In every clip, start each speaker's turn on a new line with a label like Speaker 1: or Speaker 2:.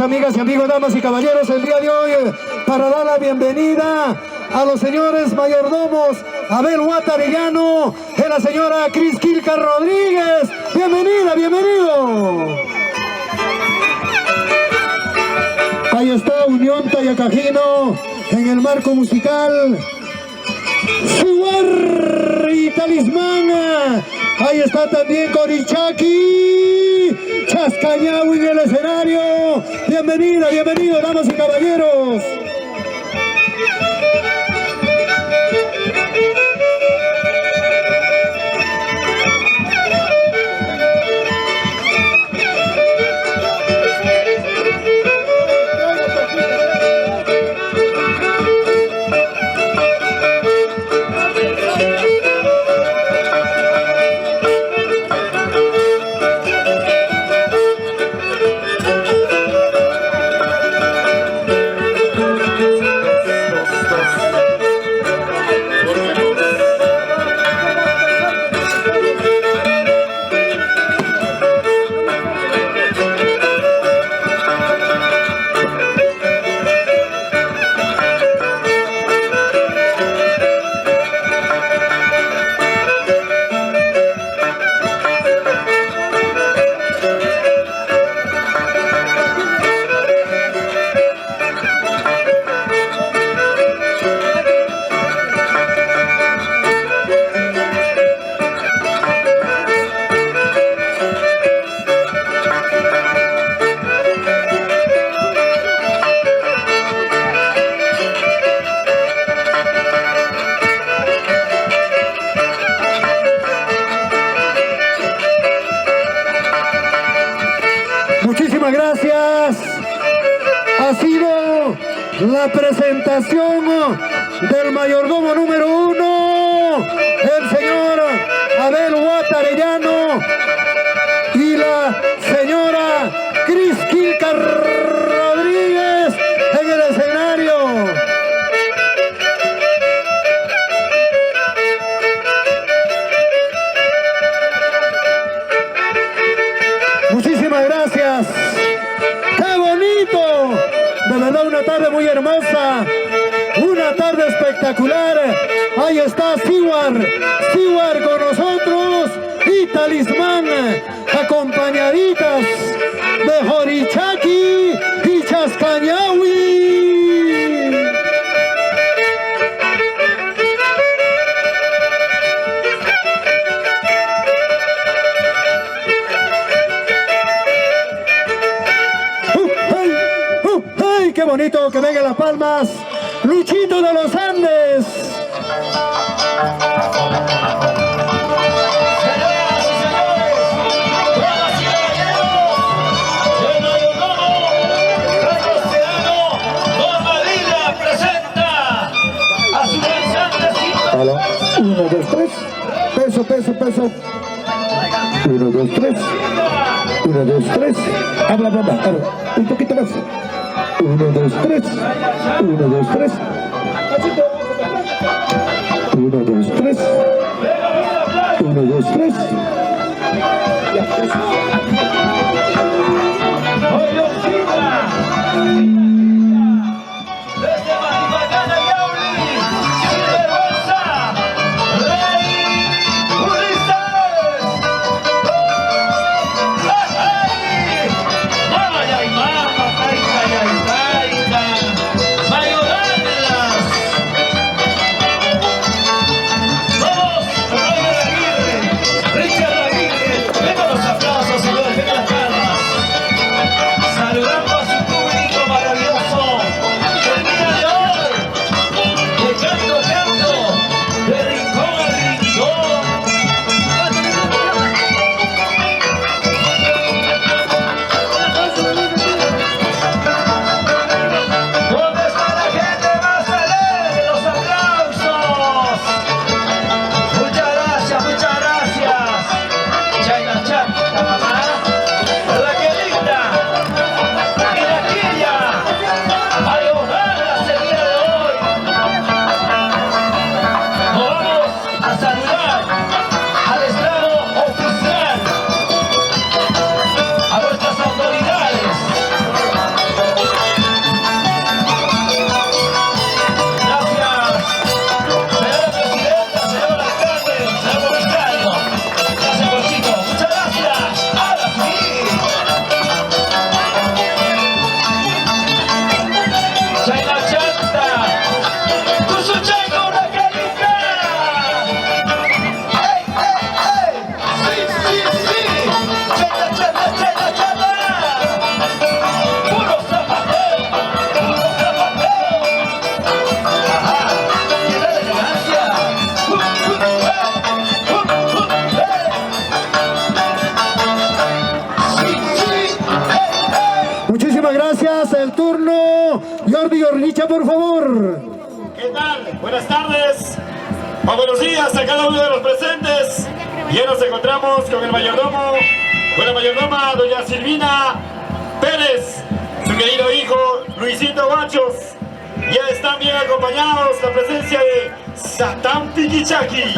Speaker 1: Amigas y amigos, damas y caballeros, el día de hoy para dar la bienvenida a los señores mayordomos Abel Huata Arellano y la señora Cris Quilca Rodríguez. Bienvenida, bienvenido. Ahí está Unión Tayacajino en el marco musical. Siwar y Talismán. Ahí está también Corichaki Chascañahui en el escenario. Bienvenida, bienvenido, damas y caballeros. Muchísimas gracias. Ha sido la presentación del mayordomo número 1, el señor Abel Huata Arellano y la señora Cris Quilca Rodríguez en el escenario. Muchísimas gracias. ¡Qué bonito! De verdad, una tarde muy hermosa, una tarde espectacular. Ahí está Siwar con nosotros y Talismán, acompañaditas de Jorichaki y Chascañahui. ¡Qué bonito! Que vengan las palmas. Luchito de los Andes. Hola. 1, 2, 3. Peso, peso, peso. 1, 2, 3. 1, 2, 3. Habla, habla. Un poquito más. 1, 2, 3. 1, 2, 3. 1, 2, 3. 1, 2, 3.
Speaker 2: Richard
Speaker 1: derecha, por favor.
Speaker 2: ¿Qué tal? Buenas tardes. O buenos días a cada uno de los presentes. Ya nos encontramos con el mayordomo, con la mayordoma doña Silvina Pérez, su querido hijo Luisito Bachos. Ya están bien acompañados la presencia de Satán Piquichaki,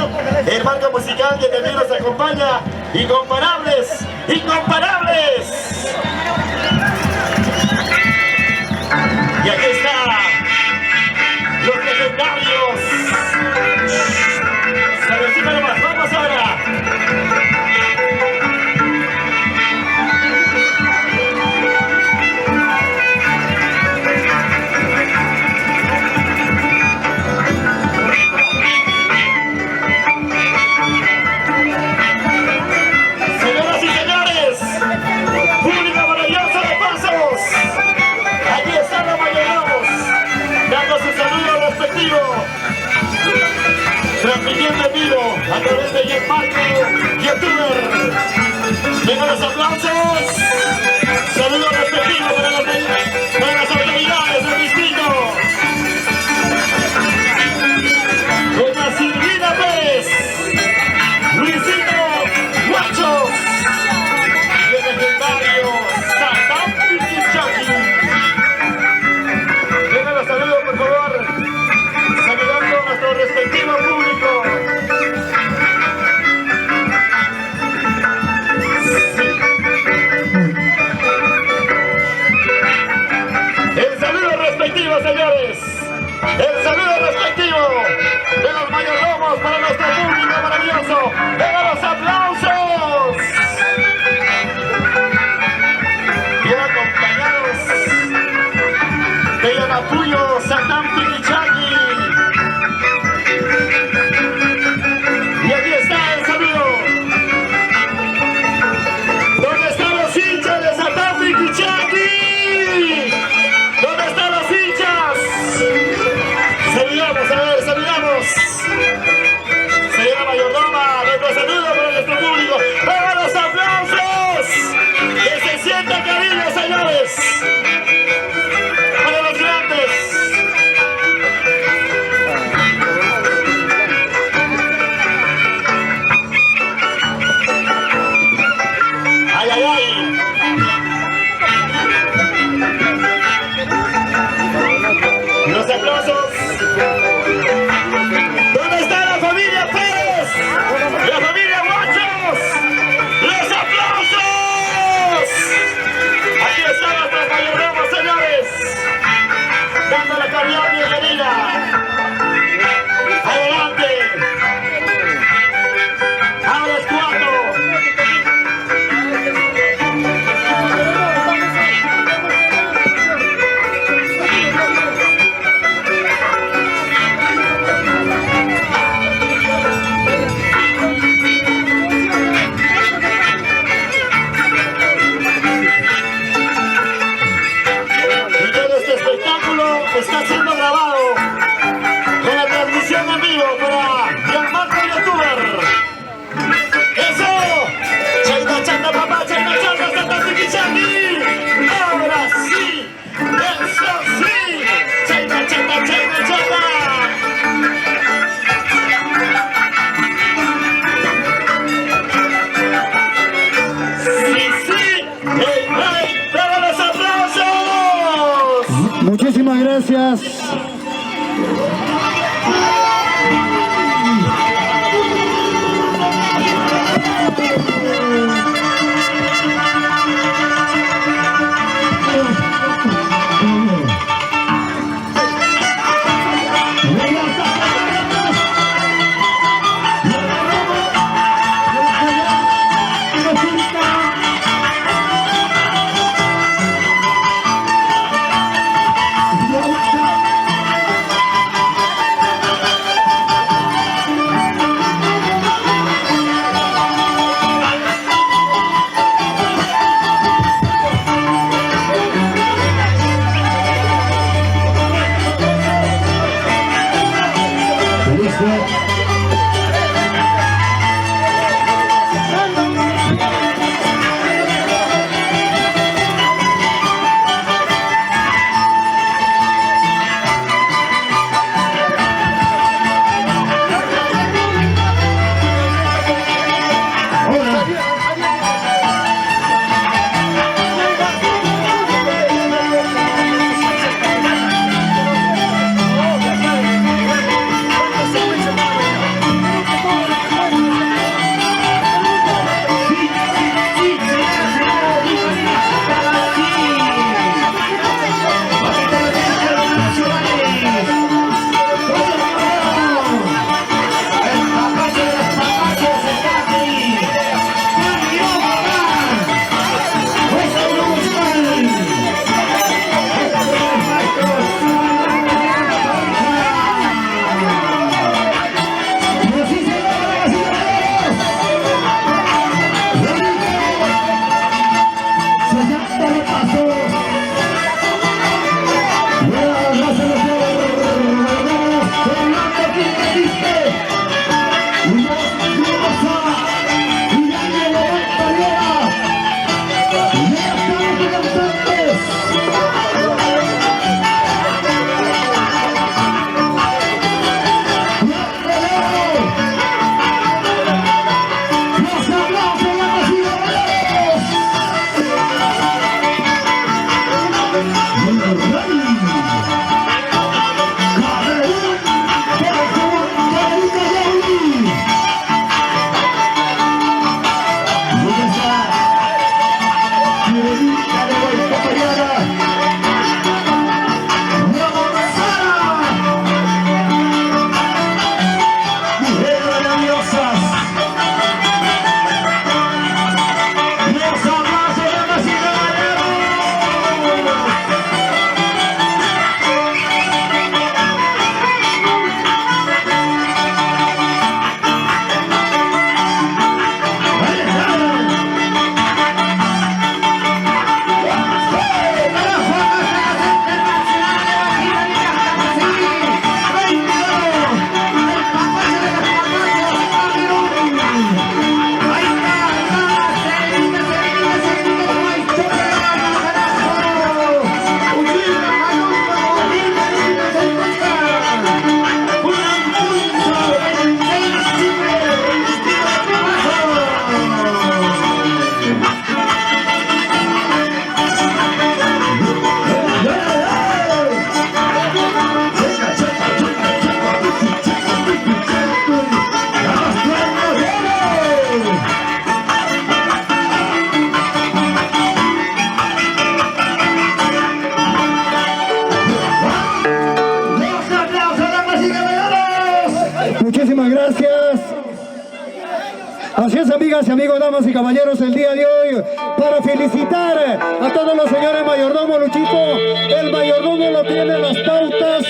Speaker 2: el marco musical que también nos acompaña. Incomparables, incomparables. Y aquí está los legendarios. Sabecita nomás, vamos ahora. Señoras y señores, público maravilloso de Pasos, aquí están los mayordomos, dando su saludo respectivo, transmitiendo en vivo a través de Marco YouTuber. Vengan los aplausos, saludos respectivos para las autoridades del distrito. Doña Silvina Pérez, Luisito Guachos y el legendario Satán Piquichaki. Vengan los saludos, por favor, saludando a nuestro respectivo público. El saludo respectivo, señores. El saludo respectivo de los mayordomos para nuestro público maravilloso. ¡Vengan los aplausos! Bien acompañados de Yanapuyo, Satán Piquichaki. Y aquí está el saludo. ¿Dónde están los hinchas de Satán Piquichaki? ¿Dónde están los hinchas? Saludamos, a ver, saludamos. Señora mayordoma, nuestro saludo para nuestro público. ¡Vengan los aplausos! ¡Que se sienta cariño, señores! Para los grandes. ¡Ay, ay, ay! Los aplausos. ¿Dónde está la familia Pérez? La familia Guachos. ¡Los aplausos! Aquí están nuestros mayordomos, señores, dando la cordial bienvenida. Adelante. Ahora es cuarto. Y todo este espectáculo está siendo grabado con la transmisión en vivo para Marco YouTuber. ¡Eso! ¡Chaita, chaita, papá! ¡Chaita, chaita, Satán Piquichaki! ¡Ahora sí! ¡Eso sí! ¡Chaita, chaita, chaita, chaita! ¡Sí, sí! ¡Hey, hey! ¡Dale los aplausos!
Speaker 1: Muchísimas gracias. Muchísimas gracias. Así es, amigas y amigos, damas y caballeros, el día de hoy, para felicitar a todos los señores mayordomos. Luchito, el mayordomo lo tiene en las pautas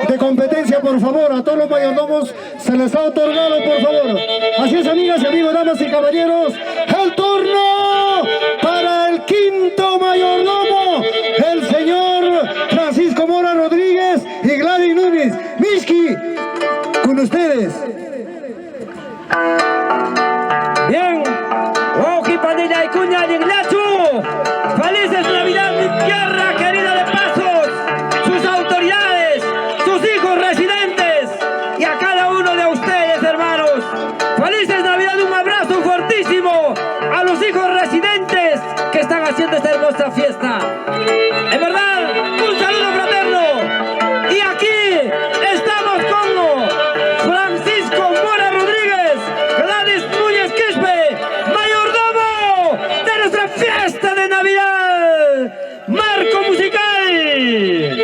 Speaker 1: de competencia, por favor. A todos los mayordomos se les ha otorgado, por favor. Así es, amigas y amigos, damas y caballeros, el turno para el quinto mayordomo, el señor Francisco Mora Rodríguez y Gladys Núñez. Miski, con ustedes.
Speaker 3: Bien, Oji Pandilla y Cuña de Ignacio, felices Navidad mi tierra querida de Pasos, sus autoridades, sus hijos residentes y a cada uno de ustedes, hermanos. Felices Navidad, un abrazo fuertísimo a los hijos residentes que están haciendo esta hermosa fiesta. En verdad, un saludo fraterno. Y aquí estamos con Francisco Mora Rodríguez, Gladys Núñez Quispe, mayordomo de nuestra fiesta de Navidad. Marco musical,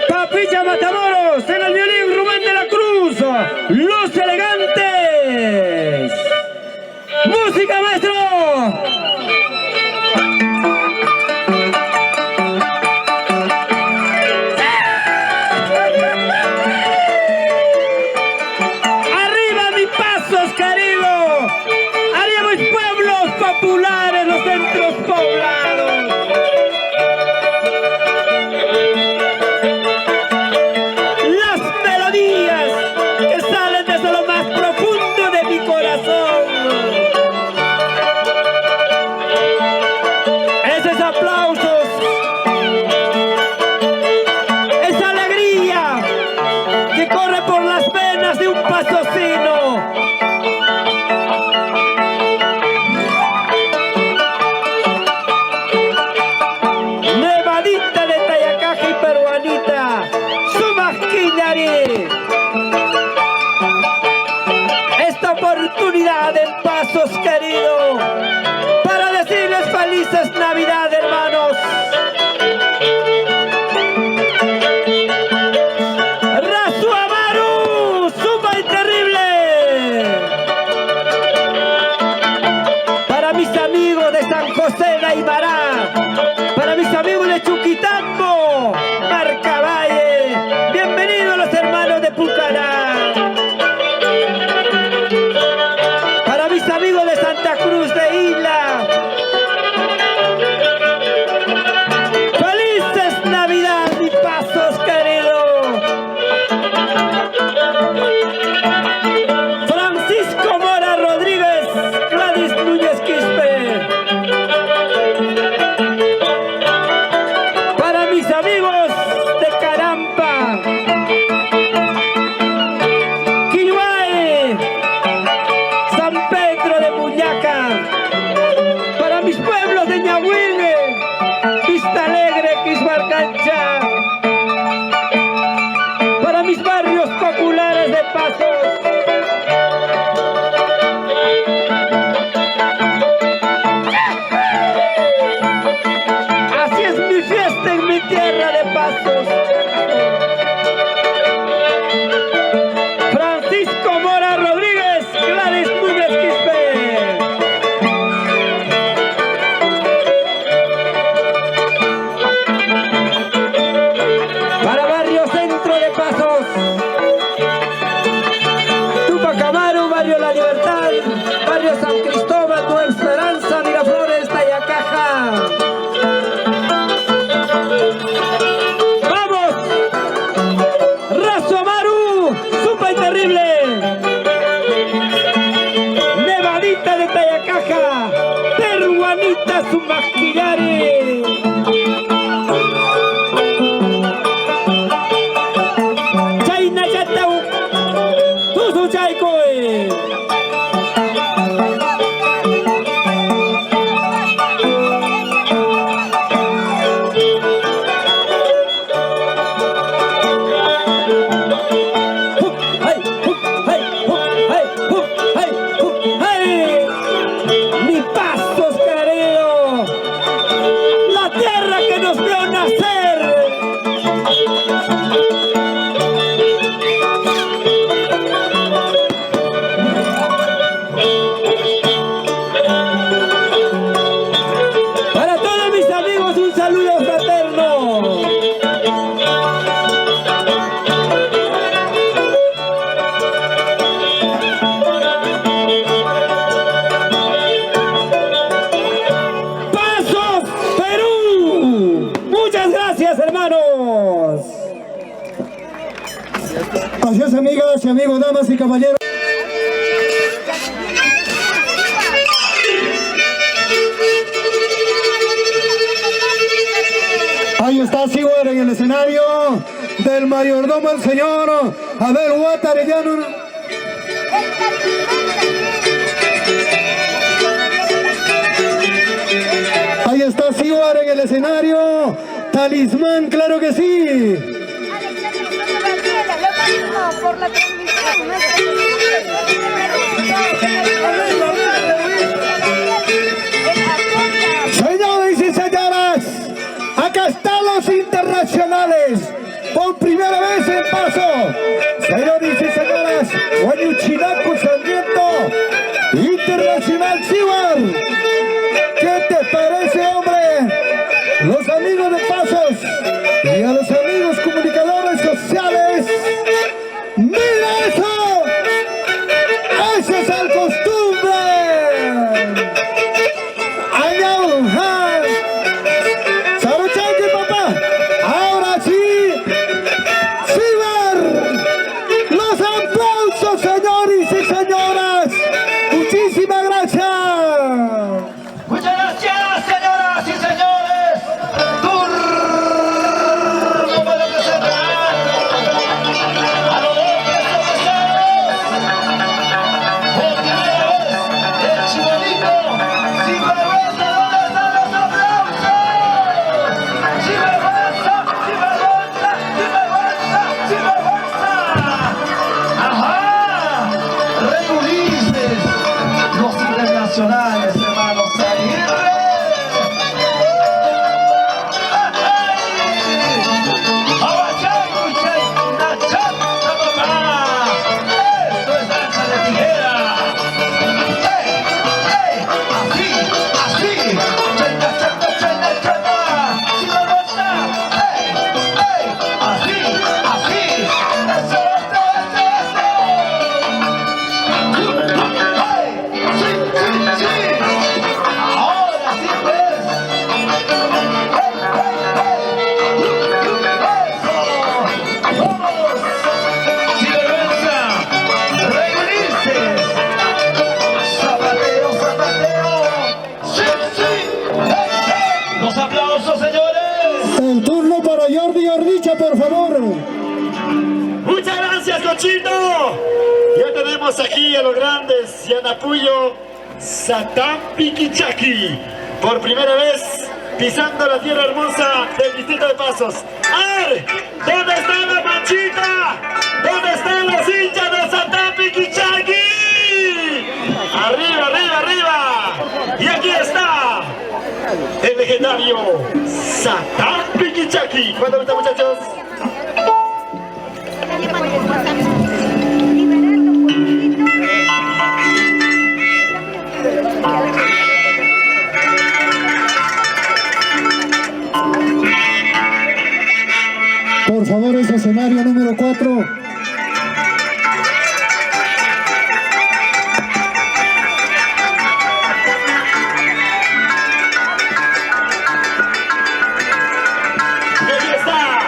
Speaker 3: Papicha Matamoros en el violín, Rubén de la Cruz, Los Elegantes. Música, maestro. Populares, los centros poblados. Las melodías que salen desde lo más profundo de mi corazón. Esos aplausos, esa alegría que corre por las venas de un pasocino. Esta oportunidad en Pasos, querido, para decirles felices Navidad, hermanos. Rasu Amaru, suma y terrible. Para mis amigos de San José de Aybará, para mis amigos de Chuquitambo, Marcaballe, bienvenidos los hermanos de Pucará. Para mis amigos de Santa Cruz de Isla, felices Navidad y Pasos, querido. Francisco Mora Rodríguez, Gladys Núñez Quispe. Para mis amigos de Carampa, Quilluay, San Pedro de Muñaca. Para mis pueblos de Ñahuingue, Vista Alegre, Quisbarcancha. Para mis barrios populares de Pasos. Así es mi fiesta en mi tierra de Pasos. Francisco Mora Rodríguez, Gladys Núñez Quispe. Para barrio centro de Pasos, Tupac Amaru, barrio La Libertad, barrio San Cristóbal, Nueva Esperanza, Miraflores, Tayacaja. ¡Vamos! Rasu Amaru, supa y terrible. Nevadita de Tayacaja, peruanita su masquillare. Chayna Chatau, Tusu Chaycoe. Mi Pasos, querido.
Speaker 1: Así es, amigas y amigos, damas y caballeros. Ahí está Siwar en el escenario del mayordomo el señor Abel Huata Arellano. Ahí está Siwar en el escenario. Talismán, claro que sí.
Speaker 4: Por la transmisión,
Speaker 1: Señores y señoras, acá están los internacionales. Por primera vez en Paso. Señores y señoras, Guayuchinaco Sarmiento, Internacional Siwar. ¿Qué te parece, hombre? Los amigos de Pasos y a los amigos comunicadores sociales. ¡Mira eso! ¡Ese es el costumbre! ¡Añauja! ¡Saruchanque, papá! ¡Ahora sí! ¡Siwar! ¡Los aplausos, señores y señoras! ¡Muchísimas gracias!
Speaker 3: Muchas gracias, señoras y señores. Turno para presentar a los hombres profesionales. Por primera vez, el Chibolito, Sinvergüenza. ¿Dónde están los aplausos? Sinvergüenza, Sinvergüenza, Sinvergüenza, Sinvergüenza. Ajá, Rey Ulises, los internacionales, hermanos Aguirre. Esto es danza de tijera. Así, así. Cheta, cheta, cheta, cheta. Sinvergüenza. Así, así. Eso, esto, esto, esto. Sí, sí, sí. Ahora sí, pues. Eso. Vamos. Sinvergüenza. Rey Ulises. Zapateo, zapateo. Sí, sí. Los aplausos, señores.
Speaker 1: El turno para Jordi Ordicha, por favor.
Speaker 2: Muchas gracias, Cochito. Ya tenemos aquí a los grandes Yanapuyo, Satán Piquichaki, por primera vez pisando la tierra hermosa del distrito de Pasos. A ver, ¿dónde está la manchita? ¿Dónde están los hinchas de Satán Piquichaki? Arriba, arriba, arriba. Y aquí está el legendario Satán Piquichaki. ¿Cuánto está, muchachos?
Speaker 1: Por favor, ese escenario número 4.
Speaker 2: Y aquí está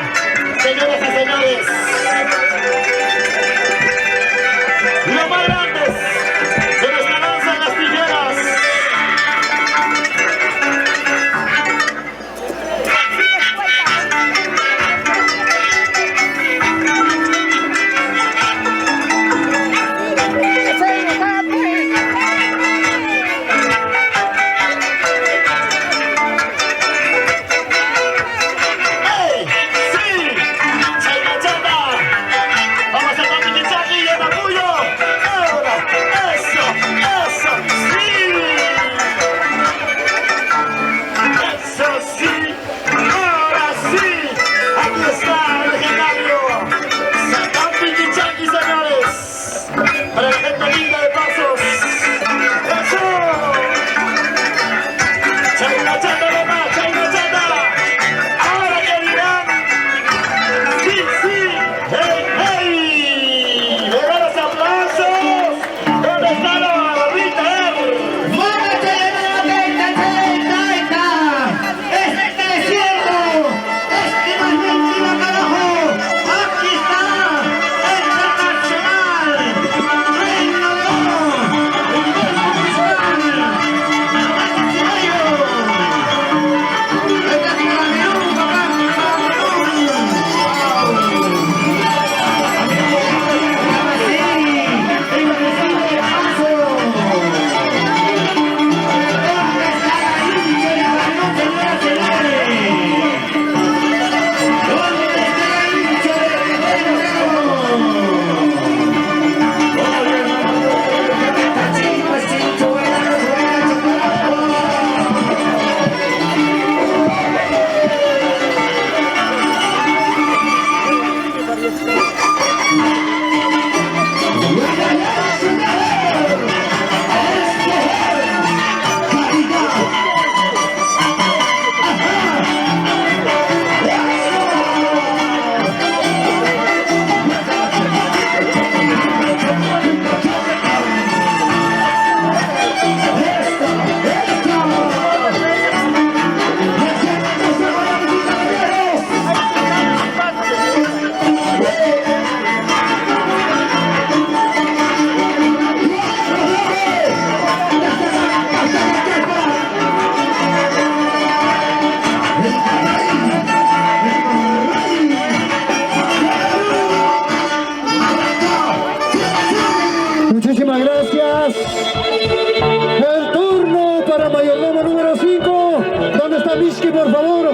Speaker 1: Miski, por favor.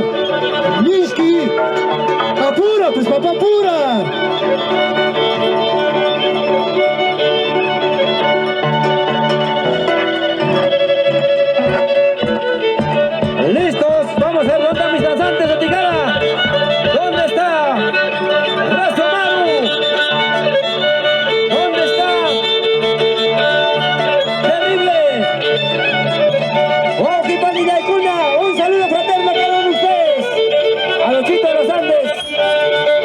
Speaker 1: Miski. Apura, pues papá, apura.
Speaker 3: Listos, vamos a ver dónde están mis danzantes de Ticala. ¿Dónde está Razo Maru? ¿Dónde está Terrible? Oji Pandilla y Cuna, un saludo fraterno a cada uno de ustedes. A los Chitos de los Andes,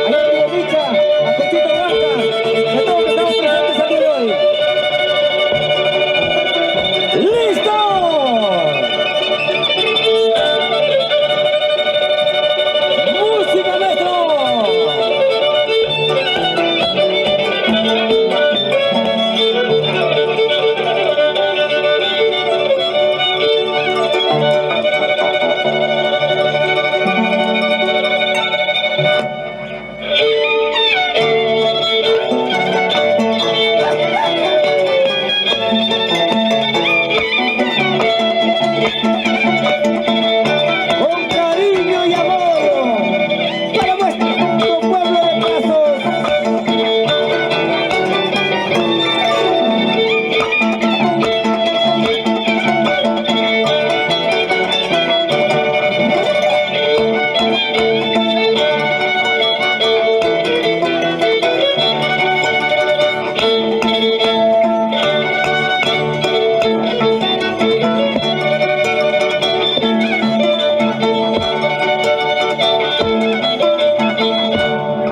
Speaker 3: a los Río Bicha, a Conchito Huasca, y a todos que estamos presentes el día de hoy. ¡Listo! ¡Música, maestro! Con cariño y amor para nuestro pueblo de Pasos.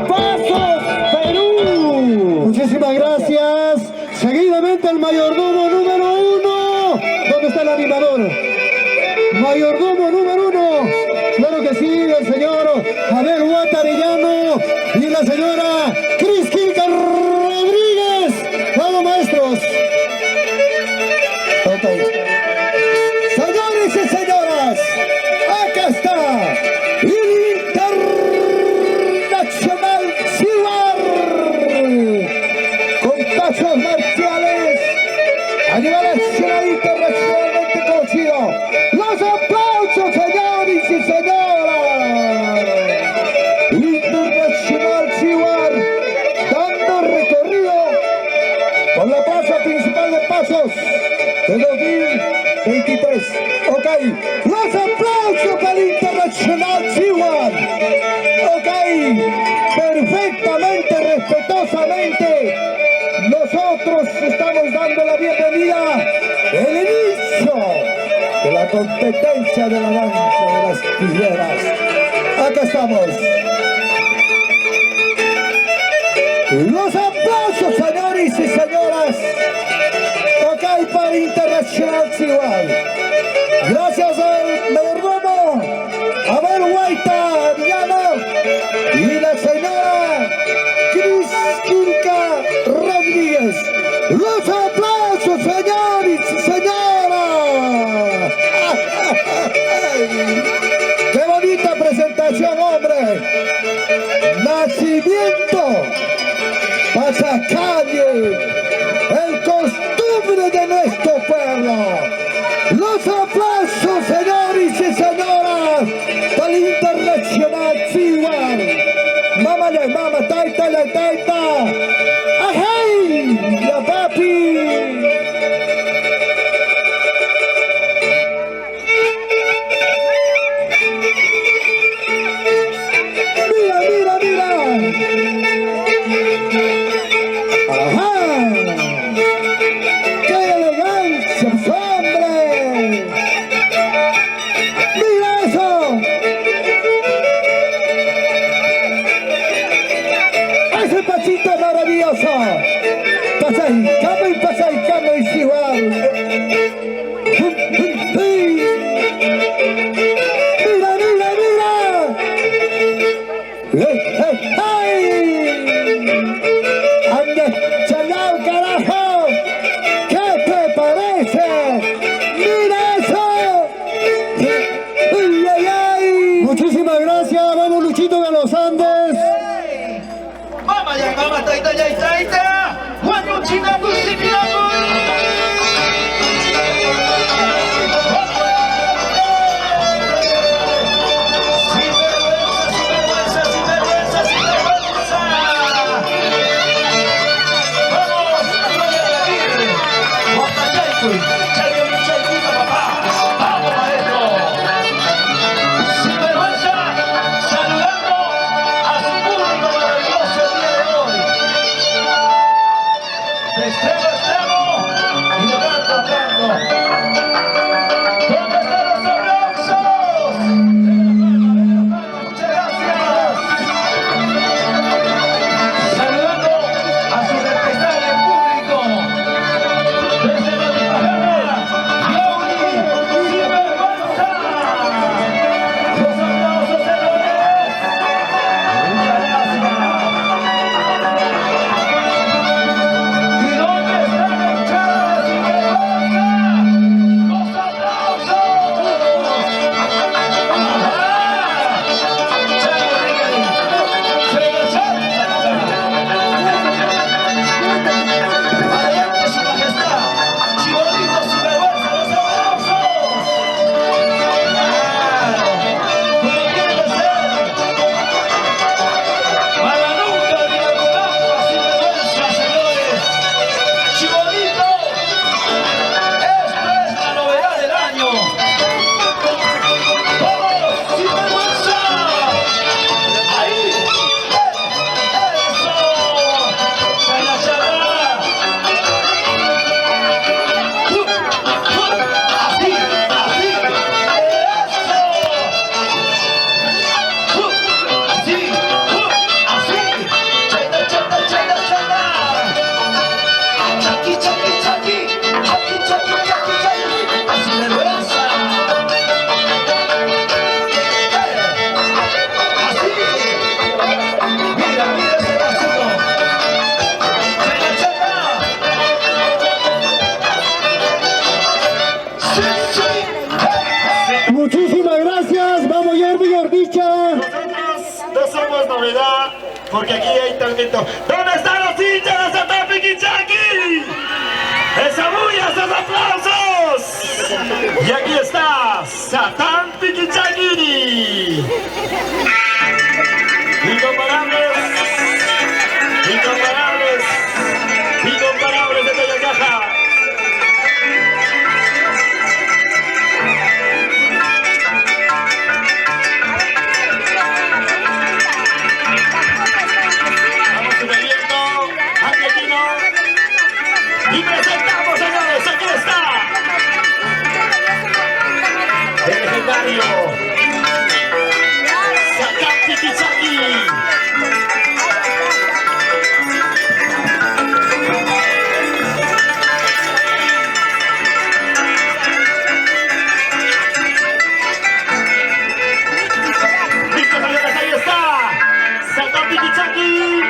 Speaker 3: Pasos, Perú.
Speaker 1: Muchísimas gracias. Seguidamente el mayordomo número 1. ¿Dónde está el animador? Mayordomo número 1. Claro que sí, el señor Abel Guatarellano y la señora Cris Quilca Rodríguez. Vamos, maestros. Ok. Señores y señoras, acá está el Internacional Cibar con pasos marciales a nivel nacional internacionalmente conocido. Los aplausos, señores y señoras. Internacional Cibar dando recorrido por la plaza principal de Pasos de 2023. Ok, los aplausos para el Internacional Cibar. Ok, perfectamente, respetuosamente, nosotros estamos dando la bienvenida, el inicio de la competencia de la danza de las tijeras. Acá estamos. Los aplausos, señores y señoras. Ok, para Internacional Cibar. Gracias al mayordomo Abel Guaita Villano y la señora Cris Quilca Rodríguez. Los aplausos, señores y señoras. ¡Qué bonita presentación, hombre! Nacimiento, pasacalle, el costumbre de nuestro pueblo. Los aplausos, señores y señoras, del Internacional Cibar. Mámale, mama, taita, la taita. ¡Ajay! ¡La papi! Mira, mira, mira. ¡Ajá! ¡Qué elegancia, hombre! ¡Mira eso! ¡Ese pasito maravilloso! Pasaicano y Cibar. ¡Mira, mira, mira! ¡Hey, hey, hey! ¡Anda, chala!
Speaker 2: porque aquí hay talento. ¿Dónde están los hinchas de Satán Piquichaqui? ¡Esa bulla, esos aplausos! Y aquí está Satán Piquichaqui. Incomparables, incomparables, incomparables de Toyacaja. Vamos subiendo, Argentino. Y presentamos, señores, aquí está el legendario Satán Piquichaqui. Listo, señores, ahí está Satán Piquichaqui.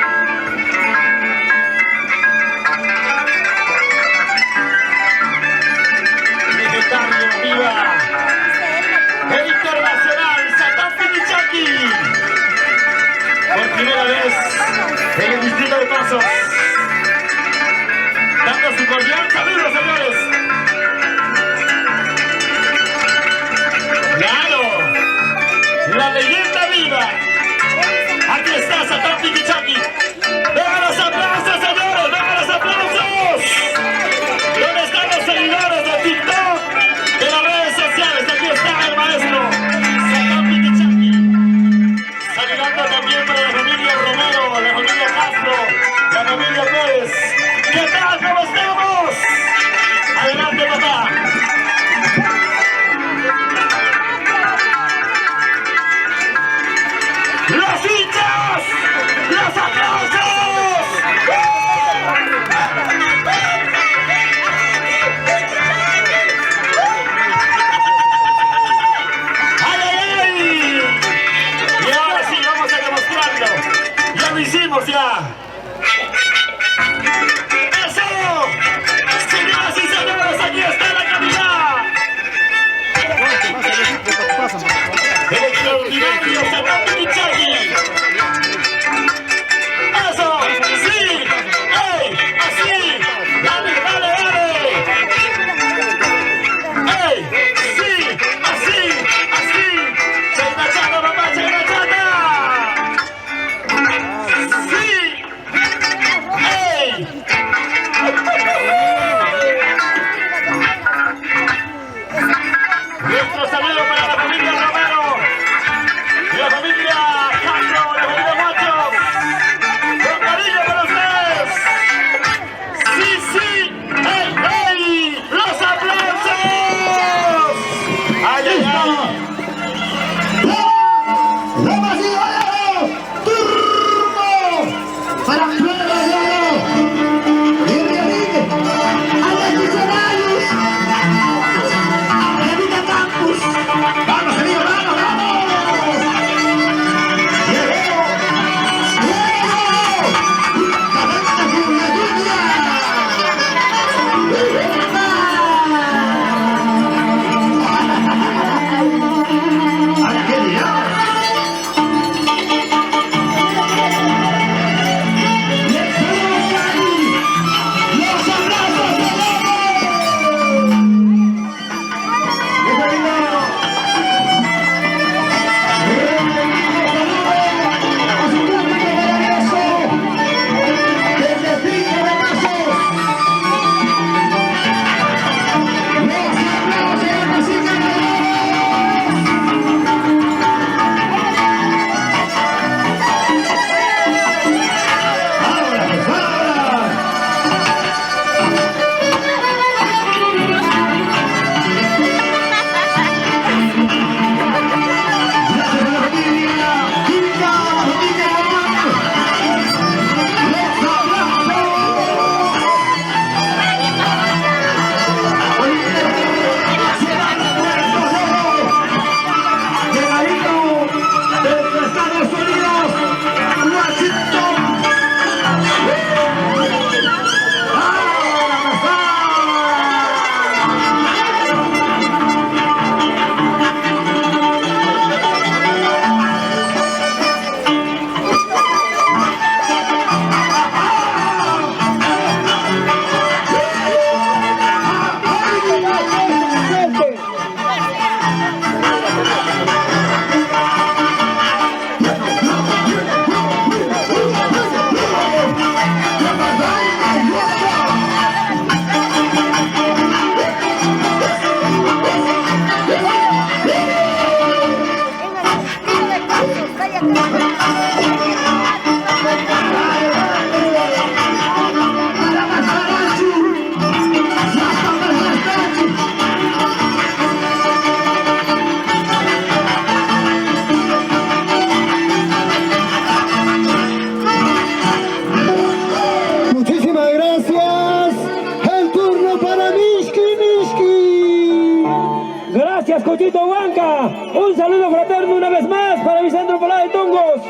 Speaker 3: Cochito Huanca. Un saludo fraterno una vez más para Vicente Polá de Tongos.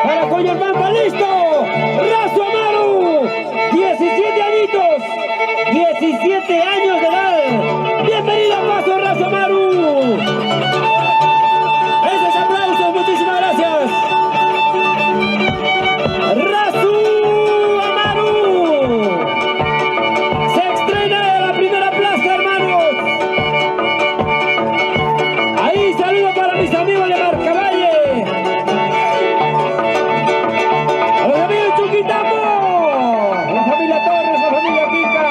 Speaker 3: Para Coyolpampa, listo. Razo Amaru, 17 añitos, 17 años de edad. Bienvenido a Paso, Razo Amaru. Esos aplausos, muchísimas gracias. Razo Amaru se estrena en la primera plaza, hermanos. Ahí saludo para mis amigos de Marcavalle. A los amigos de Chuquitapo, la familia Torres, la familia Pica.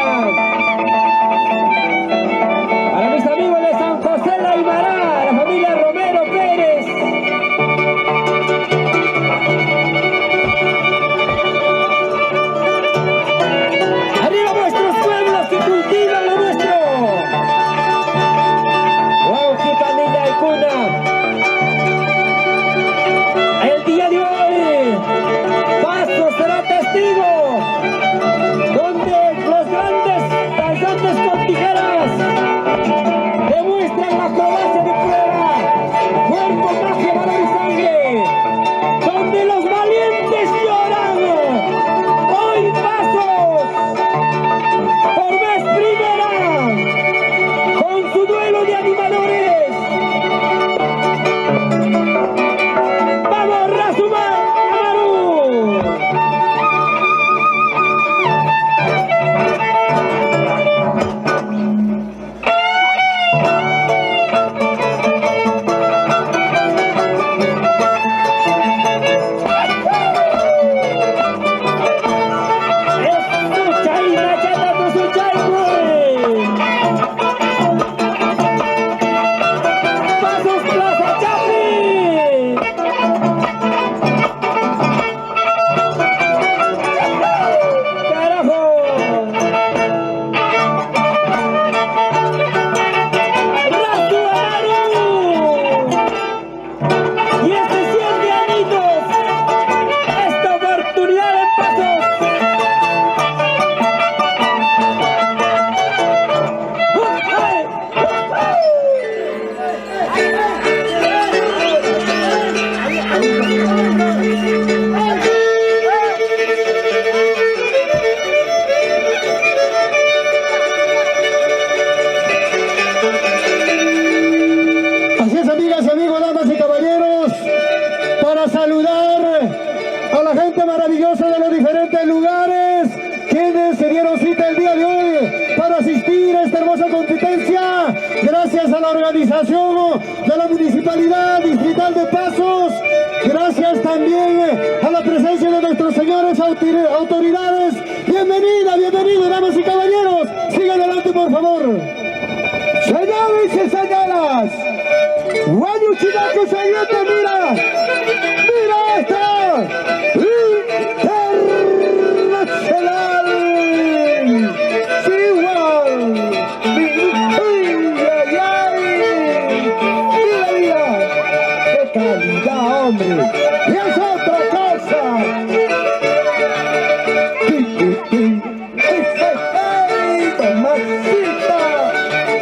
Speaker 3: Para mis amigos de San José La Ibará, la familia Romero Pérez. Arriba nuestros pueblos que cultivan lo nuestro. Wauki, Pandilla y Cuna. El día de hoy, Paso será testigo, donde los grandes danzantes con tijeras demuestran la acrobacia de prueba, cuerpo, magia, valor y sangre, donde los valientes lloran. Hoy Pasos, por vez primera, con su duelo de animadores. ¡Vamos, Razo Amaru! ¡Escucha y rachata tu suchay, güey! ¡Pasos Plaza Chapi! ¡Carajo! ¡Razo Amaru! 17 añitos. Esta oportunidad en Pasos.
Speaker 1: Así es, amigas y amigos, damas y caballeros, para saludar a la gente maravillosa de los diferentes lugares, quienes se dieron cita el día de hoy para asistir a esta hermosa competencia, gracias a la organización de la Municipalidad Distrital de Pasos, gracias también a la presencia de nuestros señores autoridades. Bienvenido, damas y caballeros, sigan adelante, por favor. Señores y señoras, Guayu Chinaco Sayete, mira esto, internacional, Chihuahua, mira, qué calidad, hombre, y es otra cosa. Mamacita,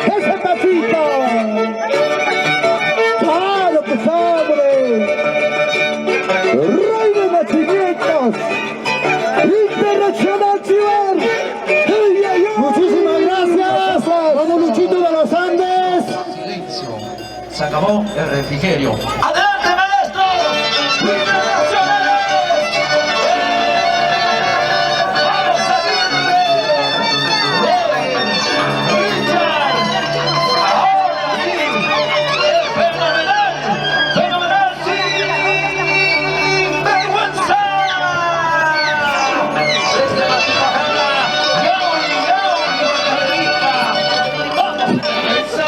Speaker 1: ese papito. ¡Claro que hombre! ¡Rey de nacimientos! ¡Internacional Chivar! ¡Muchísimas gracias! ¡Vamos, Luchito de los Andes!
Speaker 5: Silencio. Se acabó el refrigerio.
Speaker 2: ¡Adelante, maestro! ¡Internacionales! ¡Vamos a irle! ¡Richard! ¡Ahora sí! ¡Fenomenal, sí! ¡Vergüenza! Desde la Tibajara, ¡Yau, Costa Rica! ¡Vamos, vergüenza!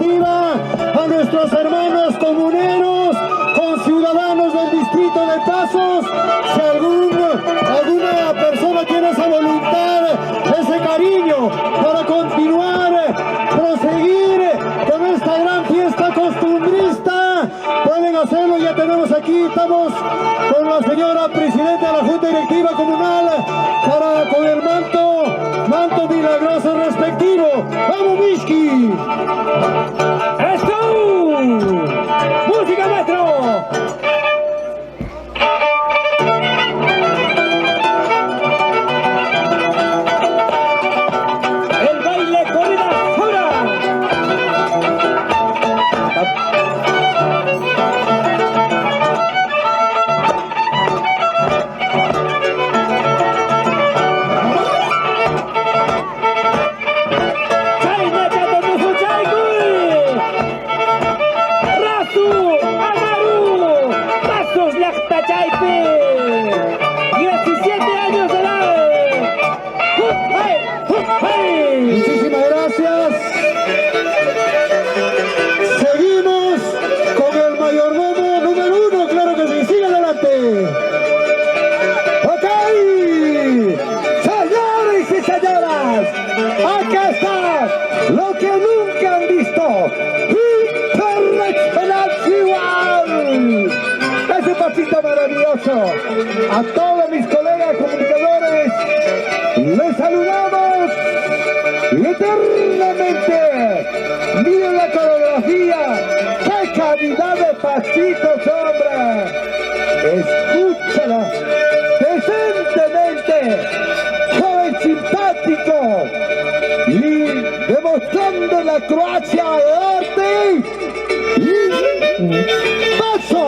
Speaker 1: directiva, a nuestros hermanos comuneros, conciudadanos del distrito de Pasos. Si alguna persona tiene esa voluntad, ese cariño para continuar, proseguir con esta gran fiesta costumbrista, pueden hacerlo. Ya tenemos aquí, estamos con la señora presidenta de la Junta Directiva Comunal con el manto milagroso respectivo. ¡Vamos, Mishki!
Speaker 3: ¡Esto! ¡Música, maestro! El baile corrida fuera.
Speaker 1: Muchísimas gracias. Seguimos con el mayordomo número 1, claro que sí, sigue adelante. Ok, señores y señoras, acá está lo que nunca han visto. Internacional Chihuahua. Ese pasito maravilloso. A todos mis colegas comunicadores, les saludamos eternamente. Miren la coreografía, qué calidad de pasitos, hombre. Escúchala decentemente, joven simpático y demostrando la Croacia de arte. Y paso.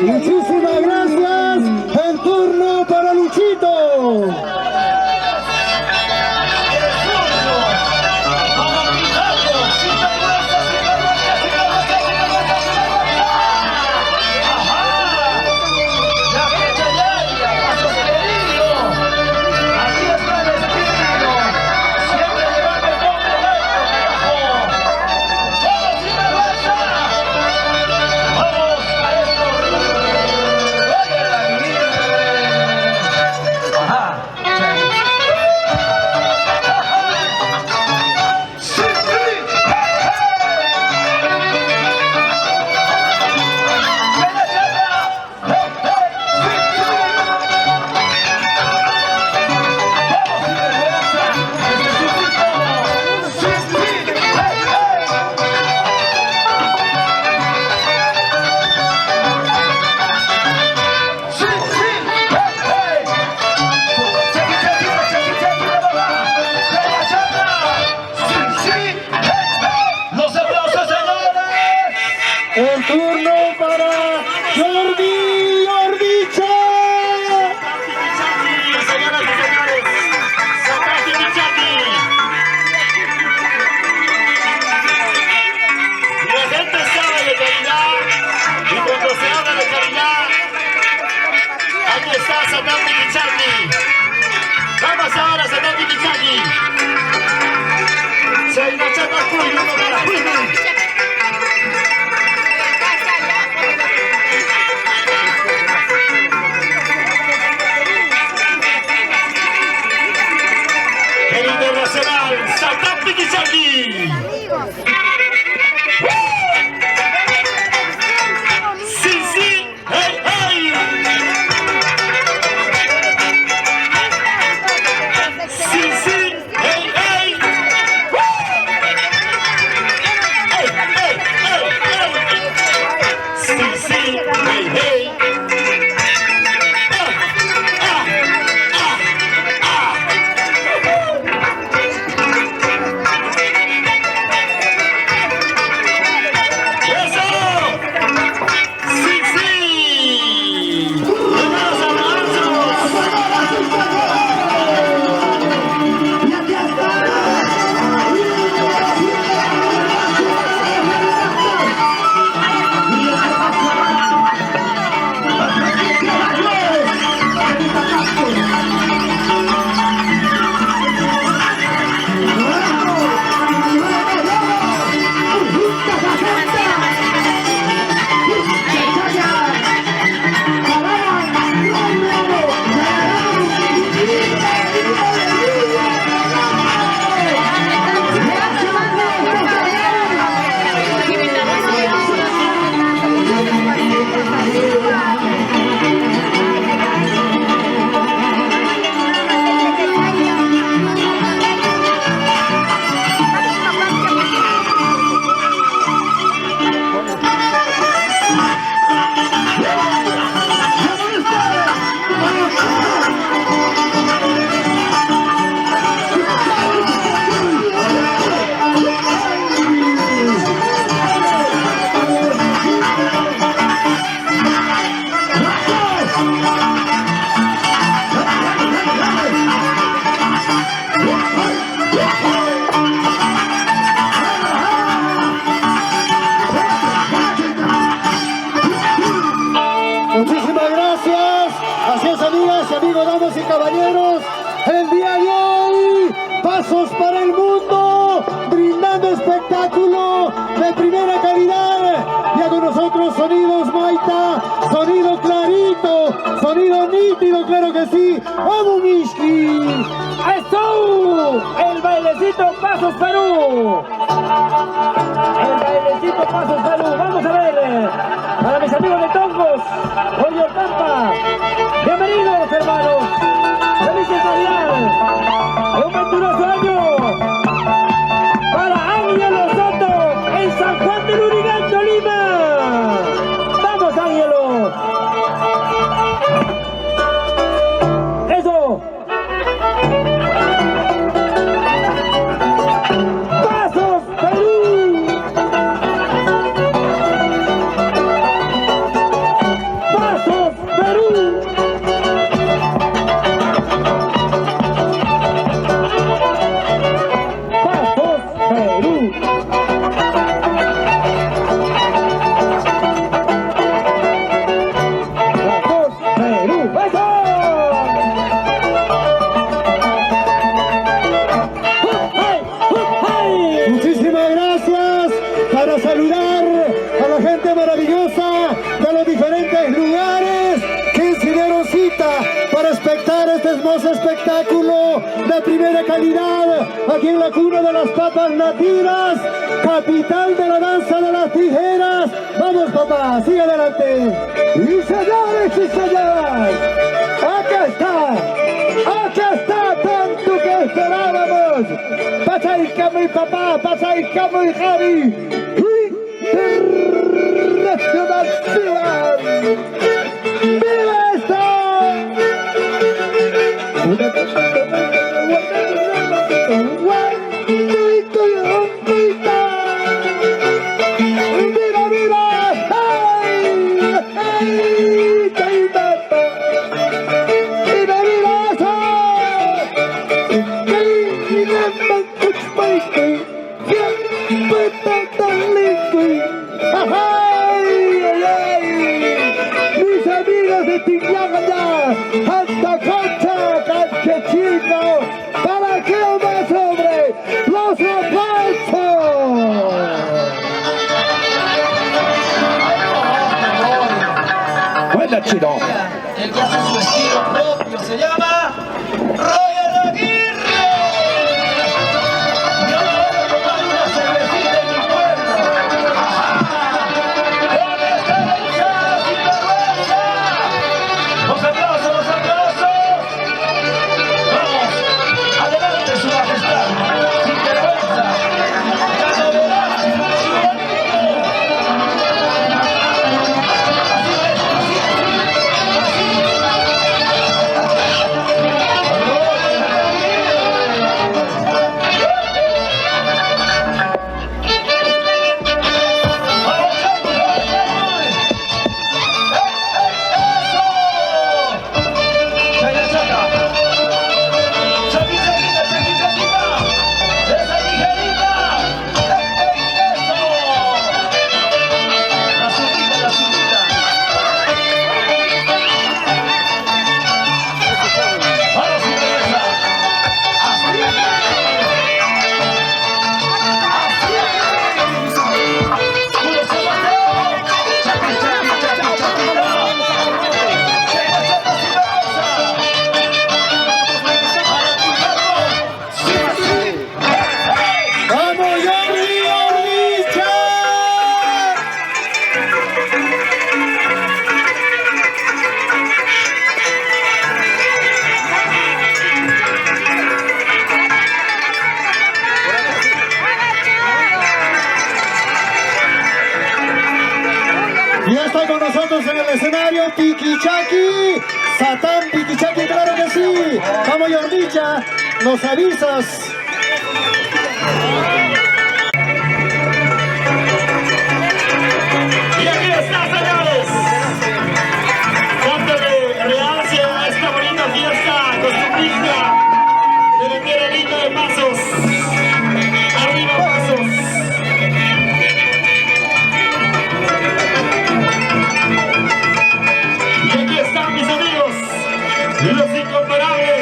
Speaker 1: Muchísimas gracias. El turno para Luchito. El turno para Jordi Ordicha.
Speaker 2: Señoras y señores, Sataki Michaki. La gente sabe de calidad y cuando se habla de calidad, aquí está Sataki Michaki. Vamos ahora, Sataki Michaki. Soy la chata Cuy, uno de la el internacional Sataki Michaki. Sí, sí, hey, hey. Sí, sí, hey, hey. Hey,
Speaker 1: caballeros, el día de hoy, Pasos para el Mundo, brindando espectáculo de primera calidad. Ya con nosotros sonidos Maita, sonido clarito, sonido nítido, claro que sí. ¡Vamos, Mishki!
Speaker 3: ¡Eso! El bailecito Pasos Perú. El bailecito Pasos Perú. Vamos a ver. Para mis amigos de Tongos, Rollo Tampa. Bienvenidos, hermanos. Felices Navidad. Un venturoso año. Para Ángelo Soto en San Juan del Urigancho, Lima. Vamos, Ángelo. Eso. Pasos Perú. Pasos Perú. Pasos Perú. Pasos Perú. ¡Eso!
Speaker 1: Muchísimas gracias para saludar a la gente maravillosa de los diferentes lugares que se dieron cita para espectar este hermoso espectáculo de primera calidad aquí en la cuna de las papas nativas, capital de la danza de las tijeras. Vamos, papá, sigue adelante. Y señores y señoras, aquí está tanto que esperábamos. Pasa el camo y papá, pasa el camo y Javi. Internacional Ciudad. ¡Viva esto! ¡Viva, viva! ¡Ay! ¡Ay! ¡Viva, viva eso! Mis amigos de Tiñagaya, hasta Concha, Canchechito, para que más sobre los aplausos. Buena, Chino.
Speaker 5: El que hace su estilo propio se llama Roger Aguirre. Yo le voy a tomar una cervecita en mi puerta. Con esta lucha sin vergüenza. Los aplausos, los aplausos. Vamos, adelante su majestad. Sin vergüenza. La novedad, su bonito.
Speaker 1: Ya está con nosotros en el escenario Piquichaki, Satán Piquichaki, claro que sí. Vamos, Yordicha, nos avisas.
Speaker 2: Y aquí está, señores. Dándole realce a esta bonita fiesta costumbrista del enterramiento de Pasos. Arriba, Pasos. Y aquí están mis amigos, los incomparables.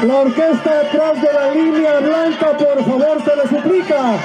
Speaker 1: La orquesta atrás de la línea blanca, por favor, se le suplica.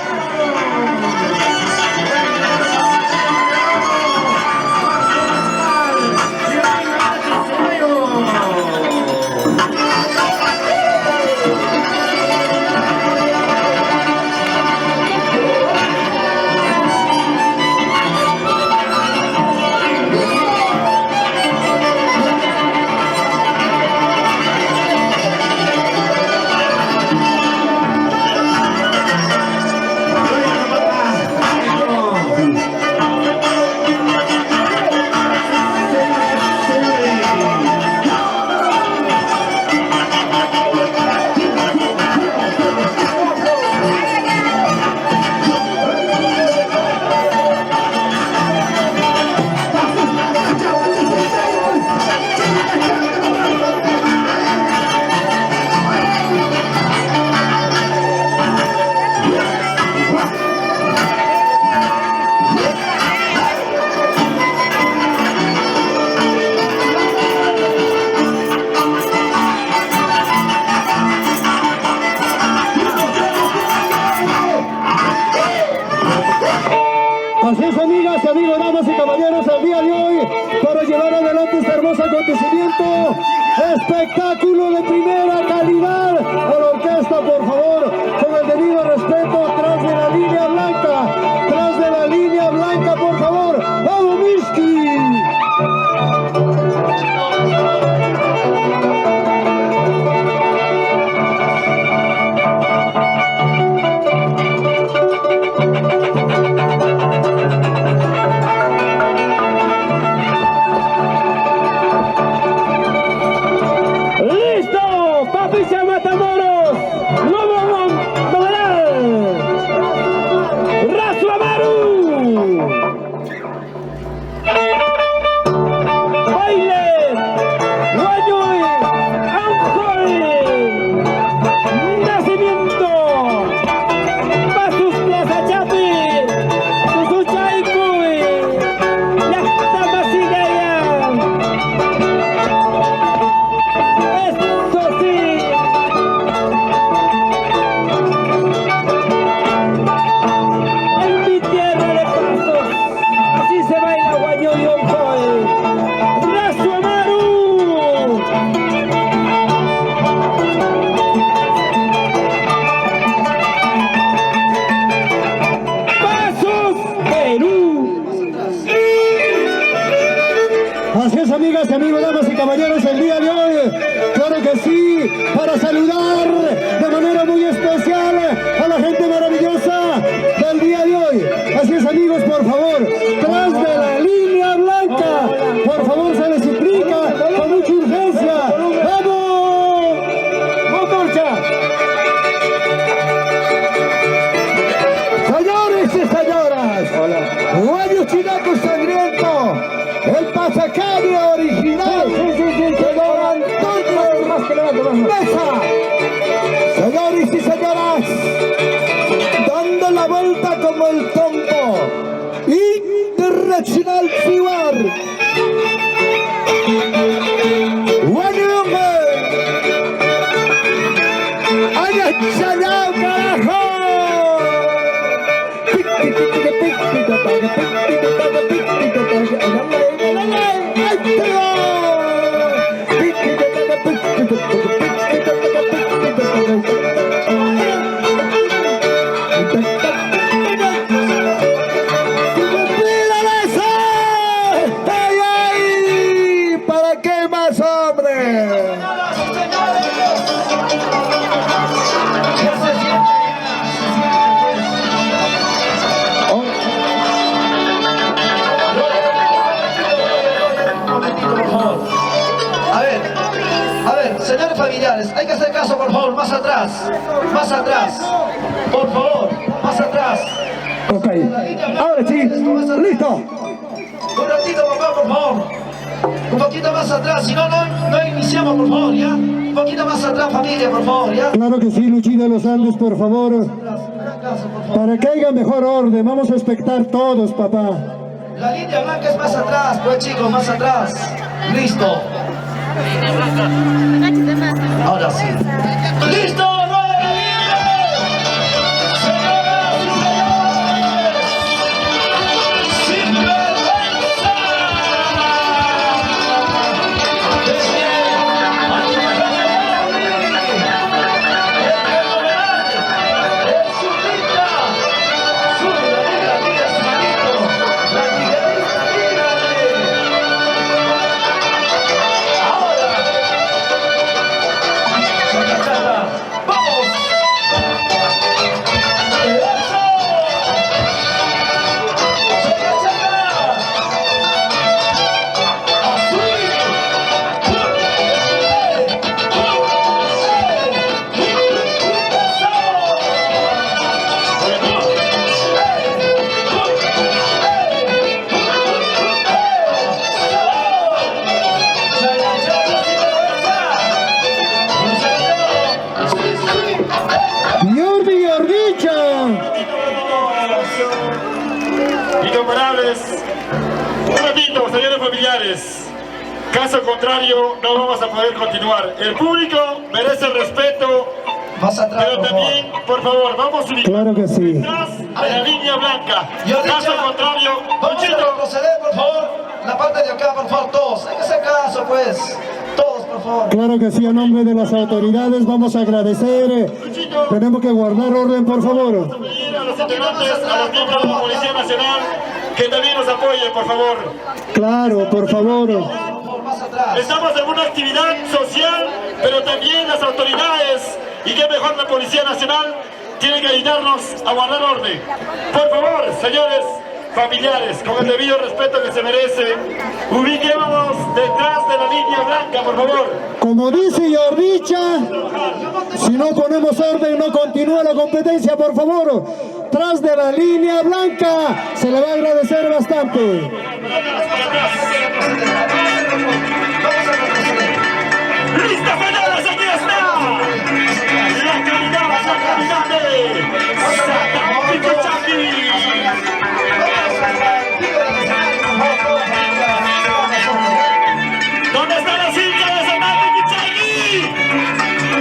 Speaker 1: Así es, amigas y amigos, damas y caballeros, el día de hoy, para llevar adelante este hermoso acontecimiento, espectáculo de primera calidad. A la orquesta, por favor, con el debido respeto, tras de la línea blanca, por favor, ¡vamos, Miski!
Speaker 3: Patricia Matamoros, Lobo Montreal, Razo Amaru, Baile, Guayuy, Anjoy, Nacimiento, Pasus Plaza Chapi, Tusuchaycuy, Yactamasigueya. Esto sí. En mi tierra de Pasos, así se baila Guayuy Onjoy, Razo Amaru. Pasos, Perú.
Speaker 1: Así es, amigas y amigos, damas y caballeros, el día de hoy, claro que sí, para saludar de manera muy especial a la gente maravillosa del día de hoy. Así es, amigos, por favor, tras de la línea blanca, por favor, se les suplica con mucha urgencia. ¡Vamos! ¡Motorcha! Señores y señoras, Guayos Chinaco Sangriento, el pasacario original de don Antonio Mesa. Señores y señoras, dando la vuelta como el trompo, International Fever. ¡Guayume! ¡Ay, chalao, carajo! ¿Para qué más, hombre?
Speaker 5: A ver, señores familiares, hay que hacer caso, por favor, más atrás, por favor, más atrás.
Speaker 1: Ok, ahora sí, listo.
Speaker 5: Un ratito, papá, por favor. Un poquito más atrás, si no, no iniciamos, por favor, ¿ya? Un poquito más atrás, familia, por favor, ¿ya?
Speaker 1: Claro que sí, Luchina de los Andes, por favor. Para que haya mejor orden, vamos a expectar todos, papá.
Speaker 5: La línea blanca es más atrás, pues chicos, más atrás. Listo.
Speaker 4: Agáchate más.
Speaker 5: Ahora sí. ¡Listo! ¡Rueda de señoras y señores! ¡Sin vergüenza! Desde el Zurita, dígale a su manito, la Miguelita, dígale. Ahora, Chacachata, vamos. ¡Eso! Chacachata. Así.
Speaker 1: Jordi Ordicha.
Speaker 2: Innombrables, un ratito, señores familiares. Caso contrario, no vamos a poder continuar. El público merece respeto,
Speaker 5: Más atrás,
Speaker 2: pero
Speaker 5: por favor.
Speaker 2: también, por favor, vamos a ubicar
Speaker 1: Claro que sí.
Speaker 2: detrás de la línea blanca.
Speaker 5: Yo
Speaker 2: Caso
Speaker 5: dicho,
Speaker 2: contrario,
Speaker 5: vamos a
Speaker 2: Luchito,
Speaker 5: retroceder, por favor. La parte de acá, por favor, todos. En ese caso, pues, todos, por favor.
Speaker 1: Claro que sí, a nombre de las autoridades vamos a agradecer.
Speaker 2: Luchito,
Speaker 1: Tenemos que guardar orden, por favor.
Speaker 2: pedir a los integrantes, a los miembros de la Policía Nacional, que también nos apoyen, por favor.
Speaker 1: Claro, por favor.
Speaker 5: Por favor, más atrás.
Speaker 2: Estamos en una actividad social, pero también las autoridades, y qué mejor la Policía Nacional, tiene que ayudarnos a guardar orden. Por favor, señores familiares, con el debido respeto que se merece, ubiquémonos detrás de la línea blanca, por favor.
Speaker 1: Como dice Jordicha, si no ponemos orden, no continúa la competencia, por favor. Tras de la línea blanca, se le va a agradecer bastante.
Speaker 2: ¡Lista, señores! ¡Aquí está! La calidad de Santa Pichichaki. ¿Dónde están los hinchas de Santa Pichichaki?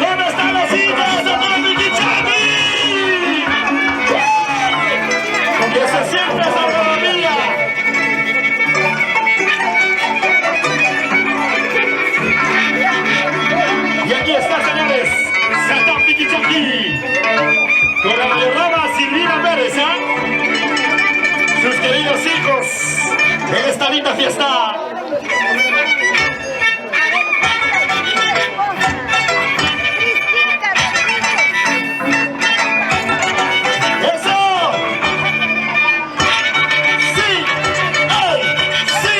Speaker 2: ¿Dónde están los hinchas de Santa Pichichaki? Que se siente esa autonomía. Y aquí está, señores, Santa Pichichaki, con la mayordoma Silvina Pérez, sus queridos hijos, en esta linda fiesta. ¡Eso! ¡Sí! ¡Ay! ¡Sí!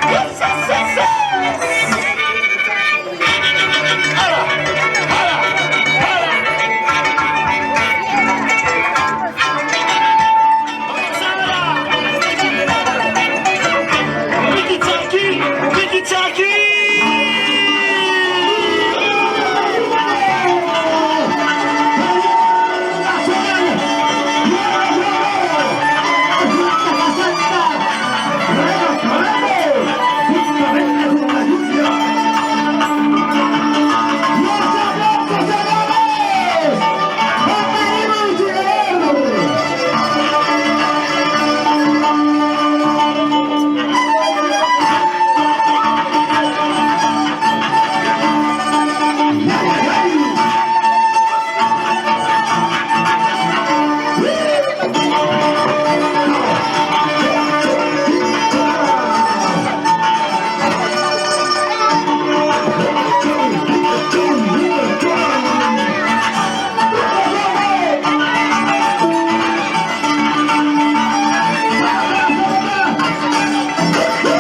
Speaker 2: ¡Eso, eso, eso! ¡Hala! ¡Hala! ¡Hala! ¡Vamos ahora! ¡Pichichaki! ¡Pichichaki!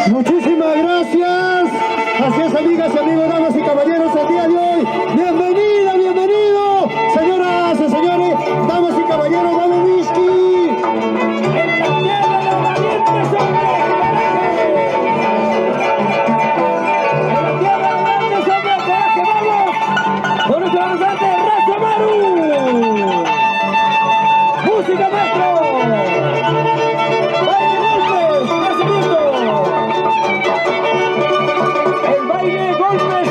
Speaker 1: Muchísimas gracias. Así es, amigas y amigos, damas y caballeros, el día de hoy. Bienvenida, bienvenido. Señoras y señores, damas y caballeros, dale whisky.
Speaker 3: En la tierra de los valientes hombres de coraje. En la tierra de los valientes hombres de coraje, vamos. Con nuestro danzante Razo Maru. Música, maestro. Baile golpes, nacimiento. El baile golpes.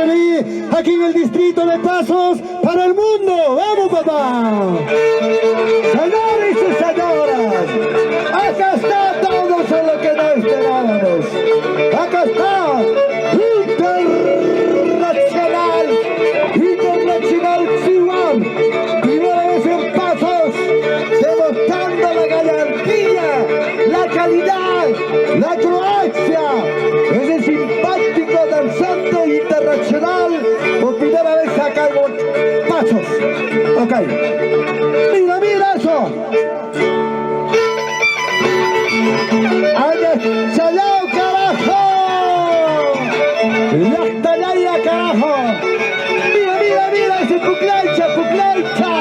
Speaker 1: SBI aquí en el distrito de Pasos para el mundo. ¡Vamos, papá! Señores y señoras, acá está todo lo que no esperábamos. Acá está Internacional Chihuahua, primera vez en Pasos, demostrando la gallardía, la calidad, la acrobacia. Es el simpático danzante internacional por primera vez acá en Pasos. Ok. Mira, mira eso. ¡Salao, carajo! ¡La talaya, carajo! ¡Mira, mira, mira! ¡Ese puclancha, puclancha!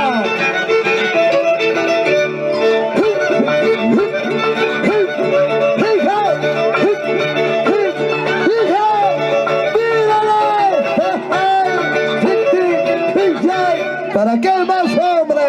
Speaker 1: ¿Para qué más, hombre?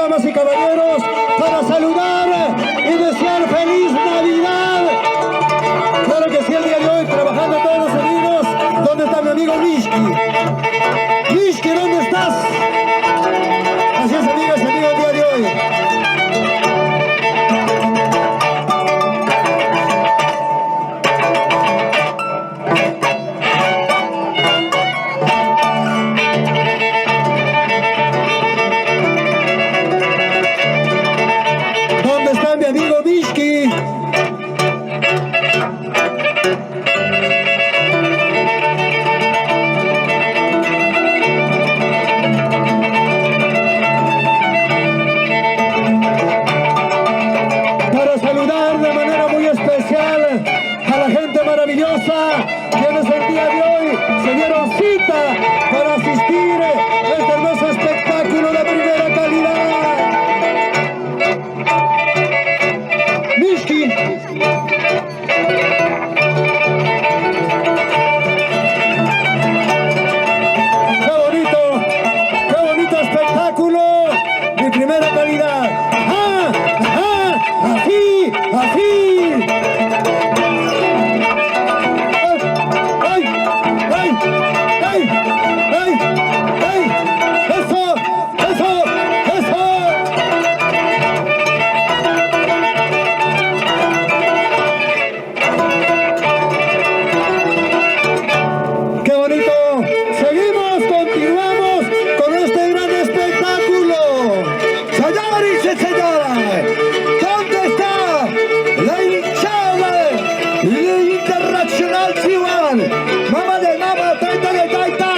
Speaker 1: damas y caballeros, para saludar y desear feliz Navidad. Claro que sí, el día de hoy, trabajando todos unidos. ¿Dónde está mi amigo Mishki? Mishki, ¿dónde estás? Así es, amigas y amigos, el día de hoy. ¿Dónde está mi amigo Mishki? Para saludar de manera muy especial a la gente maravillosa quienes el día de hoy se dieron cita para asistir a este hermoso espectáculo de primera calidad. Mishki. Qué bonito espectáculo de primera calidad. ¡Ajá! ¡Ajá! ¡Así! ¡Así! ¡Ay! ¡Ay! ¡Ay! ¡Ay! ¡Ay! ¡Eso! ¡Eso! ¡Eso! ¡Qué bonito! Seguimos, continuamos con este gran espectáculo. Señores y señoras, ¿dónde está la hinchada internacional Ciudad? Mama de mama, taita de taita.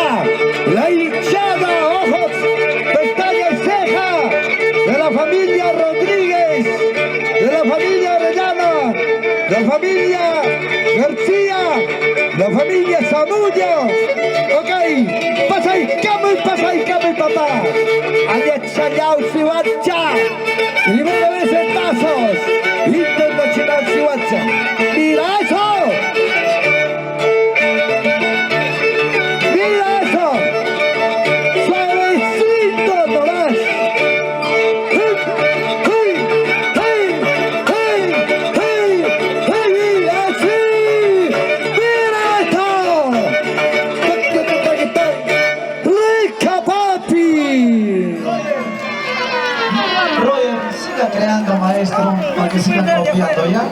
Speaker 1: La hinchada, ojos, pestaña y ceja de la familia Rodríguez, de la familia Arellana, de la familia García, la familia Zamullo. Ok, pasa ahí, papá. Allá chayao, Sihuacha. Primera vez en Pasos. Internacional Sihuacha. ¡Mira eso! ¡Mira eso! ¡Suavecito nomás! ¡Así! ¡Mira esto! ¡Rica, papi!
Speaker 5: Roger, siga creando, maestro, para que sigan copiando, ¿ya?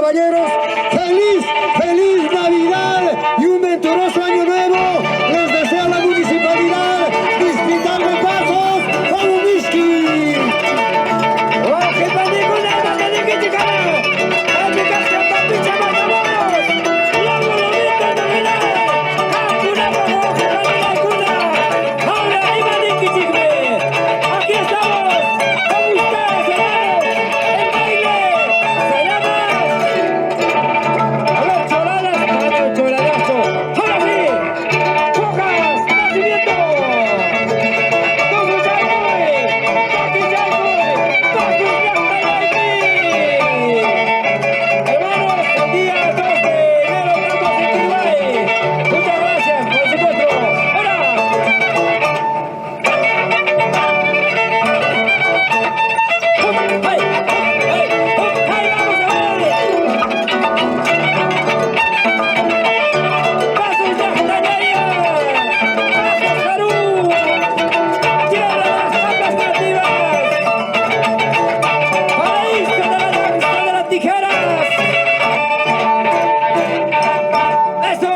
Speaker 1: caballeros, feliz Navidad y un venturoso año nuevo. Les desea la municipalidad Distrital de Pasos, como Miski.
Speaker 3: Aquí estamos con ustedes, hermanos. El baile se llama a ver, choladazo. Ahora sí, Rojas, nacimiento. Hermanos, el día 2 de enero estamos en Uruguay. Muchas gracias por el secuestro. Ahora. Pasos de Ajudañaria, Pasos Perú, tierra de las papas nativas, paraíso de la danza de las tijeras. ¡Eso!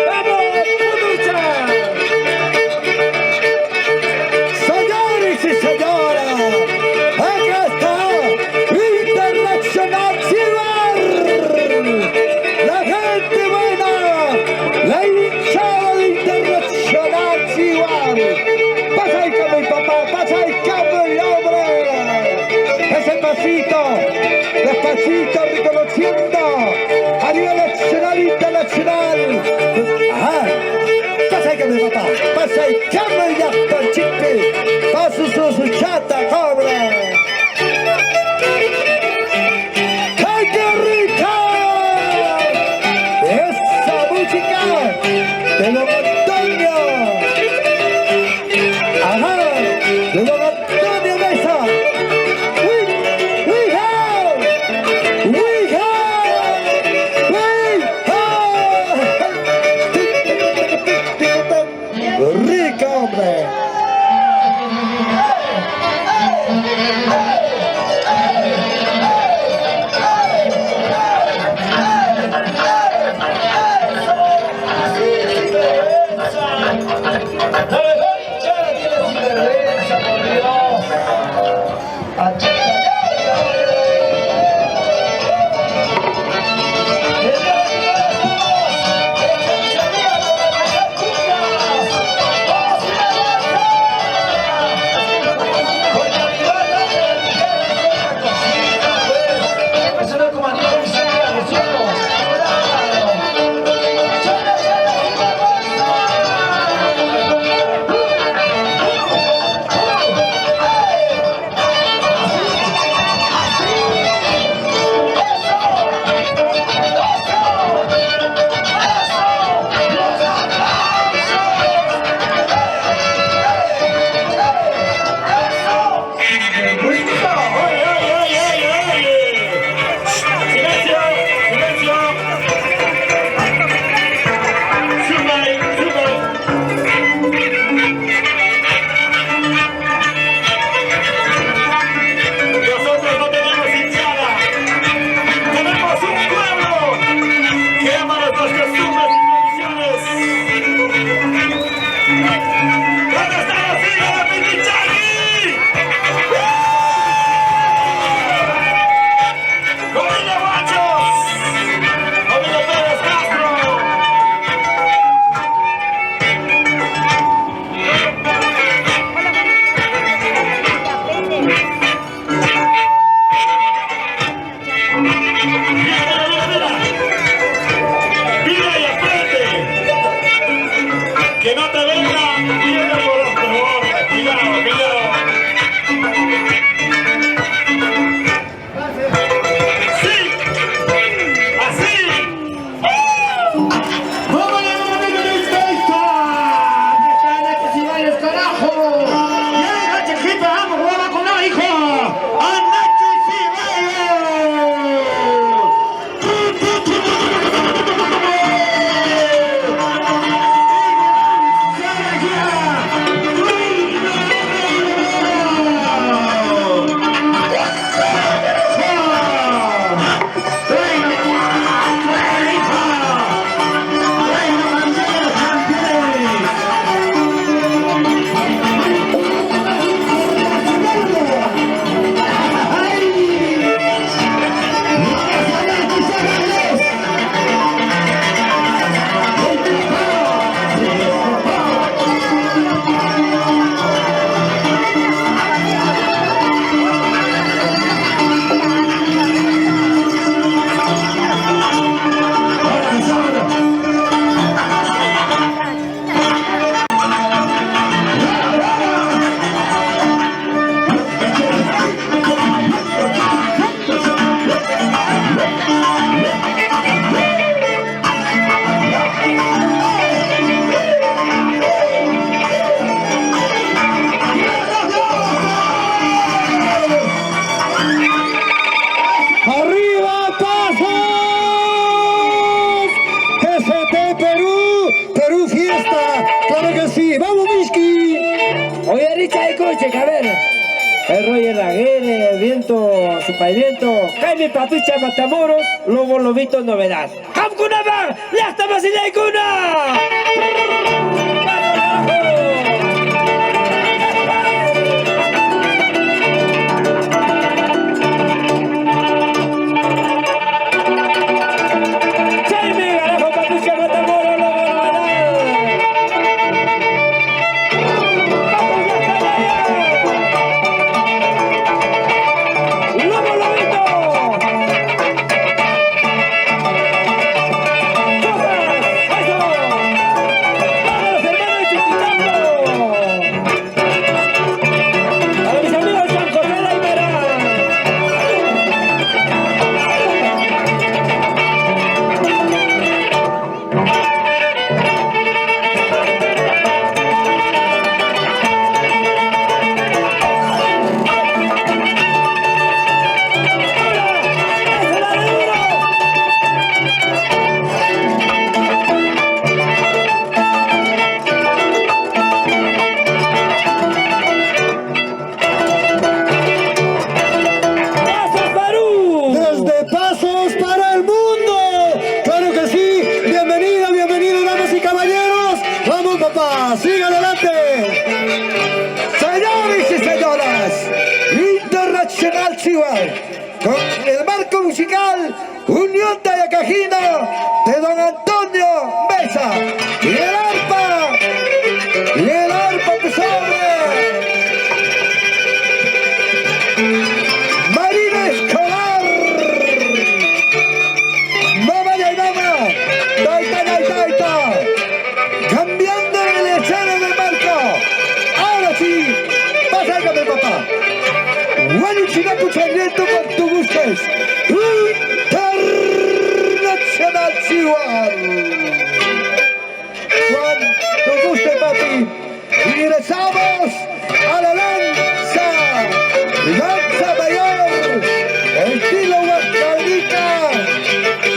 Speaker 3: ¡Vamos, Puducha!
Speaker 1: Señores y señoras, acá está Internacional Cibar, la gente buena, la hinchada de Internacional Cibar. Pasa el cambio, papá, pasa el cambio, hombre. Ese pasito, despacito, reconociendo a nivel nacional e internacional. Ajá. Pasa el cambio, papá, pasa el cambio ya, Panchipe. Pasa su chata, cobre. ¡Ay, qué rica! Esa música de Don Antonio. Ajá, de Don Antonio Mesa. Rica, hombre.
Speaker 3: dicha de coche, a ver. El Roger Aguirre, el viento, su viento, Jaime Papicha Matamoros, Lobo Lobito Novedad. ¡Hamkuna va! ¡Lasta Basile Kuna! Jaime Garajo Papicha Matamoros, Lobo Novedad. ¡Lobo Lobito! ¡Chocas! ¡Eso! ¡Vamos, hermanos Chiquitapro! ¡A mis amigos San José de Aymara! ¡Esa la de duro! ¡Pasos Perú!
Speaker 1: Desde Pasos para el mundo. Claro que sí. Bienvenido, damas y caballeros. Vamos, papá. Sigue adelante. Señores y señoras, Internacional Chihuahua, con el marco musical Unión Tayacajina de don Antonio Mesa y el arpa pesable Marina Escolar. Mama y mama, taita, cambiando el escenario del marco. Ahora sí, paságame, papá. Bueno, chinaco sangriento por tu gustes. Internacional Chihuahua. Cuando guste, papi. Ingresamos a la lanza mayor, estilo Huascanica,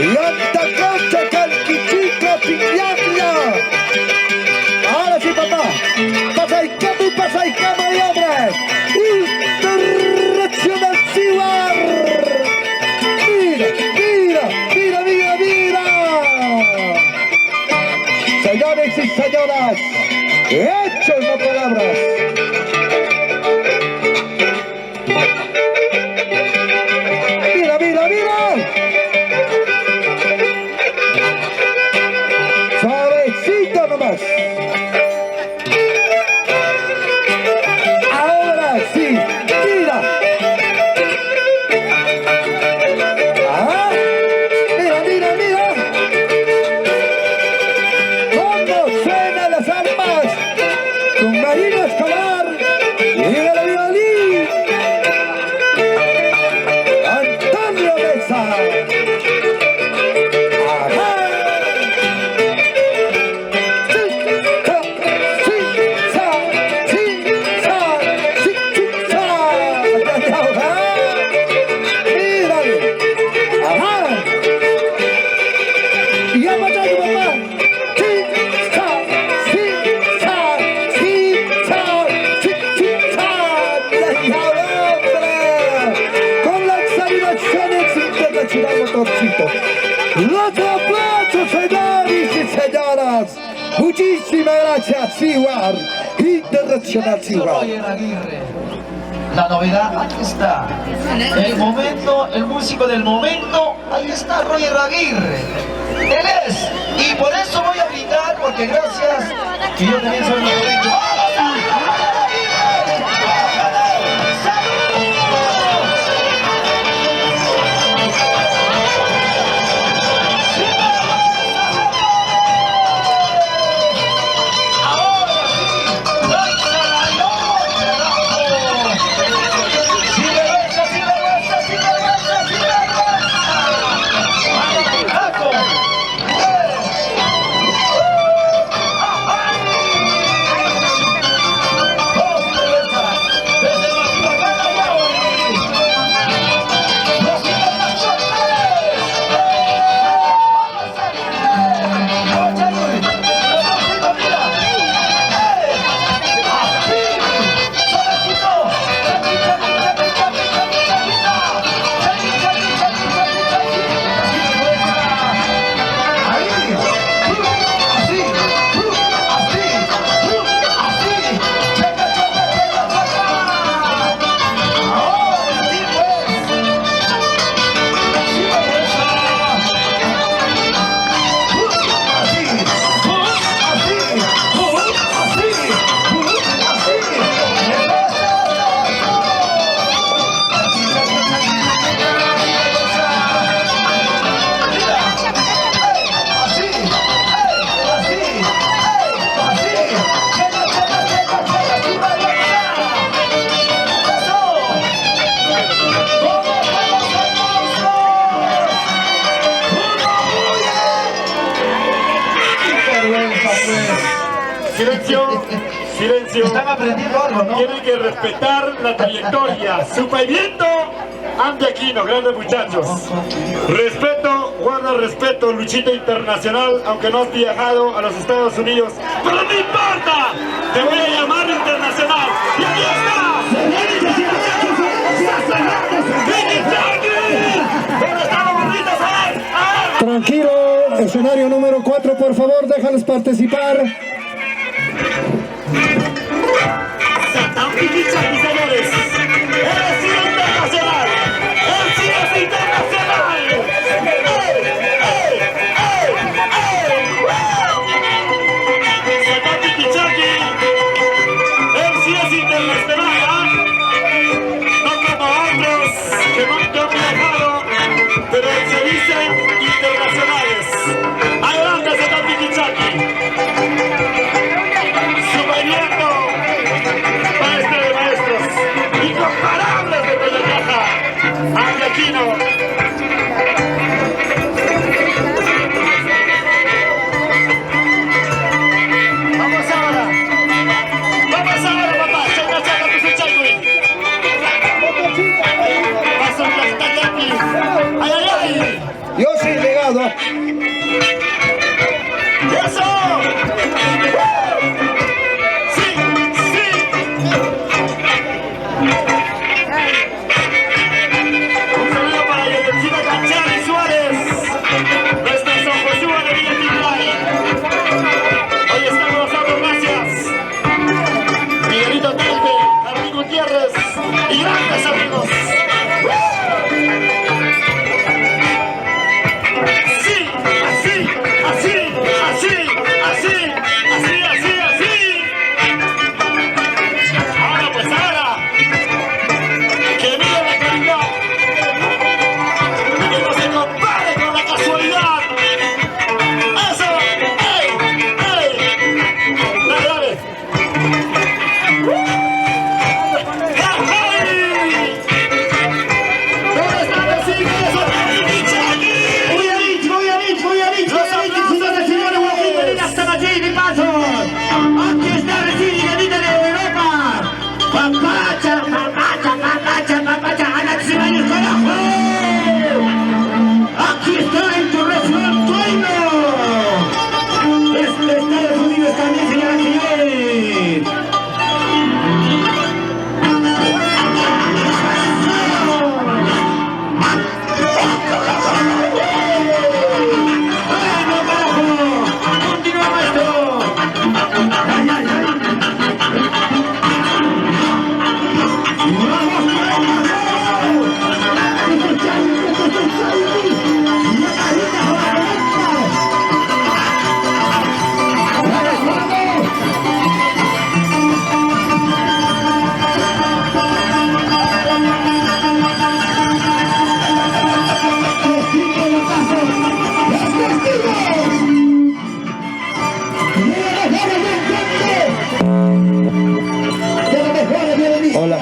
Speaker 1: y Antacocha, Calquichica, Piñatla. Ahora sí, papá, pasa y cama y obra. Internacional Chihuahua. Mira. Señores y señoras, hechos no palabras. Mira. Suavecito nomás. Ahora sí, mira. Ah, mira. ¿Cómo suenan las armas? Con Marina Escolar y el violín Antonio Mesa. Ajá. Mírale. Ajá. Y ya matando, papá. Con la examinación internacional motorcito. Los aplausos, señores y señoras. Muchísimas gracias, Chihuahua. Internacional Chihuahua.
Speaker 5: Roger Aguirre. La novedad, aquí está. El momento, el músico del momento, ahí está Roger Aguirre. Él es. Y por eso voy a brindar, porque gracias que yo también soy momento.
Speaker 2: Silencio.
Speaker 5: Están aprendiendo algo, ¿no?
Speaker 2: Tienen que respetar la trayectoria. Su pavimento ante Aquino, grandes muchachos. Respeto, guarda respeto, luchita internacional, aunque no has viajado a los Estados Unidos. ¡Pero no importa! Te voy a llamar internacional. ¡Y aquí está! ¿Dónde están los gorditos?
Speaker 1: Tranquilo, escenario número 4, por favor, déjales participar.
Speaker 2: Satán Piquichaki, señores. ¡Él sí es internacional! ¡Él sí es internacional! Satán Piquichaki, él sí es internacional, ¿ah? No como otros que nunca han viajado, pero se dicen internacionales. Adelante, Satán Piquichaki. Su movimiento, maestro de maestros, incomparables de Coyoacán, ante Aquino. Vamos ahora, papá, chaca, chaca, tu chacui. Paso de las tacakis. ¡Ay, ay, ay!
Speaker 1: Yo soy legado.
Speaker 2: ¡Eso! ¡Sí, sí! Un saludo para Yolanda Cachari Suárez, nuestra San Josué de Villa Titlay. Hoy están con nosotros, gracias. Miguelito Talpe, Martín Gutiérrez y grandes amigos. Sí, así, así, así, así, así, así, así. Ahora pues ahora, que vive la calidad y que no se compare con la casualidad. Eso, ey, ey. Dale, dale. ¿Dónde están los hijos de Piquichaki?
Speaker 3: Muy bien dicho, muy bien dicho, muy bien dicho.
Speaker 2: Los aplausos de señores
Speaker 3: Joaquín hasta allí, mi paso. Aquí está recién llegadita de Europa. Papacha, papacha, papacha, papacha. ¡A la Ximena, carajo! Aquí está Internacional Toino. Desde Estados Unidos también, señoras y señores. ¡Bueno, carajo! ¡Continúa esto! ¡Ay, ay, ay! ¡Vamos,
Speaker 1: Hola.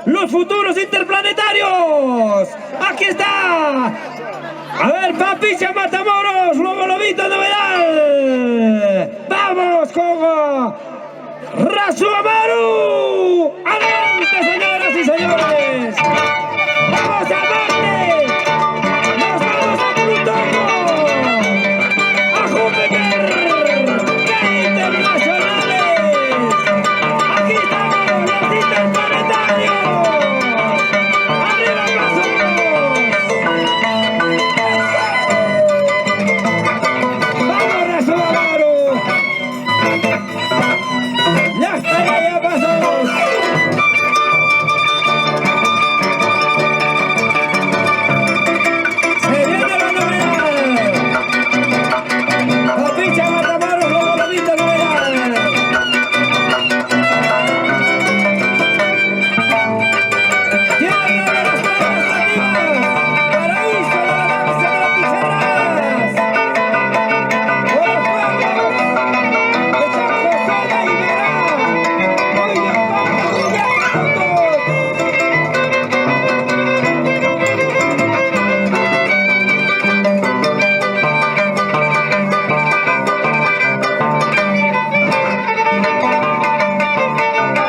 Speaker 3: Los futuros interplanetarios. Aquí está A ver, Papicha Matamoros, luego Lobito Novedad. Vamos con Rasu Amaru. Adelante, señoras y señores. Vamos a Marte. Nos vamos a Plutonio. A Júpiter. ¡Qué internacionales! Aquí estamos los interplanetarios. ¡Arriba, pasos! ¡Vamos, Rasu Amaru! ¡Ya está, ya pasamos! ¡Se viene la novedad! ¡Papicha Matamoros, luego Lobito Novedad! ¡Tierra de las pruebas nativas! ¡Paraíso de la danza de las tijeras! ¡Los pueblos de San José de Iberá! ¡Muy bien, vamos, muy bien, vamos!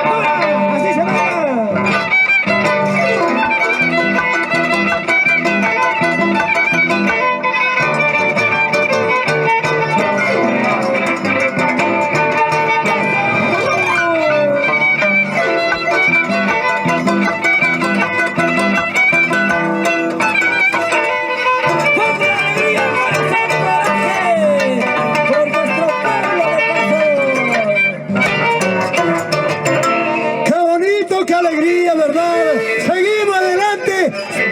Speaker 3: ¡Ahora! ¡Así se va! ¡Con la alegría por el San Coraje! ¡Por nuestro pueblo de Pasos!
Speaker 1: ¡Qué bonito, qué alegría, verdad! ¡Seguimos adelante!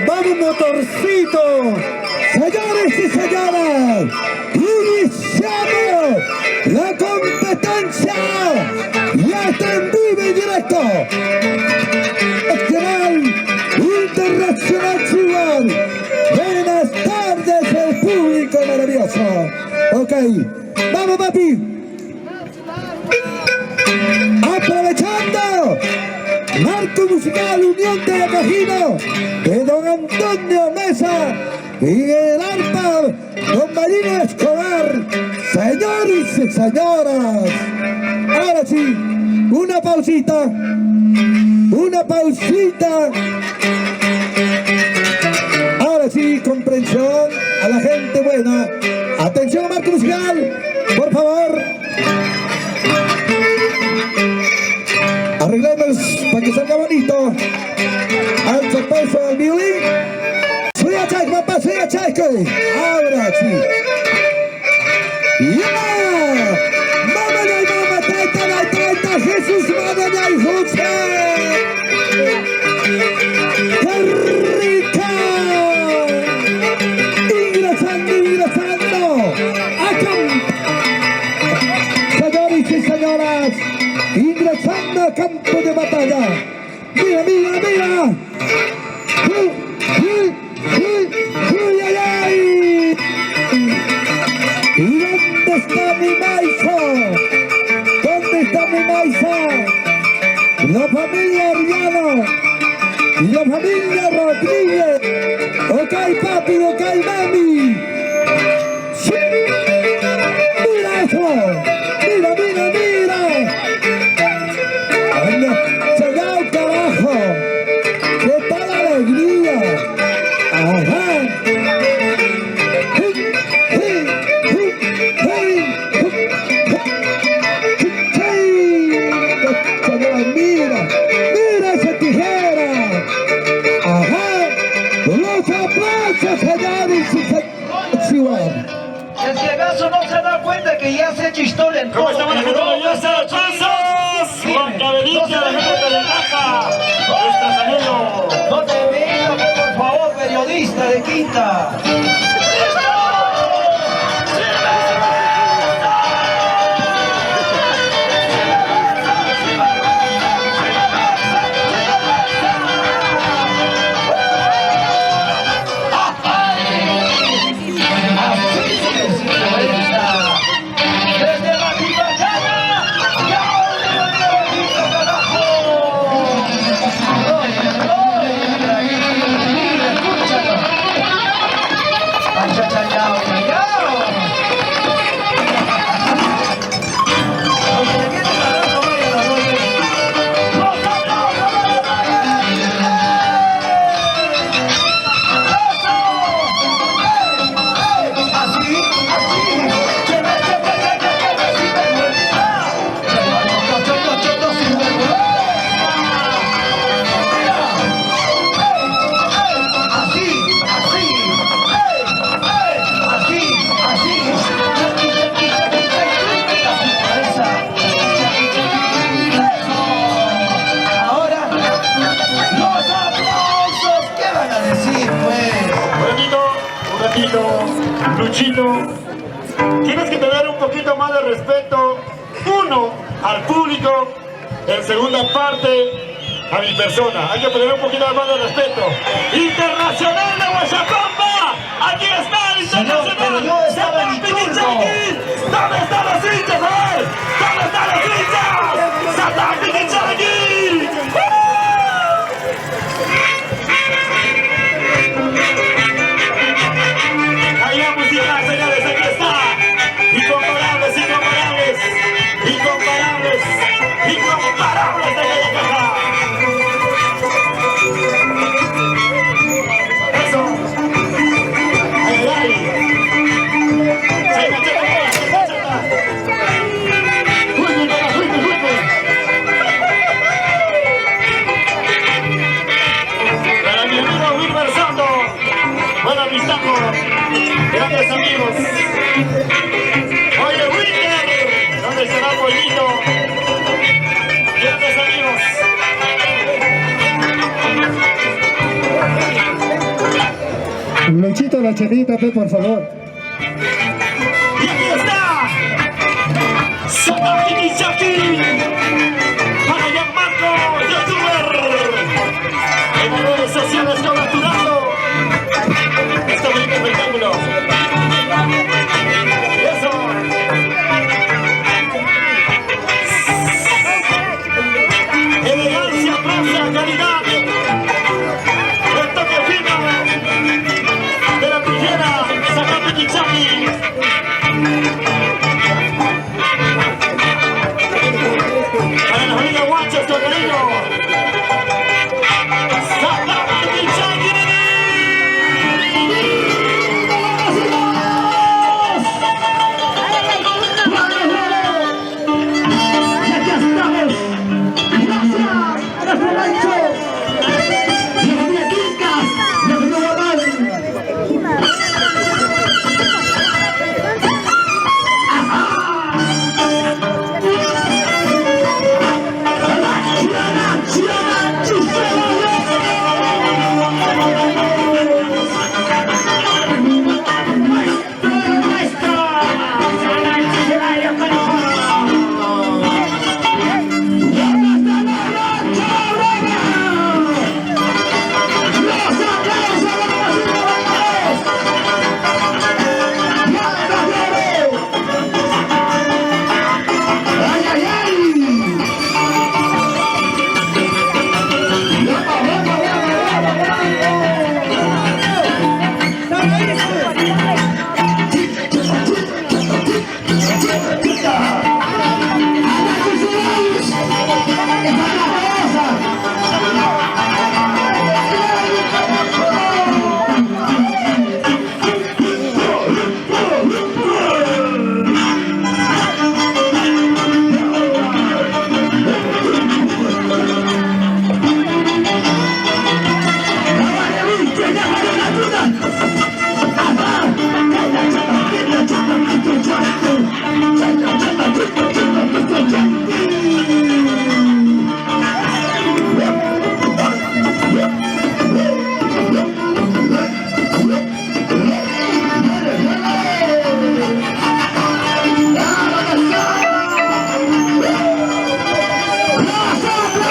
Speaker 1: ¡Vamos, motorcito! Señores y señoras, iniciamos la competencia. Ya está en vivo y directo. Nacional Internacional Chihuahua. Buenas tardes, el público maravilloso. Ok, vamos, papi. Aprovechando marco musical Unión de Cajino de don Antonio Mesa y el arpa don Marino Escobar. Señores y señoras, ahora sí, una pausita, ahora sí, comprensión a la gente buena. Atención, marco musical, por favor. Arreglemos para que salga bonito. Alto peso del violín. Suya Chaik, papá, suya Chaik. Ahora sí. ¡Ya! ¡Vámonos, mamá! ¡Taita! ¡Jesús, madre y José! ¡Qué rica! Ingresando. ¡Acá! Señores y señoras, ingresando a campo de batalla. Mira. ¡Uy, ay! ¿Y dónde está mi Maiza? La familia Ariano y la familia Rodríguez. Ok, papi, ok, mami. Sí. Mira eso. Mira. Llegado, carajo. ¿Qué tal la alegría? Ajá. Mira esa tijera. Ajá. Los aplausos, señores y señores.
Speaker 5: Que si acaso no se da cuenta que ya se ha hecho historia en
Speaker 2: ¿Cómo
Speaker 5: todo
Speaker 2: estamos la gente
Speaker 5: Europa.
Speaker 2: maravillosa? ¡Chazos! Juan Cabelita, la gente de Taja. Nuestras amigos.
Speaker 5: No te metas, por favor, periodista de Quinta. Desde la Tibacana, carajo.
Speaker 2: tienes que tener un poquito más de respeto, uno, al público, en segunda parte, a mi persona. Hay que tener un poquito más de respeto. Internacional de Guayapampa, aquí está el
Speaker 5: Señor, pero yo estaba en mi turno.
Speaker 2: ¿Dónde están los hinchas? A ver, ¿dónde están los hinchas? ¡Satán Piquichaki! Ahí la música, señores, aquí está. Incomparables, incomparables, incomparables, incomparables de aquella caja. Eso. Ay, ay. Ay, macheta. Fuiste. Para mi amigo Wilmer Soto, buen amistajo, grandes amigos. Oye, Wilmer, ¿dónde estará el pollito? Grandes amigos.
Speaker 1: Luchito, la chelita, por favor.
Speaker 2: Y aquí está Satán Piquichaki para Gianmarco, youtuber, en las redes sociales capturando este bonito espectáculo. Eso. Elegancia, prosa, calidad, el toque fino de la tijera Satán Piquichaki. Para los amigos guachos con cariño, Satán Piquichaki.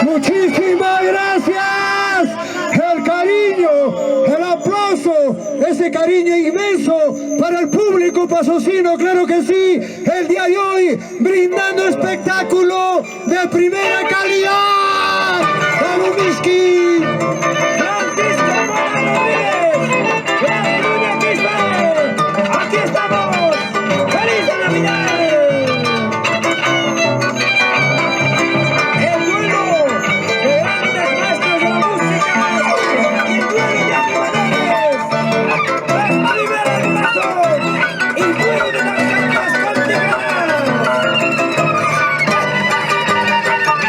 Speaker 1: Muchísimas gracias. El cariño, el aplauso, ese cariño inmenso para el público pasosino, claro que sí. El día de hoy brindando espectáculo de primera calidad. ¡Vamos, Miski!
Speaker 3: Francisco Morales Rodríguez, Claudio Núñez Quispe, aquí estamos, ¡feliz Navidad! El duelo de grandes maestros de la música, el duelo de animadores, las primeras pasos, y duelo de las cantas cantiganas.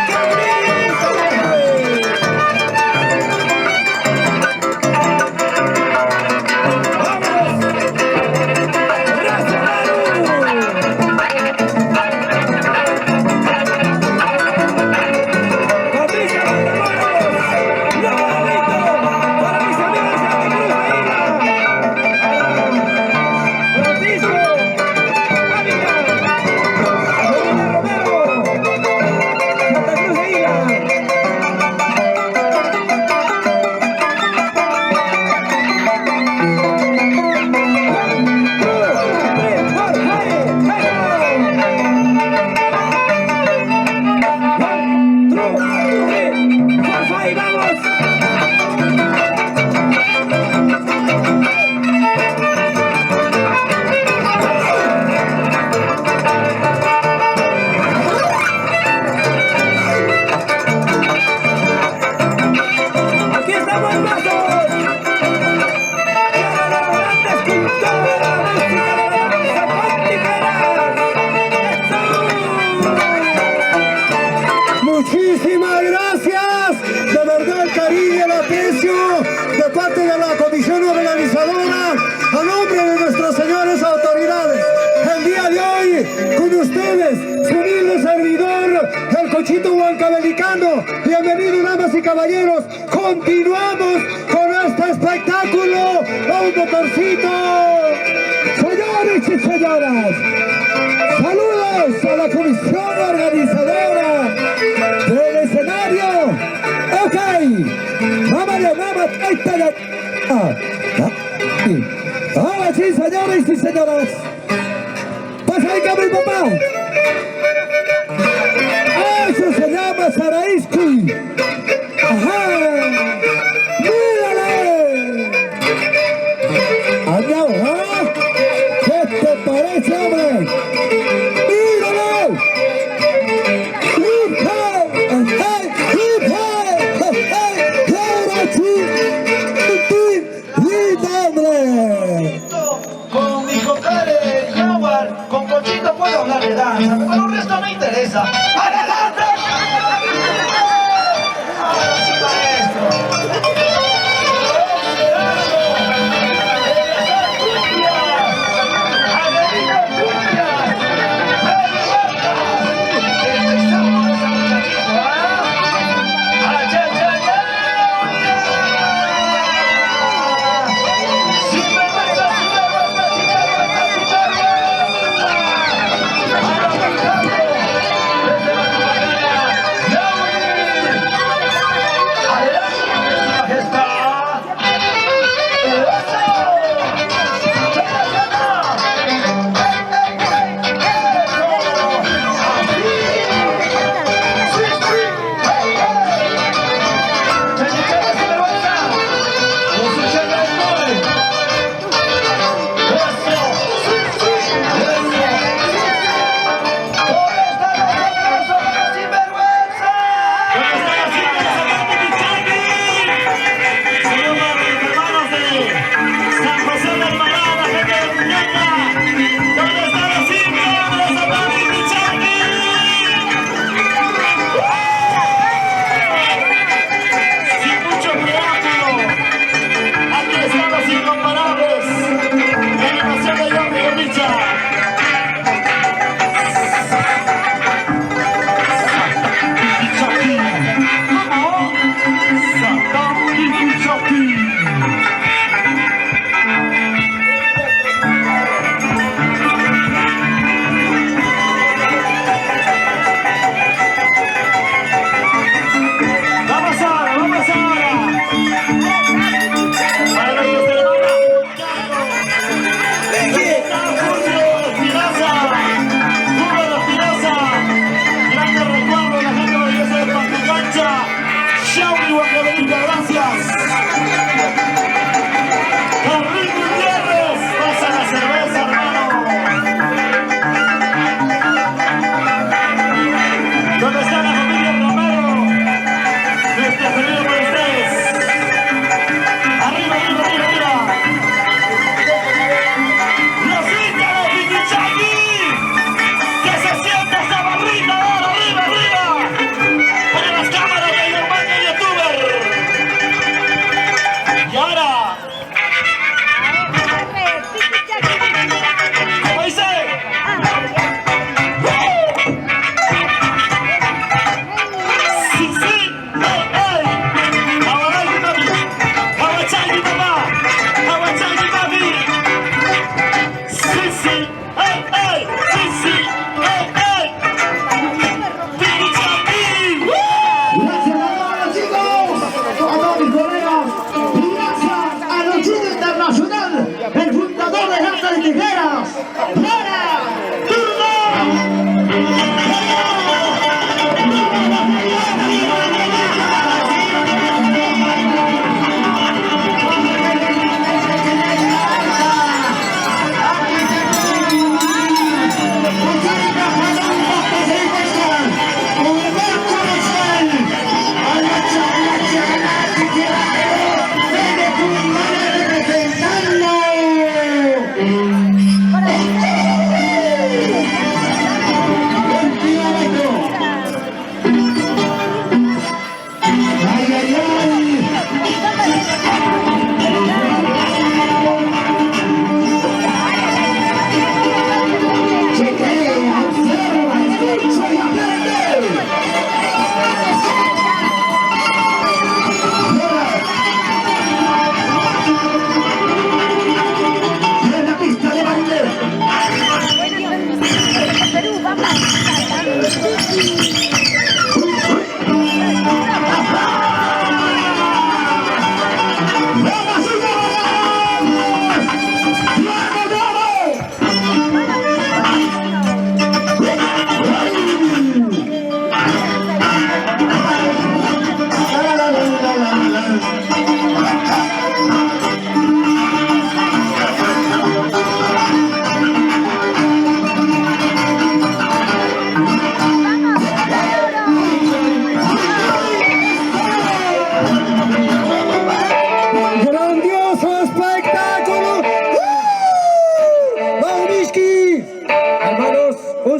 Speaker 3: ¡Qué bonito!
Speaker 1: con ustedes, su humilde servidor, el Cochito Huancabelicano. Bienvenidos, damas y caballeros. Continuamos con este espectáculo. ¡Un motorcito! Señores y señoras, saludos a la comisión organizadora del escenario. Ok, ahora sí, señores y señoras. Pasa ahí, cabrón, papá. Eso se llama Saraísqui. Ajá. ¡Mírale! Añao, ¿ah? ¿Qué te parece, hombre? ¡Mírale!
Speaker 5: Con mi compadre Yaguar, con Cochito puedo hablar de danza, pero el resto no me interesa. ¡Adelante! Ahora sí, maestro.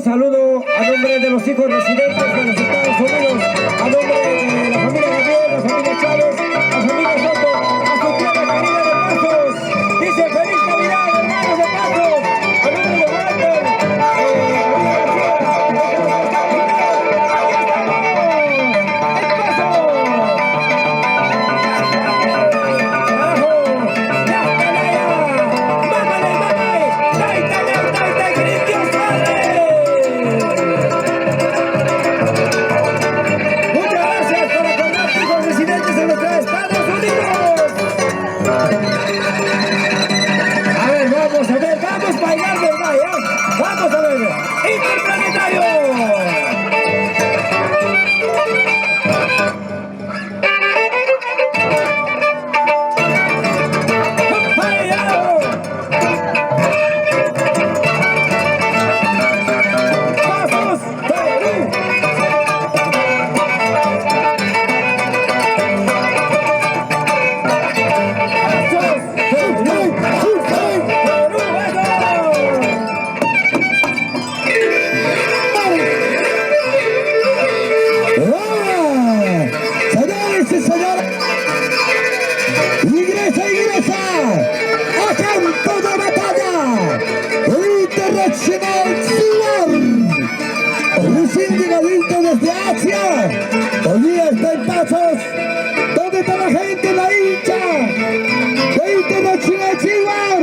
Speaker 3: saludo a nombre de los hijos residentes de los Estados Unidos, a nombre de la familia Gabriel, la familia Chávez, la familia Soto, a su tierra querida de Pasos. Dice feliz Navidad, hermanos de Pasos, a nombre de Walter, vamos a ver, Interplanetario. Pasos, Perú.
Speaker 1: Señores y señores, ingresa a campo de batalla el Internacional Ciudad, recién llegadito desde Asia. Hoy día está en Pasos. ¿Dónde está la gente, la hincha de Internacional Ciudad?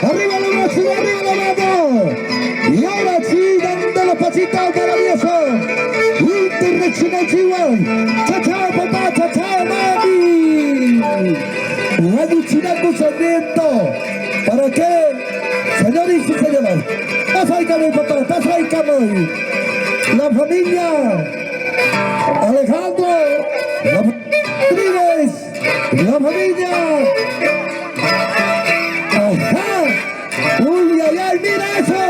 Speaker 1: Arriba la máxima, arriba la mano. Y ahora sí, dando los pasitos maravillosos. Internacional Ciudad. Chao, chao, papá, chao, chao, mami. Un chinaco sonriendo. ¿Para qué? Señores y señores, pasa ahí, Camuy, papá, pasa ahí, Camuy. La familia Alejandro, la familia, la familia. Ajá. Uy, ay, ay, mira eso.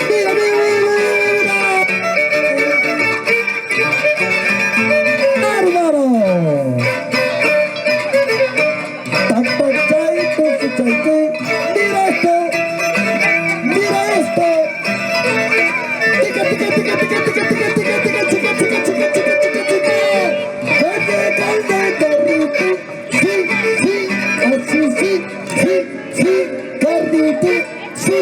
Speaker 1: Mira, mira, mira, mira. ¡Bárbaro! Mira esto. Mira esto. Tica, tica, tica, tica, tica, tica, tica, tica, tica, tica, tica, tica, tica, tica. Sí, sí, sí, sí, sí, carnito, sí,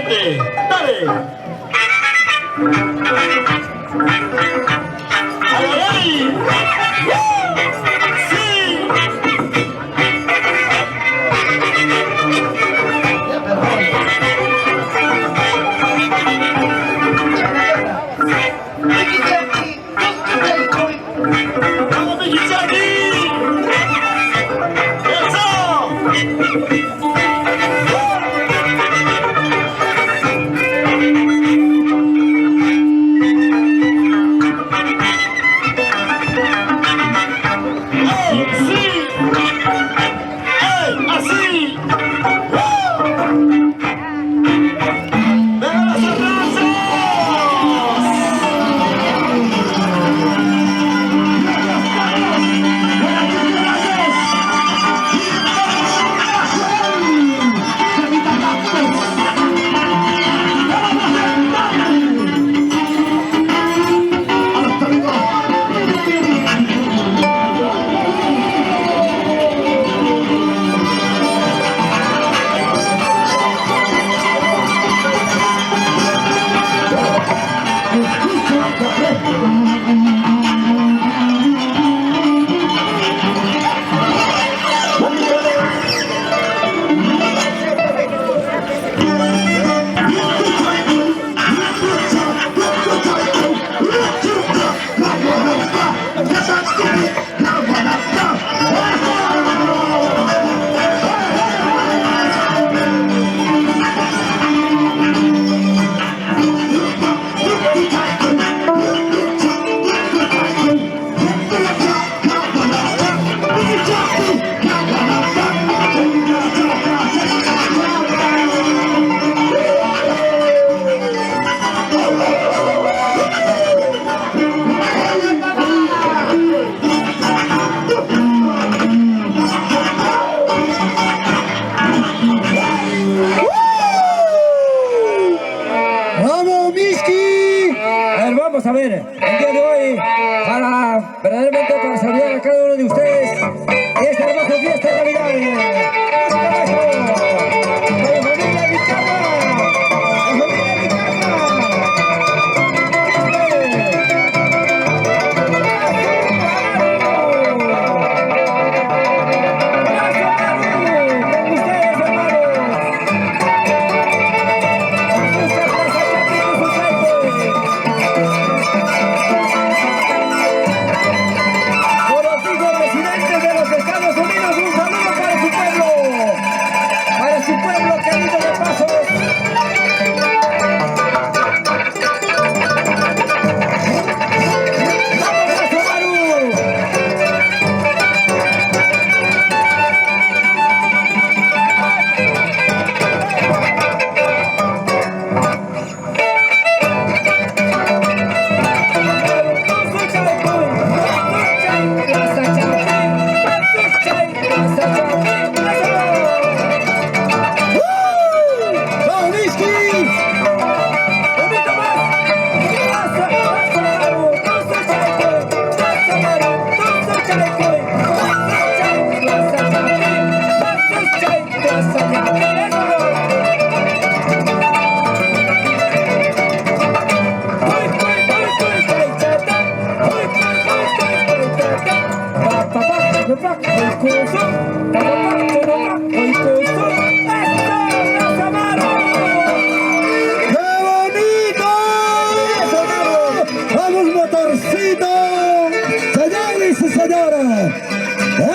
Speaker 2: presidente. Dale. ¡Ay, ay, ay! ¡Sí! ¡Vamos, Mijichaki! ¡Eso! ¡Ey, sí! ¡Ey, así! ¡Venga los aplausos!
Speaker 3: Vamos a ver, el día de hoy, verdaderamente para saludar a cada uno de ustedes, esta hermosa fiesta de Navidad. ¡Para la familia Vizcarra! ¡La familia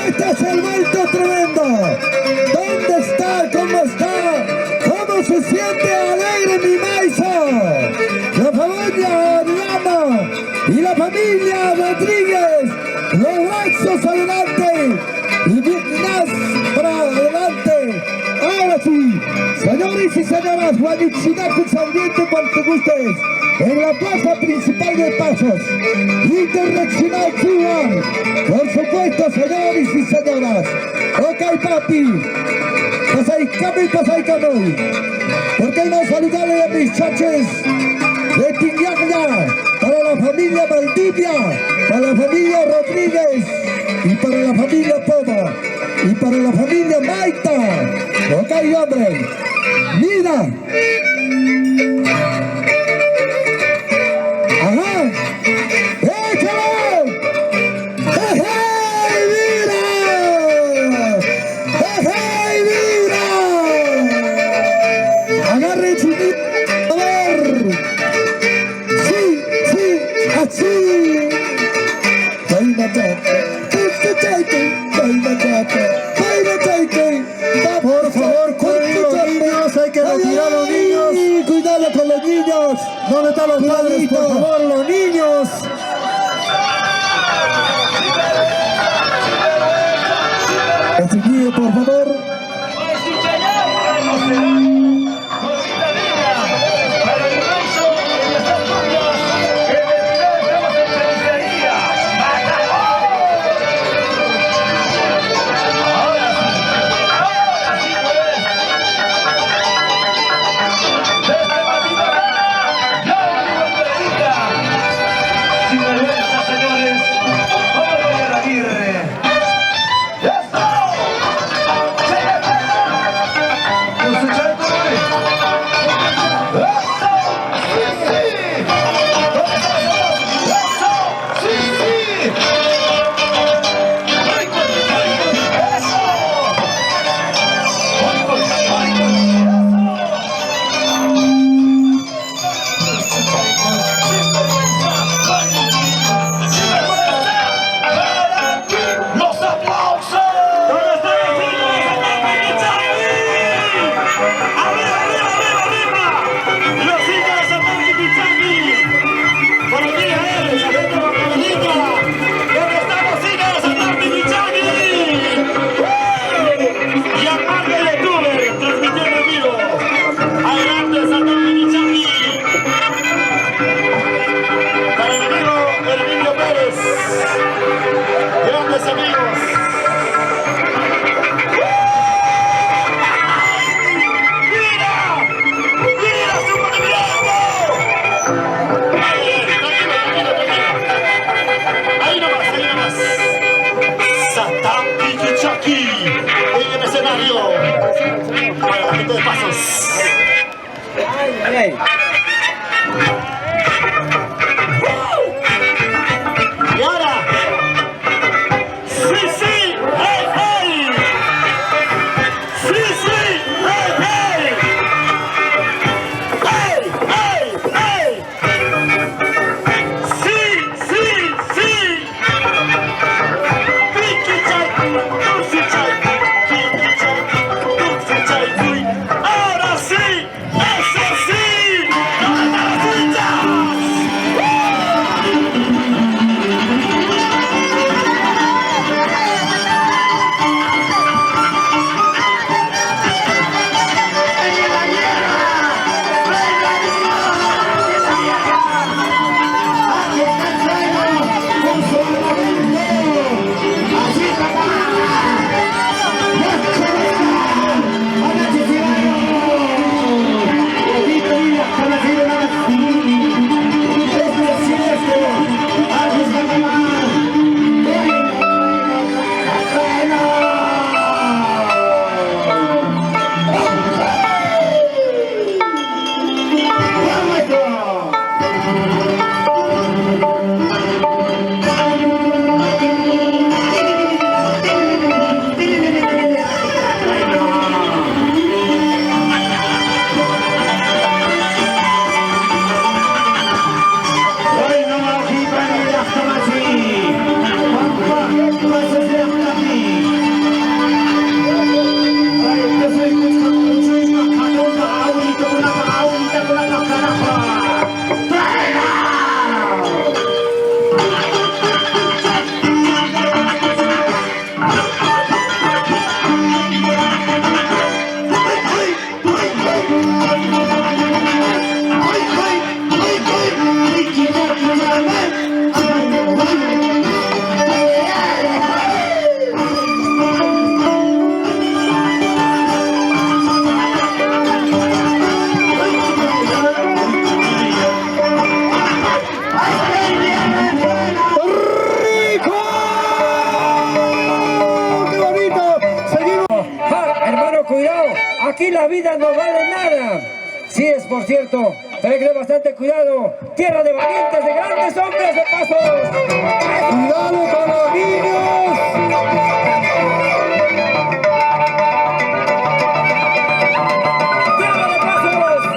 Speaker 1: Este es el vuelto tremendo. ¿Dónde está? ¿Cómo está? ¿Cómo se siente alegre mi Maiza? La familia Adriano y la familia Rodríguez. Los brazos adelante y dignas para adelante. Ahora sí, señores y señoras, Guanichinacu Sandiente Portugustes, en la plaza principal de Pasos, Interregional Cuba, por supuesto, señores y señoras. Ok, papi, pasay cami, ¿por qué no saludarle a mis chaches de Tiñagna, para la familia Valdivia, para la familia Rodríguez, y para la familia Poma, y para la familia Maita? Ok, hombre, mira. agarren su niño. A ver. Sí, sí, así. Baila chaite. Por favor, cuiden los niños, hay que retirar a los niños. Cuidado con los niños. ¿Dónde están los padres? Por favor, los niños. El chiquillo, por favor.
Speaker 2: Y ahora, sí, sí, hey, hey, sí, sí, hey, hey, hey, hey, hey, sí, sí, sí, Pinky Chay, Dulce Chay, Pinky Chay, Dulce Chay, uy, ahora sí, eso sí, ¿dónde están las hinchas?
Speaker 3: Aquí la vida no vale nada. Sí es, por cierto, pero hay que tener bastante cuidado. Tierra de valientes, de grandes hombres de pasos. ¡Cuidado con los niños! ¡Tierra de pasos!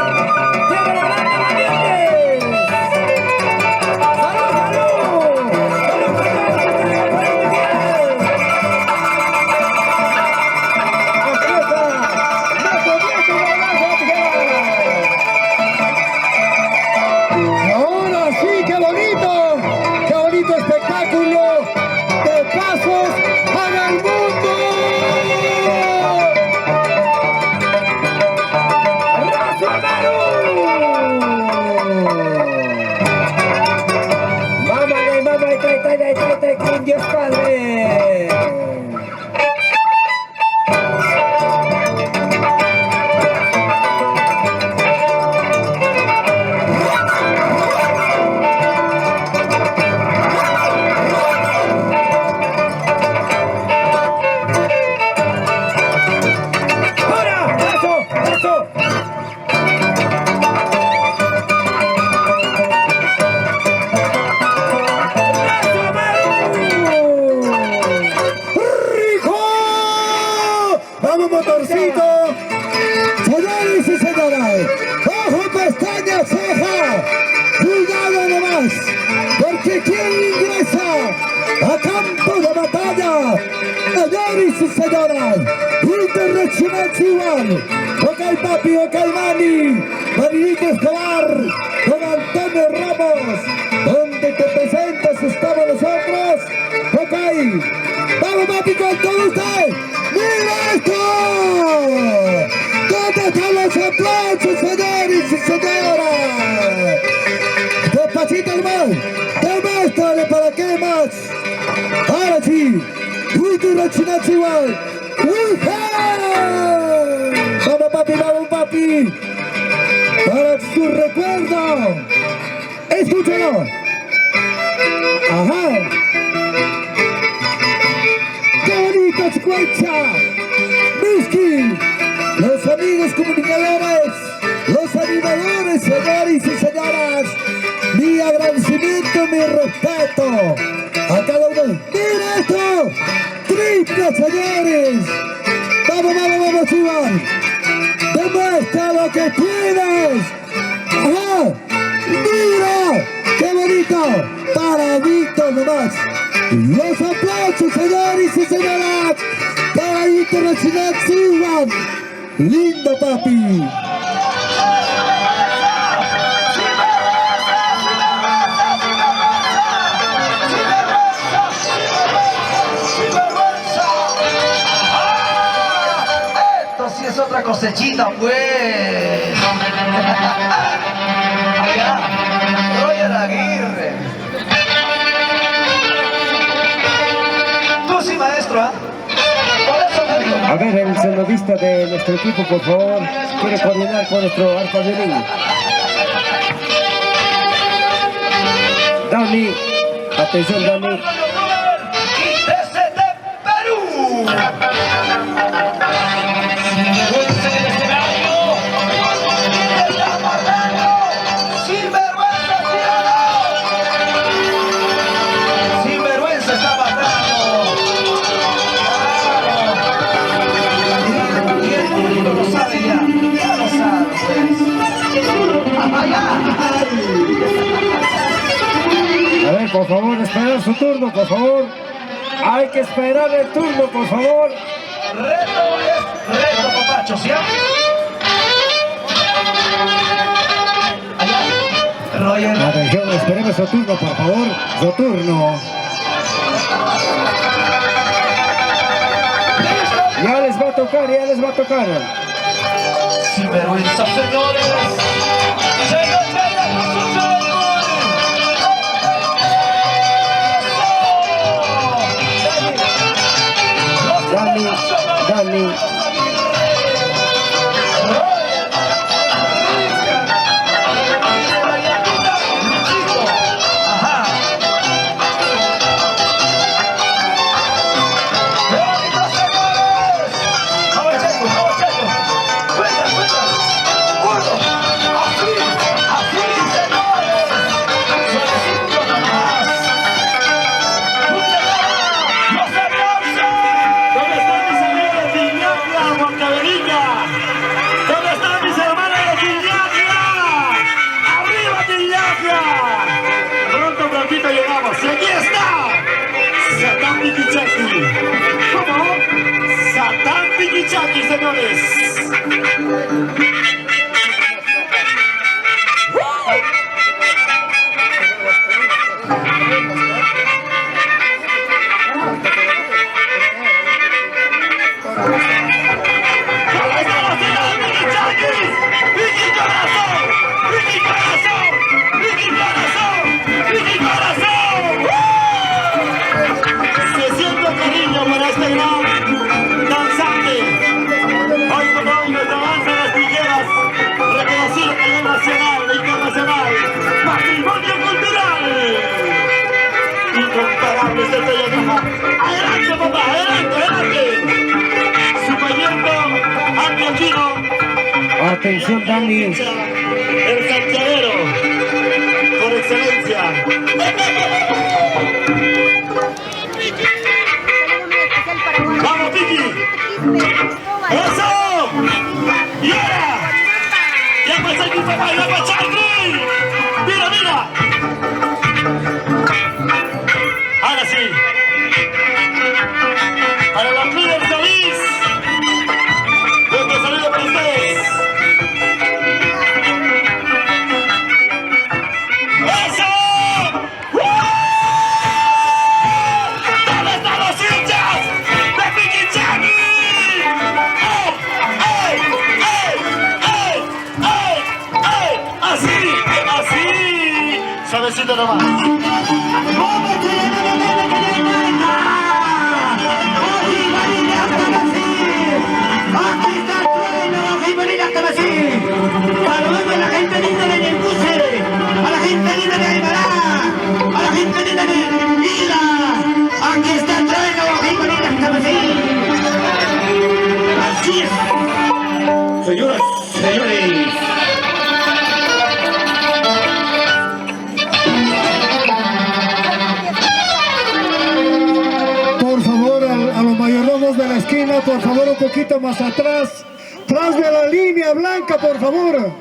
Speaker 3: quien ya es padre. ¡Ahora! ¡Eso! ¡Eso!
Speaker 1: ¡Vamos, motorcito! Señores y señoras, ojo, pestaña, ceja, cuidado nomás, porque ¿quién ingresa a campo de batalla? Señores y señoras, Internacional Chihuahua, ok papi, ok mami, Marinito Escobar, con Antonio Ramos, donde te presentas estamos nosotros, ok, vamos papi con todo usted. ¡Mira esto! ¿Dónde están los aplausos, señores y señoras? Despacito nomás, demuéstrale para qué más. Ahora sí, Internacional Chihuahua. Vamos papi, para su recuerdo. Escúchalo. Ajá. ¡Qué bonito escucha! Miski, los amigos comunicadores, los animadores, señores y señoras, mi agradecimiento, mi respeto a cada uno. ¡Mira esto! ¡Triple, señores! ¡Vamos, Iván! ¡Demuestra lo que tienes! ¡Ajá! ¡Mira! ¡Qué bonito! ¡Paradito nomás! Los aplausos, señores y señoras, para Internacional Chihuahua. Lindo papi.
Speaker 5: Esto sí es otra cosechita, pues. Allá, Roger Aguirre. Tú sí, maestro, ¿ah? Por eso te digo.
Speaker 3: A ver, el sonodista de nuestro equipo, por favor, quiere coordinar con nuestro arpa violín. Dani, atención Dani.
Speaker 5: Y desde Perú. Sinvergüenza está matando. Claro. Lo sabe ya lo sabe, pues. Allá.
Speaker 3: A ver, por favor, esperar su turno, por favor. Hay que esperar el turno, por favor.
Speaker 5: Reto es reto, papacho, ¿sí? Allá. Roger.
Speaker 3: Atención, esperemos su turno, por favor. Su turno. Ya les va a tocar, ya les va a tocar.
Speaker 5: Sinvergüenza, señores.
Speaker 3: Dani, Dani.
Speaker 5: Ajá. Vamos, Checo, vamos, Checo. Cuenta, cuenta. Uno. Así, señores. Suavecito nomás. ¡Los aplausos!
Speaker 2: ¿Dónde están mis amigos de Iñatia, Huancavelica? ¿Dónde están mis hermanos de Iñatia? ¡Arriba de Iñatia! Pronto, prontito llegamos. ¡Y aquí está! Satán Piquichaki. ¿Cómo? Satán Piquichaki, señores. patrimonio cultural. Incomparable este Toyota. Adelante, papá, adelante, adelante. Sumayendo a Chino.
Speaker 3: Atención, Dani.
Speaker 2: El santiaguero, por excelencia. ¡Vamos, Tiki! ¡Eso! ¡Y ahora! ¡Ya pasó aquí, papá! ¡Ya pasó aquí! ¡Mira, mira! Ahora sí. Para los líderes Solís, nuestro saludo para ustedes. ¡Eso! ¿Dónde están los hinchas de Piquichani? ¡Ey! ¡Ey! ¡Ey! ¡Ey! ¡Ey! ¡Así! ¡Así! Suavecito nomás.
Speaker 6: Saludando a la gente linda de Ñembuse, a la gente linda de Aybará, a la gente linda de Isla. Aquí está el trueno, Jicolina Camasí. Así es. Señoras, señores.
Speaker 1: Por favor, a los mayordomos de la esquina, por favor, un poquito más atrás. Tras de la línea blanca, por favor.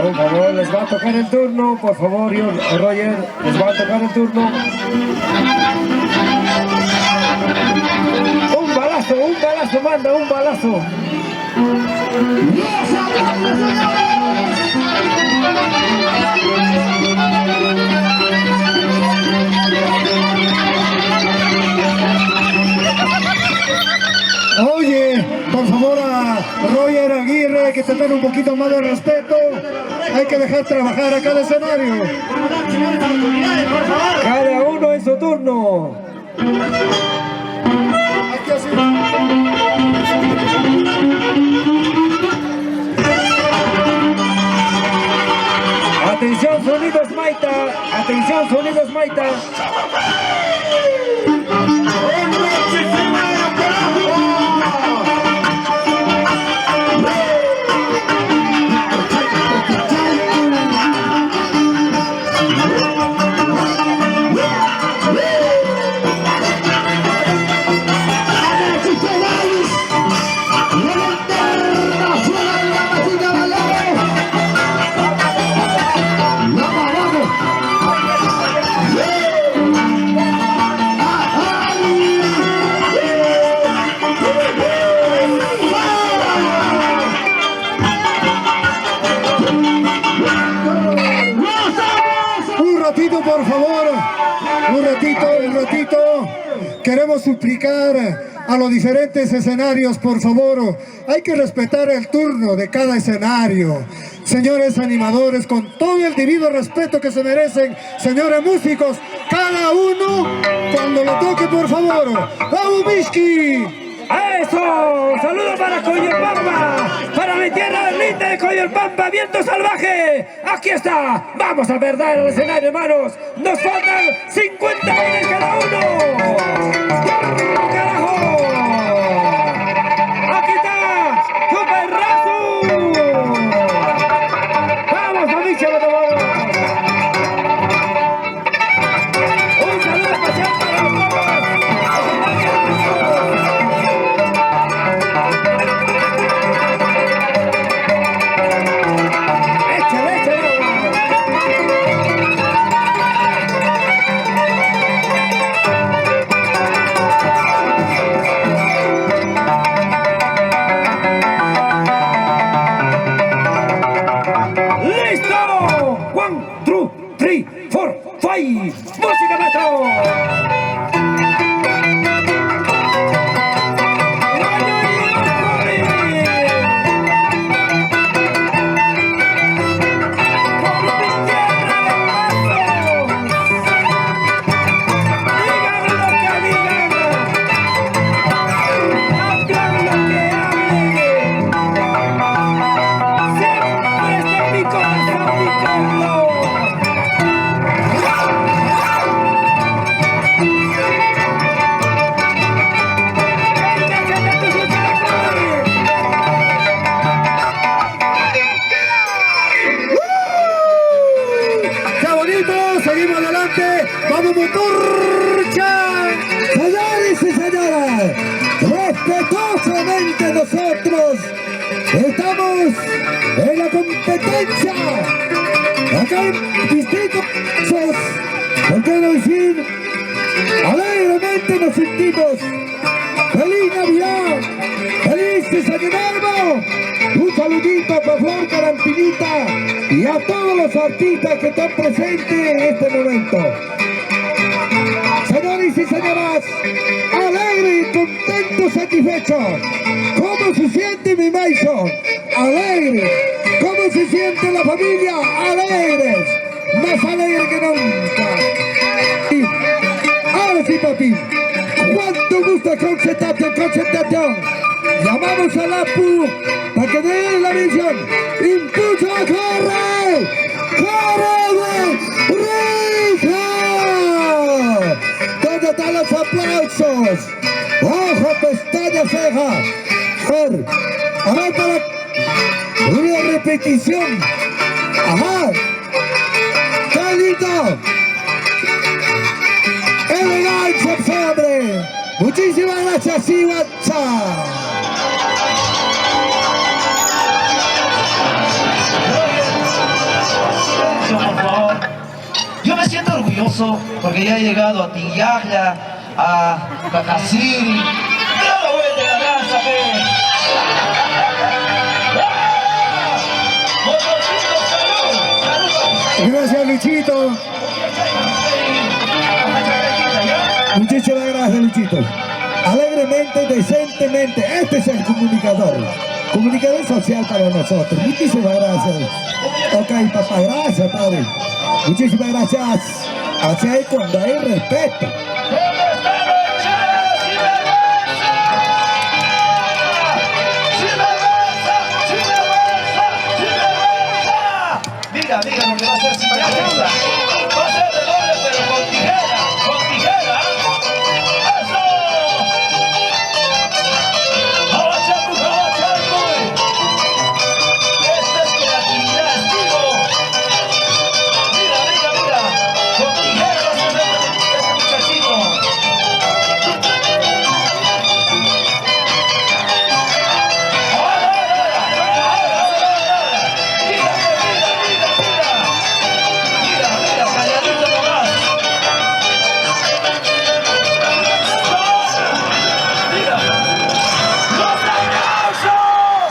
Speaker 3: Por favor, les va a tocar el turno. Por favor, Roger, les va a tocar el turno. Un balazo, manda, un balazo.
Speaker 1: Oye, por favor a Roger Aguirre, que tengan un poquito más de respeto. Hay que dejar trabajar a cada escenario.
Speaker 3: Cada uno en su turno.
Speaker 1: Aquí así.
Speaker 3: Atención, sonidos Maita. Atención, sonidos Maita.
Speaker 1: Por favor, un ratito, queremos suplicar a los diferentes escenarios, por favor, hay que respetar el turno de cada escenario. Señores animadores, con todo el debido respeto que se merecen, señores músicos, cada uno cuando lo toque, por favor. ¡Vamos, Mishki!
Speaker 3: ¡Eso! ¡Saludos para Coyolpampa! ¡Para mi tierra linda de Coyolpampa! ¡Viento salvaje! ¡Aquí está! ¡Vamos a verdad el escenario, hermanos! ¡Nos faltan 50 goles cada uno! ¡Carajo! ¡Aquí está! ¡Super Razu! ¡Vamos, familia! ¡Un saludo especial para los nuevos!
Speaker 1: respetuosamente nosotros estamos en la competencia acá en Distrito Pasos. ¿Por qué no decir? Alegremente nos sentimos. ¡Feliz Navidad! ¡Felices Año Nuevo! Un saludito por favor para Antinita y a todos los artistas que están presentes en este momento. Señores y señoras, alegre y contento, satisfecho. ¿Cómo se siente mi Mason? Alegre. ¿Cómo se siente la familia? Alegres. Más alegre que nunca. Y ahora sí, papi. ¿Cuánto gusto? Concentración, concentración. Llamamos a la PU para que dé la visión. ¡Impulso, corre! ¡Corre, Rija! ¿Dónde están los aplausos? ¡Ojo, pestaña, ceja! A ver, para una repetición. ¡Ajá! ¡Qué lindo! ¡Elegancia, hombre! Muchísimas gracias, Iwacha.
Speaker 5: Por favor. Yo me siento orgulloso porque ya he llegado a Tiyagla, a Cacasiri. ¡Mira la vuelta de la danza, pe!
Speaker 1: Gracias, Luchito. Muchísimas gracias, Luchito. Alegremente, decentemente. Este es el comunicador. Comunicador social para nosotros. Muchísimas gracias. Ok, papá, gracias, padre. Muchísimas gracias. Así es cuando hay respeto.
Speaker 5: Mira, mira lo que va a hacer sin vergüenza. Va a ser de doble, pero con tijera, con tijera. ¡Eso! ¡Abachapu, abachapu! Esta es creatividad, estigo. Mira, mira, mira. Con tijera vas a hacer este muchachito. Ahora. Mira, calladito nomás. Mira. ¡Los aplausos!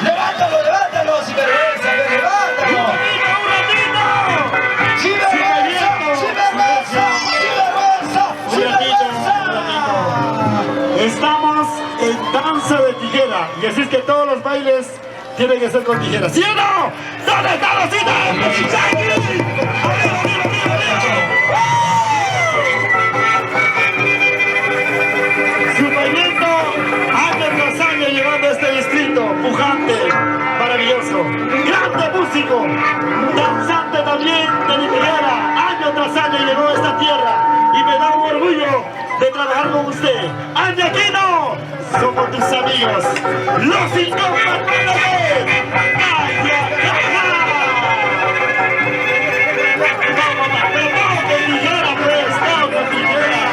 Speaker 5: ¡Levántalo, sin vergüenza, levántalo! ¡Un ratito! ¡Sin vergüenza!
Speaker 2: Estamos en danza de tijera y así es que todos los bailes tienen que ser con tijera. ¿Sí o no? ¿Dónde están los ídolos? Su movimiento año tras año llevando a este distrito pujante, maravilloso, grande músico, danzante también de tijera, año tras año llegó a esta tierra y me da un orgullo de trabajar con usted. ¡Ande Aquino! Somos tus amigos, los incomparables. ¡Vamos con tijera, pues! ¡Vamos con tijera!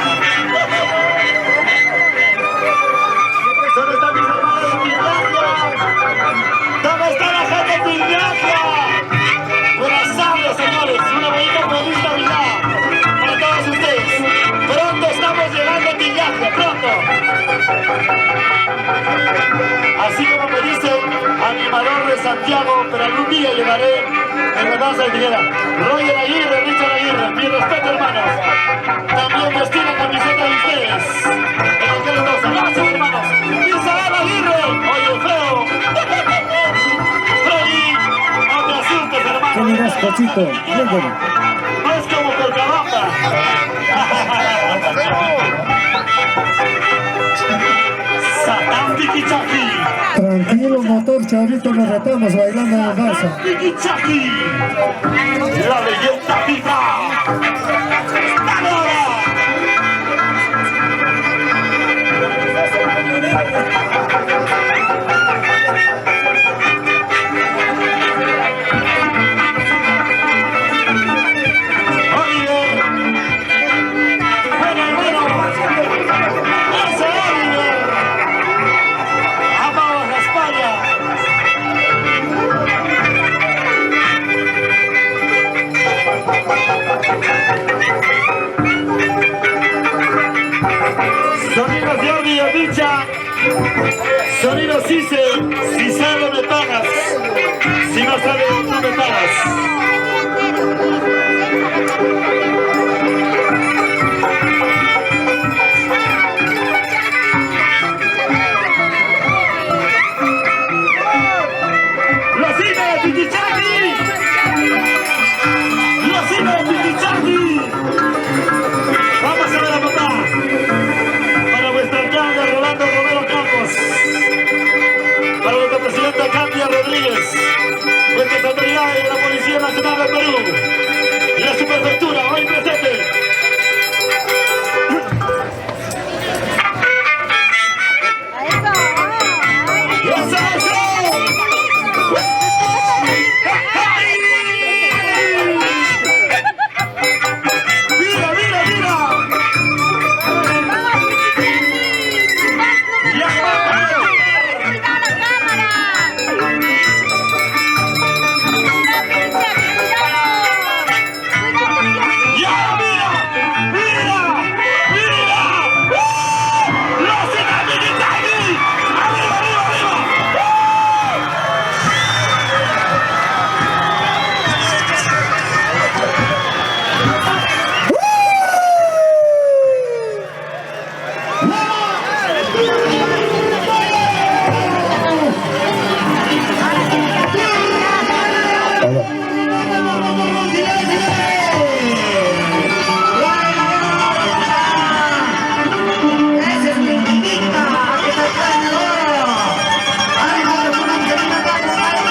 Speaker 2: ¿Dónde están mis hermanos de Finlandia? ¿Dónde está la gente de Finlandia? Buenas tardes, señores. Una bonita feliz Navidad para todos ustedes. Pronto estamos llegando a Finlandia, pronto. Así como me dice animador de Santiago, pero algún día llegaré en la danza de tijera. Roger Aguirre, Richard Aguirre, mi respeto, hermanos. También vestir la camiseta de ustedes. En aquel entonces, gracias, hermanos. Isabel Aguirre, oye, feo. Freddy, no te asustes, hermano.
Speaker 1: ¿Cómo vas, Cochito? Luego.
Speaker 2: No es como Cochabamba. Satán Tikichaki.
Speaker 1: Tranquilo, motor, chavito, nos retamos bailando en la danza.
Speaker 2: Tikichaki. La leyenda viva. ¡Dale ahora! Oliver. Bueno, eso, Oliver. Sonido Cise, si sale me pagas, si no sale no me pagas. Los hijos de Pichichaki, los hijos de Pichichaki. Vamos a ver a papá, para vuestra alcalde Rolando Romero Campos, para nuestra presidenta Katia Rodríguez, nuestras autoridades de la Policía Nacional del Perú y la Subprefectura, hoy presente. ¡Los Osos! ¡Mira, mira, mira! ¡Ya, mira! ¡Mira! ¡Mira! ¡Los Inamigitani! ¡Arriba, arriba, arriba!
Speaker 6: Esa es mi niñita, que está atrás de oro. Ay, joder, con una mujerita tan guapa,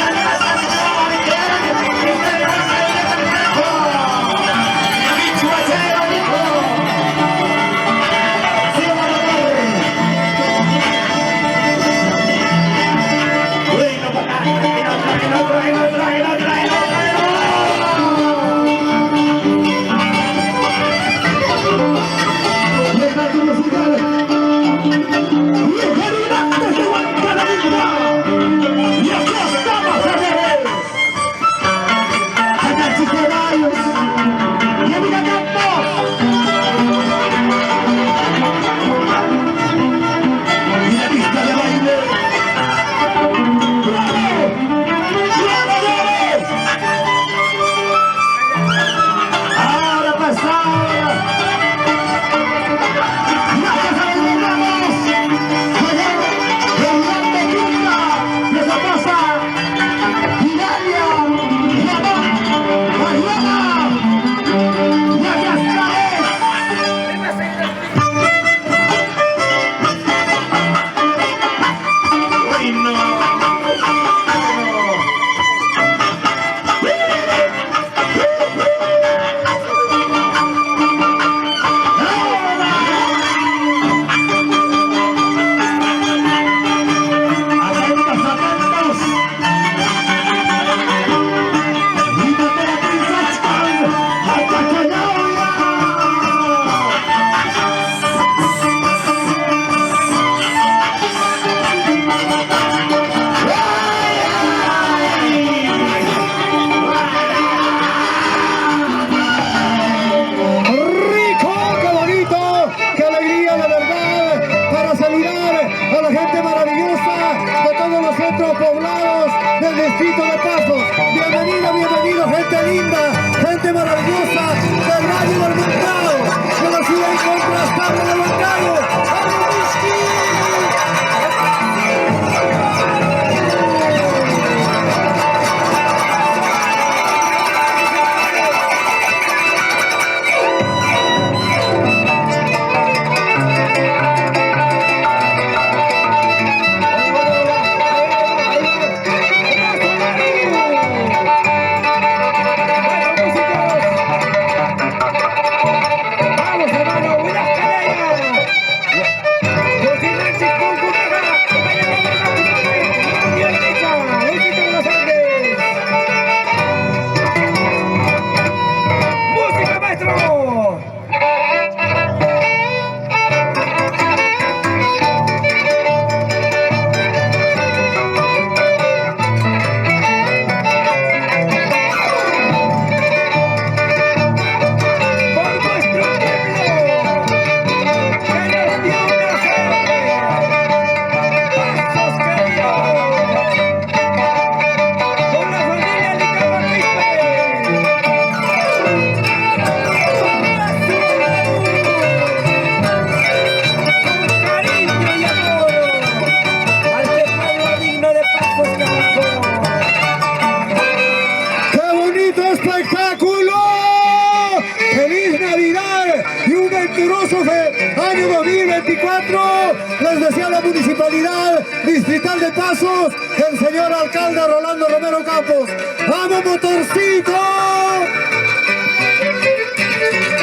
Speaker 1: 4, les desea la Municipalidad Distrital de Pasos, el señor alcalde Rolando Romero Campos. ¡Vamos, motorcito!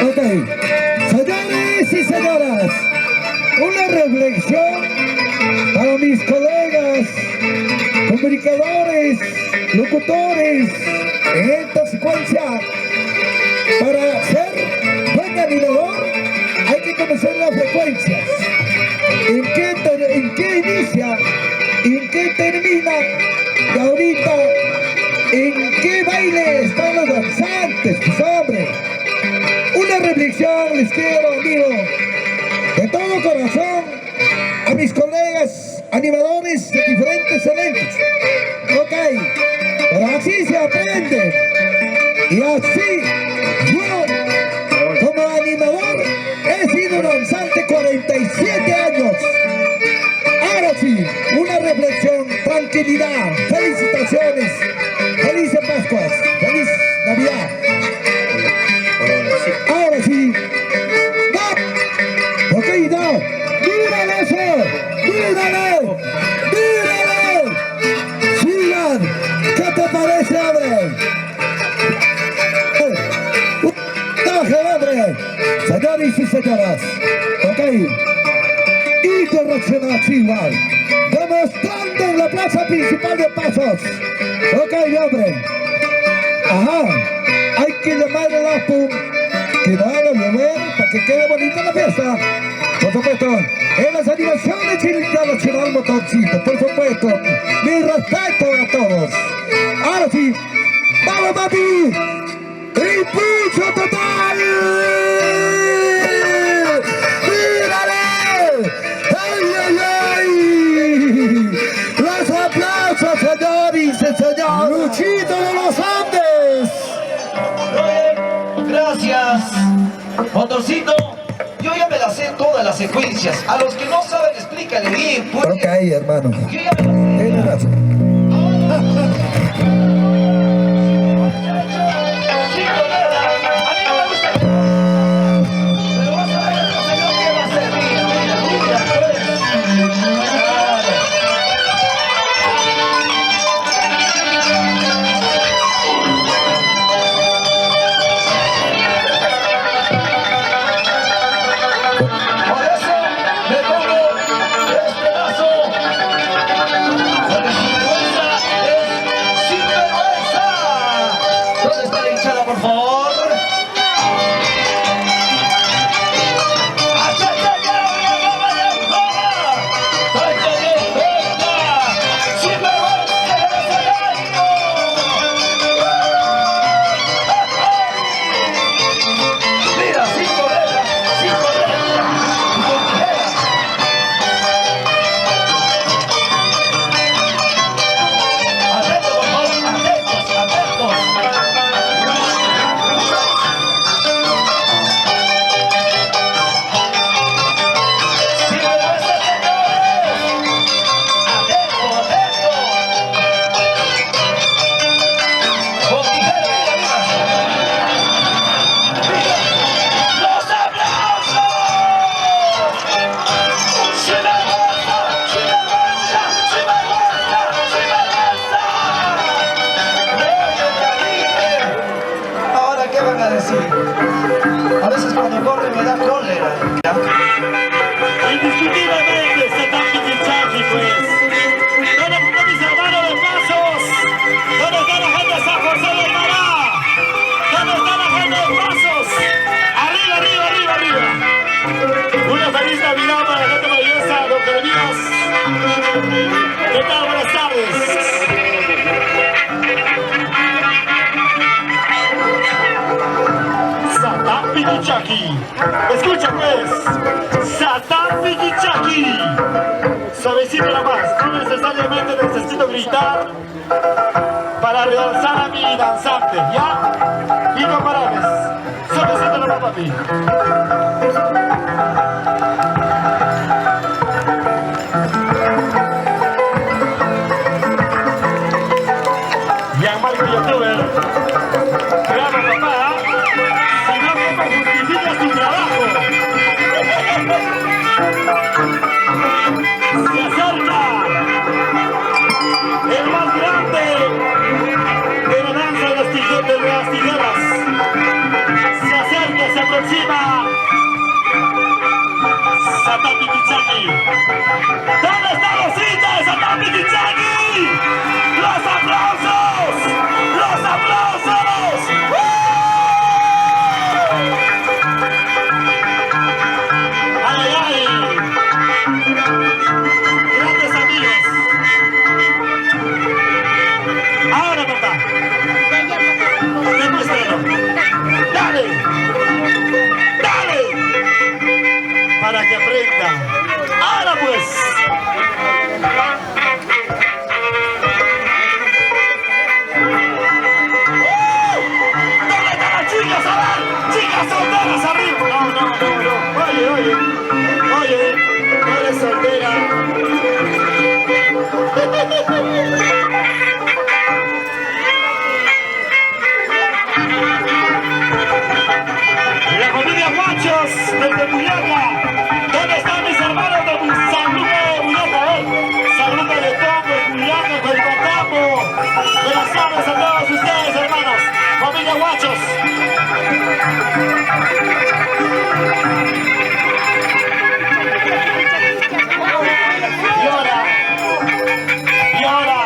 Speaker 1: Ok, señores y señoras, una reflexión para mis colegas, comunicadores, locutores, en esta secuencia. Para ser buen animador hay que conocer las frecuencias. ¿En qué inicia? ¿En qué termina? Y ahorita, ¿en qué baile están los danzantes? Pues hombre, una reflexión les quiero, amigo, de todo corazón, a mis colegas animadores de diferentes eventos. Ok, pero así se aprende. Y así, yo, como animador, he sido danzante 47 años. Ahora sí, una reflexión, tranquilidad, felicitaciones, felices Pascuas, feliz Navidad. Ahora sí, no, ok, no, ¡mírale eso! ¡Mírale! ¡Mírale! ¡Sigan! ¿Qué te parece, hombre? Hombre, señores y señoras, ok, internacional igual, demostrando en la plaza principal de Pasos, ok, hombre, ajá, hay que llamar al APU, que no haga llover para que quede bonita la fiesta, por supuesto, en las animaciones internacional motorcito, por supuesto, mi respeto a todos. Ahora sí, ¡vamos, papi! ¡Impulso total! ¡Mírale! ¡Ay, ay, ay! ¡Los aplausos, señores y señores! ¡Luchito de los Andes!
Speaker 5: Gracias, motorcito. Yo ya me las sé todas las secuencias. A los que no saben, explícale bien, pues.
Speaker 1: Ok, hermano.
Speaker 5: Yo ya me las sé. Sí, colega, a mí no me gusta. Pero vas a ver el señor que va a hacer. Mira, pues. Claro. Por eso me pongo este lazo, porque sinvergüenza es sinvergüenza. ¿Dónde está la hinchada, por favor? Mira, sin correa, sin correa, y con tijera. Atentos, por favor, atentos, atentos. Sinvergüenza, señores. Atento, atento. Con tijera, mira, mira. ¡Los aplausos! ¡Sinvergüenza! ¡Sinvergüenza! ¡Sinvergüenza! ¡Sinvergüenza! Ahora, ¿qué van a decir? A veces cuando corre me da cólera. ¿Ya?
Speaker 2: Indiscutiblemente está tan Pichichaki, pues. ¿Dónde están mis hermanos de Pasos? ¿Dónde está la gente de San José de Mará? ¿Dónde está la gente de Pasos? Arriba, arriba, arriba, arriba. Una feliz Navidad para la gente maravillosa, don Jeremías. ¿Qué tal? Buenas tardes. Satán Pichichaki. Escucha pues. Satán Pichichaki. Suavecito nada más. No necesariamente necesito gritar para realzar a mi danzante. ¿Ya? Incomparables. Suavecito nada más, papi. Gianmarco Youtuber. Bravo, papá. Si no, ¿cómo justifica su trabajo? Pichichaki? ¿Dónde están los hinchas de Santán Pichichaki? ¡Los aplausos! ¡Los aplausos! ¡Ay, ay! Grandes amigos. Ahora, papá. Demuéstralo. ¡Dale! ¡Dale! Para que aprenda. ¡Ahora pues! ¿Dónde están las chicas? A ver, chicas solteras arriba. No, no, no, no. Oye, oye. Oye, no eres soltera. La familia Guachos desde Buyaca. ¿Dónde están mis hermanos de San Lupe de Buyaca? A ver, San Lupe de Tongo, Buyaca, Cuerpatambo. Buenas tardes a todos ustedes, hermanos. Familia Guachos. Y ahora,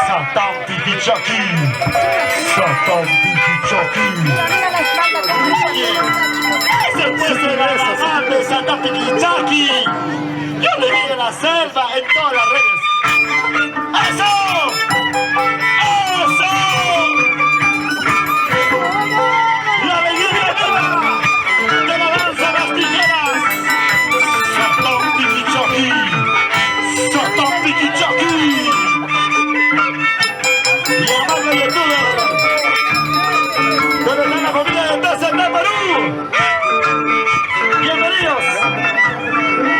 Speaker 2: Santán Pichichaki. Santán Pichichaki.
Speaker 4: Mira la espalda como
Speaker 2: ¡Ese puesto era de Santán Pichichaki! Yo le vi en la selva, en todas las redes. ¡Eso! ¡Eso! ¡La alegría viva de la danza de las tijeras! ¡Santán Pichichaki! ¡Santán Pichichaki! Y amable de youtuber, ¿dónde está la familia de Taza de Perú? ¡Bienvenidos!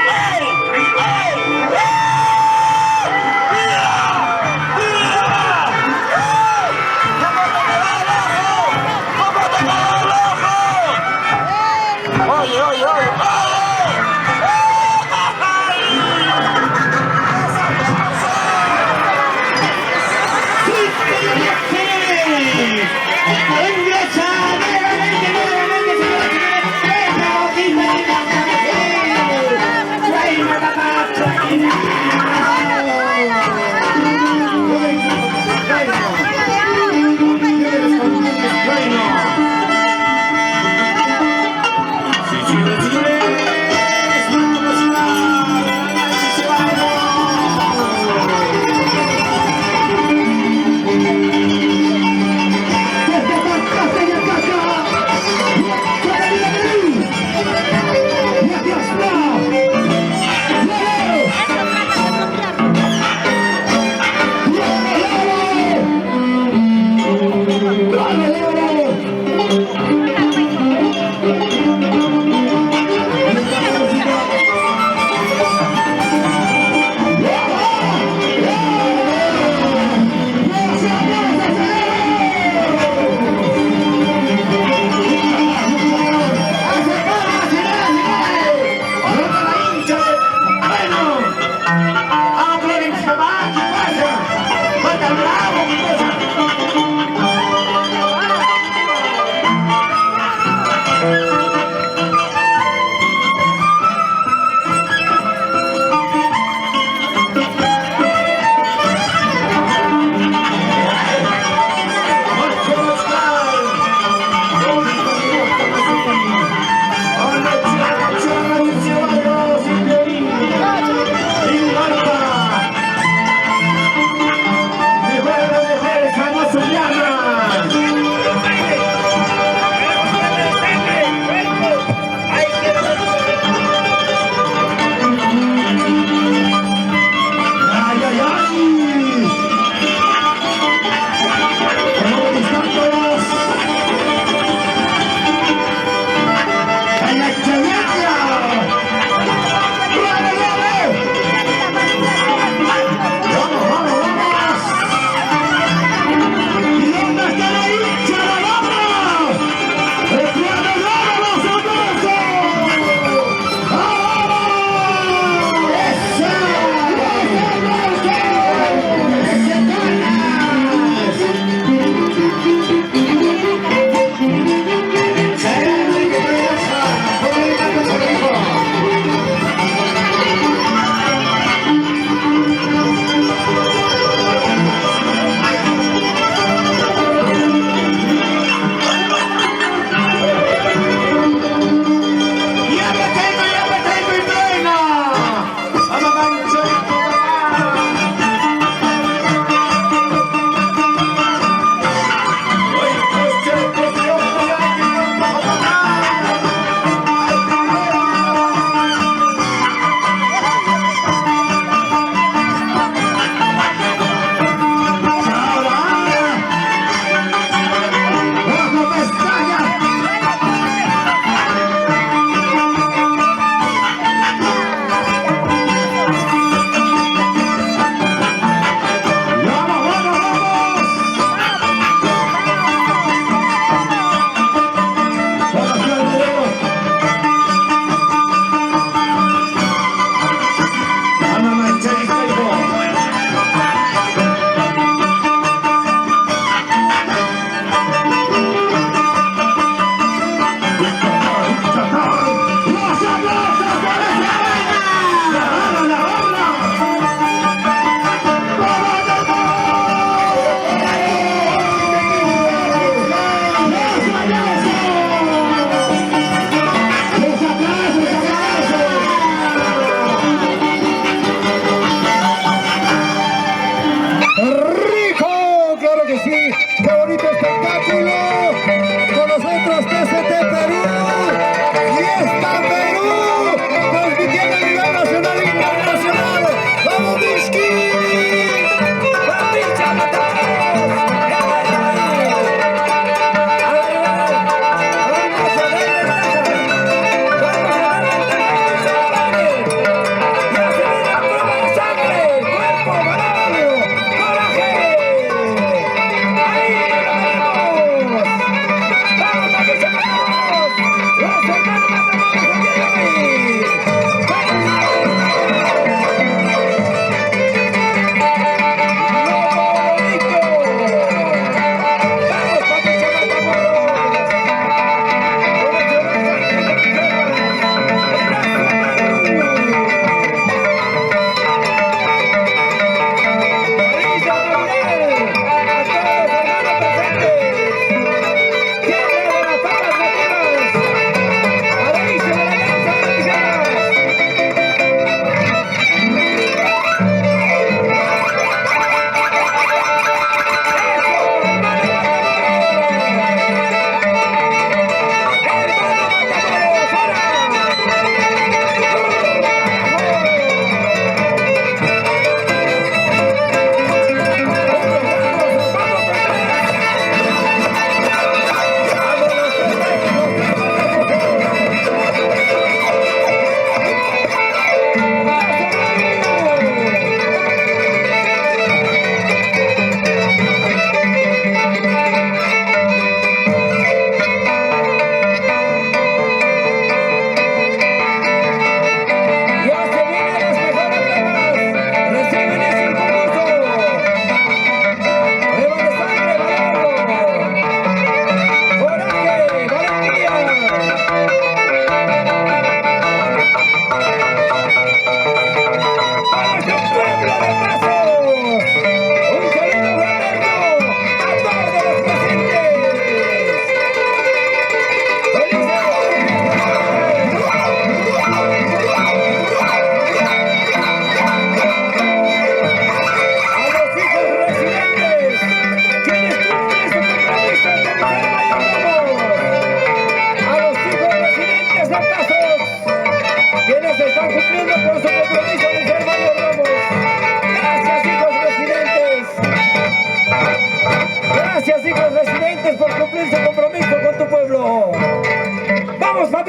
Speaker 2: ¡Ey! ¡Ey! ¡Mira! ¡Mira! ¡Cómo te queda el ojo! ¡Cómo te queda el ojo! ¡Oye, oye, oye!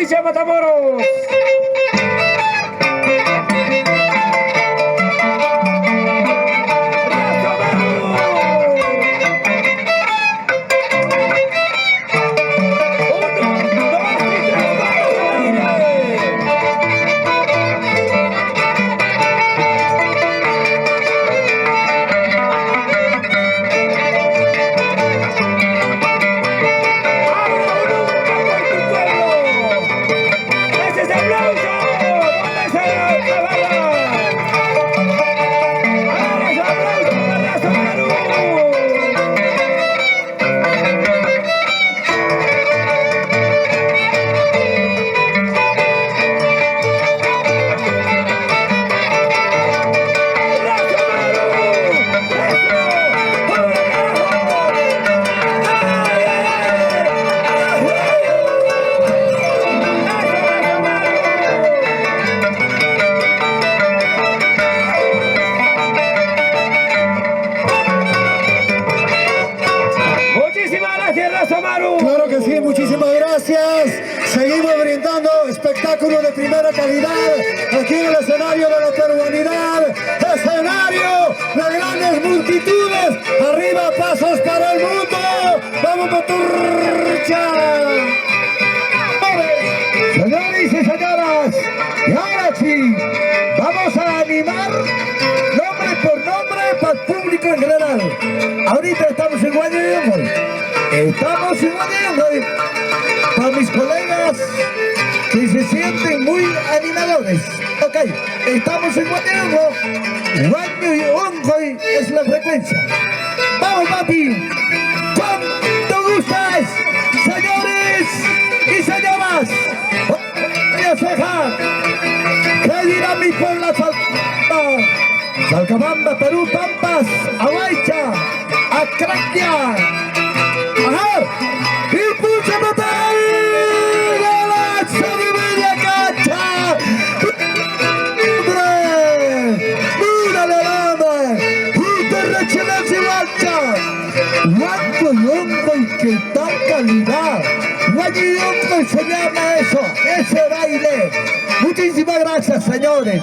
Speaker 3: provincia de Matamoros.
Speaker 1: Claro que sí, muchísimas gracias. Seguimos brindando espectáculo de primera calidad aquí en el escenario de la peruanidad, escenario de grandes multitudes. Arriba, pasos para el mundo. Vamos, Moturcha. Señores y señoras, y ahora sí, vamos a animar nombre por nombre para el público en general. Ahorita estamos en Guadalupe. Estamos en Guadalupe. Para mis colegas que se sienten muy animadores. Ok, estamos en Guadalupe. Guadalupe es la frecuencia. Vamos, papi. ¿Cuánto gustas, señores y señoras? ¿Qué dirá mi pueblo? Salcabamba, Perú, Pampas, Aguaycha, Acraquia. Ajá. Y pucha matar. Galaxia de media cancha. Mira la dama. Internacional se marcha. Guango y hombre, qué tal calidad. Guayongo se llama eso, ese baile. Muchísimas gracias, señores.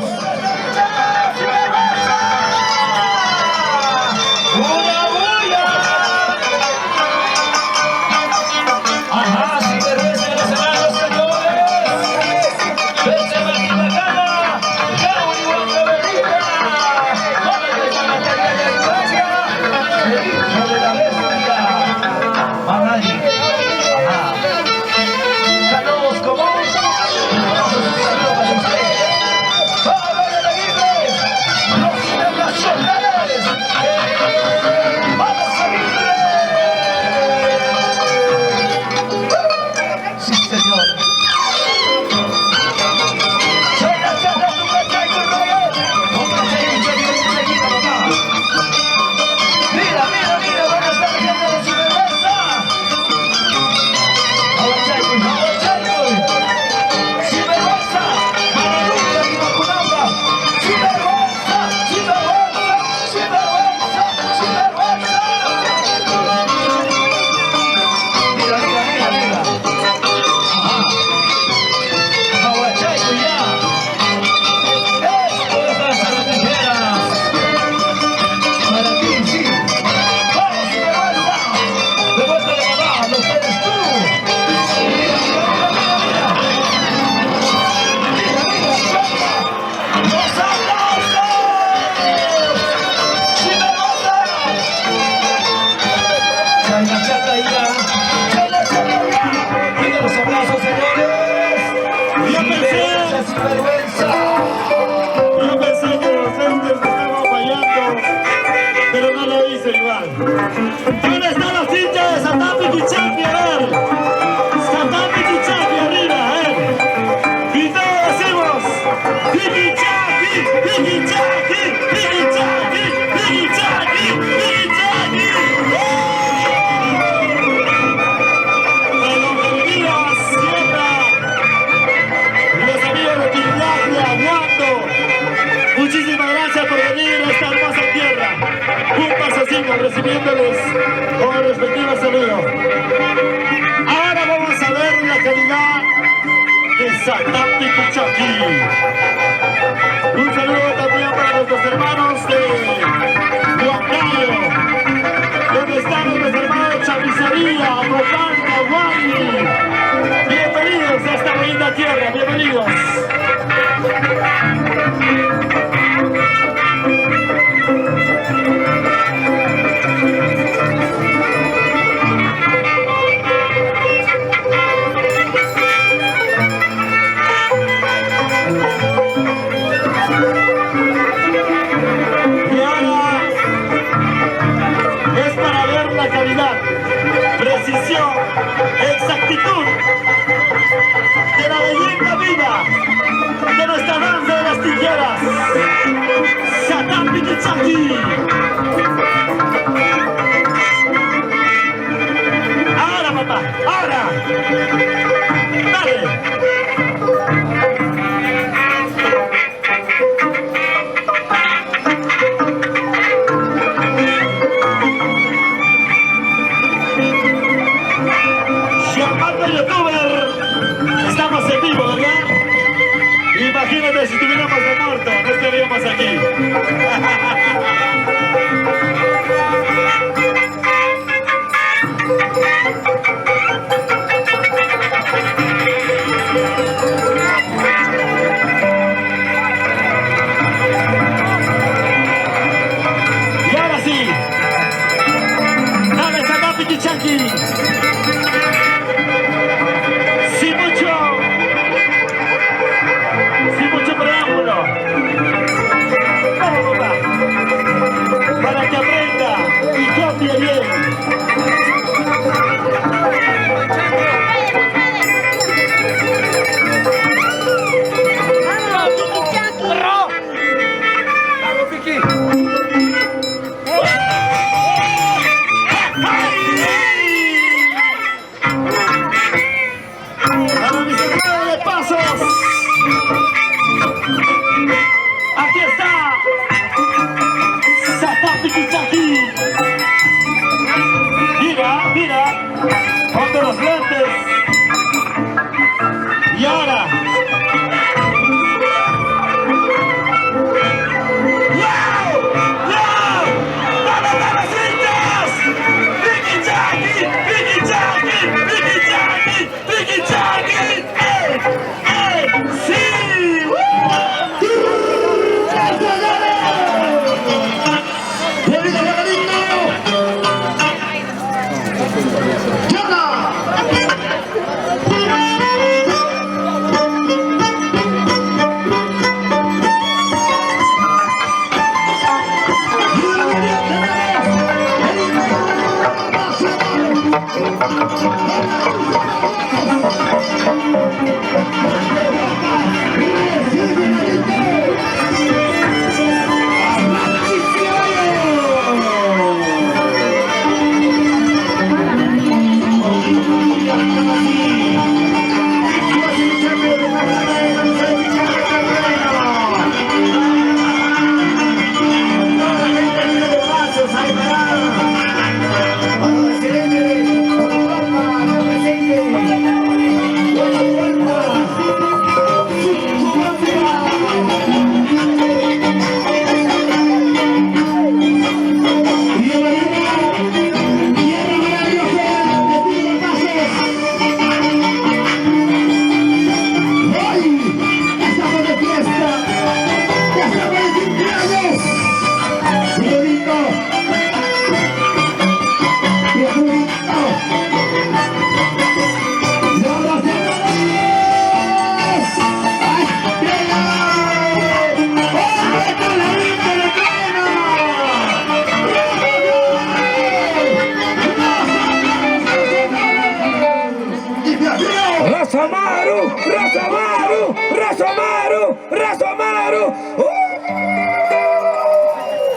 Speaker 2: ¿Dónde están los hinchas de Satapi Kichaki? A ver, Satapi Kichaki arriba, a ver. Y todos decimos, Kichaki, Kichaki, Kichaki, Kichaki, Kichaki. Para los Venidas, Sierra, los amigos de Quilapia, Guando, muchísimas gracias por venir a esta hermosa tierra. Un pasecito recibiéndoles con el respectivo saludo. Ahora vamos a ver la calidad Satapti Pichaki. Un saludo también para nuestros hermanos de Huancayo, donde están nuestros hermanos Chavicería, Copán, Aguani. Bienvenidos a esta linda tierra, bienvenidos. Precisión, exactitud de la leyenda viva de nuestra danza de las tijeras, Satapti Pichaki. Ahora, papá, ahora. Dale. YouTuber, estamos en vivo, ¿verdad? Imagínate si estuviéramos de muerto, no estaríamos aquí. Y ahora sí, dale Satapti Pichaki. Para que aprenda y copie bien. Para mis hermanos de Pasos. Aquí está. Satapti Pichaki. Mira, mira, ponte los lentes. Y ahora. ¡Wow! ¡Wow! ¡Dale, mamasitas! ¡Pichaki! ¡Pichaki! ¡Pichaki! ¡Pichaki! ¡Eh! ¡Eh! ¡Sí!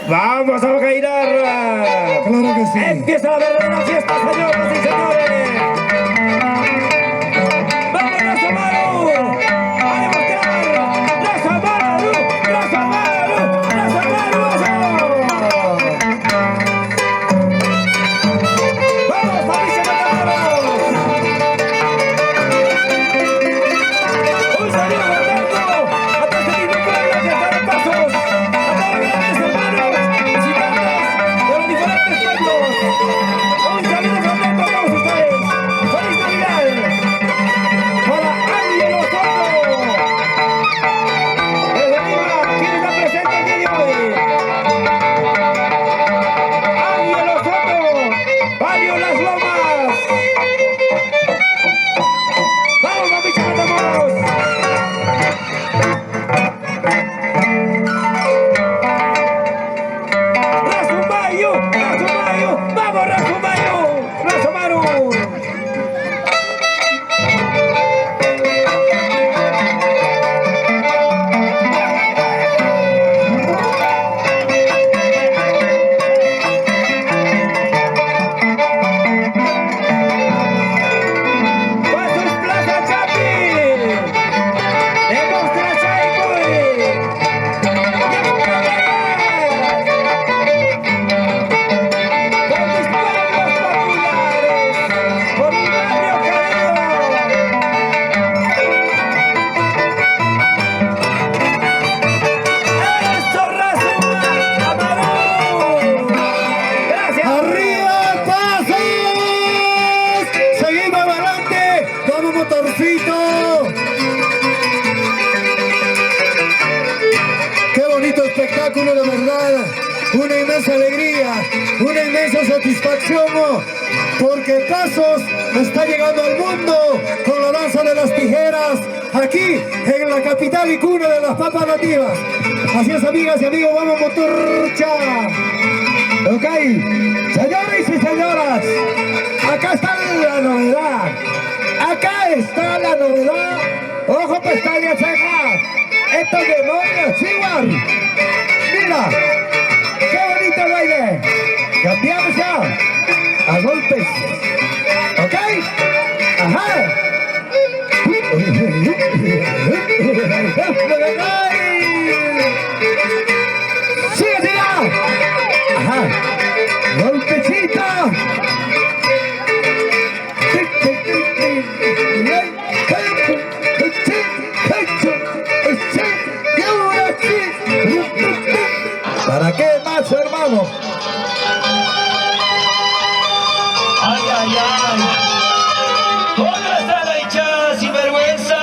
Speaker 3: Vamos a bailar.
Speaker 1: Claro que sí.
Speaker 3: Empieza la verdadera fiesta, señoras y señores. Vamos, Raza Maru, a demostrar. Raza Maru, Raza Maru, Raza Maru, vamos, familia Matamoros. Un
Speaker 1: espectáculo de verdad, una inmensa alegría, una inmensa satisfacción, porque Pasos está llegando al mundo con la danza de las tijeras, aquí en la capital y cuna de las papas nativas. Así es, amigas y amigos, vamos motorcha. Ok, señores y señoras, acá está la novedad. Acá está la novedad. Ojo, pestañas, cejas. Estos demonios, chihuahua. Mira, qué bonito baile. Cambiamos ya a golpes. ¿Ok? Ajá. Sigue, siga. Ajá. Golpecito. ¿Para qué más, hermano?
Speaker 5: Ay, ay, ay. ¿Dónde está la hinchada sin vergüenza?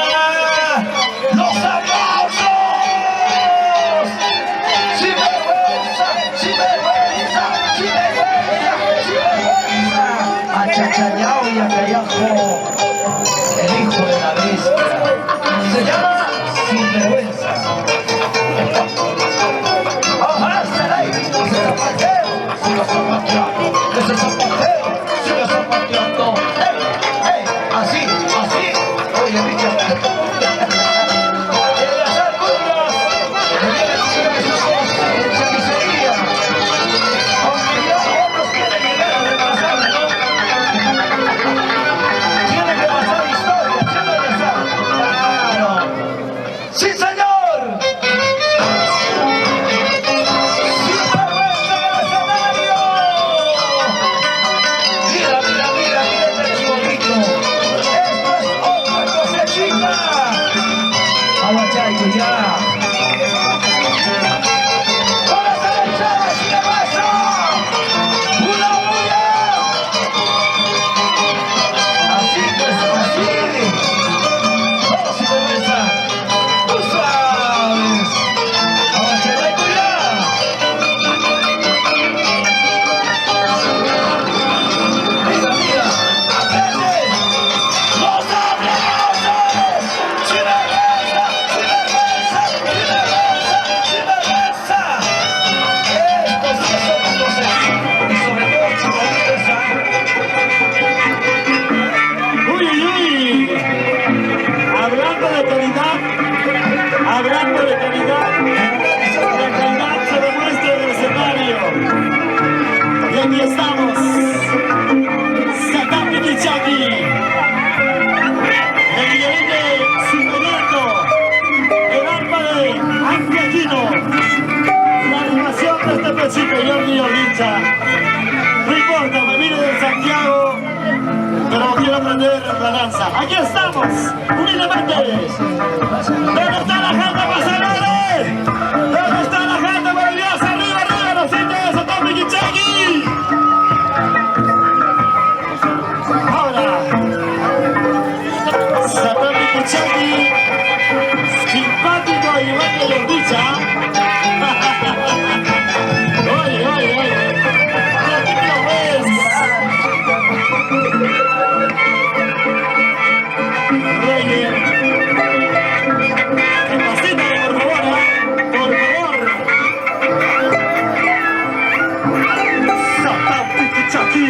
Speaker 5: ¡Los aplausos! ¡Sin vergüenza! ¡Sin vergüenza! ¡Sin vergüenza! ¡Sin vergüenza! A Chachayao y a Callajo, el hijo de la bestia. Se llama Sin Vergüenza. ¡Ajá! ¡Será y visto ese zapatero! ¡Si lo zapateando! ¡Ese zapatero! ¡Si lo zapateando! ¡Ey! ¡Ey! ¡Así! ¡Así! ¡Oye, Richard! ¡Eleazar Curias! ¡Me viene diciendo que sus ojos en chamisería! Aunque ya otros quieren llegar a repasar, ¿no? Tienen que pasar historia, ¿sí, Eleazar? ¡Claro! ¡Sí, señor! Ya. ¡Hola, Sánchez! ¿Qué pasa? ¡Una bulla! Así pues, así. ¡Vamos, sin vergüenza! ¡Tú sabes! ¡Vamos, que hay cuidado! Mira, mira, aprende. ¡Los aplausos! ¡Sin vergüenza! ¡Sin vergüenza! ¡Sin vergüenza! ¡Sin vergüenza! Estos sí somos los equipos y sobre todo chicos,
Speaker 2: Uy, uy, uy. Hablando de calidad, la calidad se demuestra en el escenario. Y aquí estamos, Satán Piquichaki, el violín de Superieto, el arpa de Antiaquino, la animación de este principio, Jordi Orlincha. No importa, me vine de Santiago, pero quiero aprender la danza. Aquí estamos, humildemente. ¿Dónde está la gente pasadores? ¿Dónde está la gente maravillosa? Arriba, arriba, los indios de Satán Piquichaki. Ahora, Satán Piquichaki, simpático y igual que Orlincha. Oye, oye, oye. Aquí lo ves. Reyes. Que pasita, por favor, por favor. Satán Piquichaki.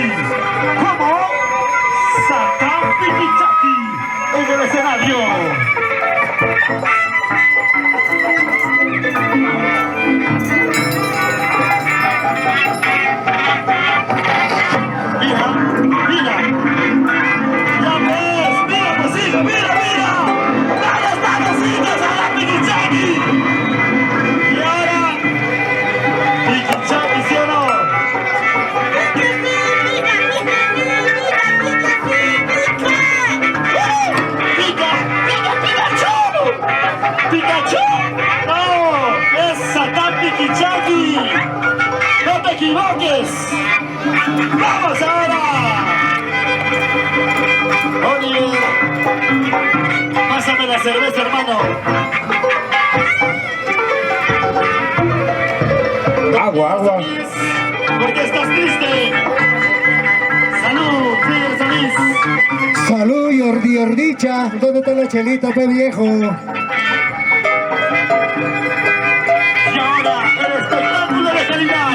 Speaker 2: ¿Cómo? Satán Piquichaki en el escenario. Mira, mira. Ya ves, mira, pues hijo, mira, mira. ¡Ahí están los hijos a la Piquichaki! Y ahora, Piquichaki, ¿sí o no? ¡Pica! ¡Pica, Pikachu! ¡Pikachu! ¡No! ¡Es Satán Piquichaki! ¡No te equivoques! ¡Vamos ahora! Oye, pásame la cerveza, hermano.
Speaker 3: Agua, agua.
Speaker 2: ¿Por qué estás triste? Salud, Fidel Solís.
Speaker 1: Salud, Jordi Ordicha. ¿Dónde está la chelita, pe viejo?
Speaker 2: Y ahora el espectáculo de calidad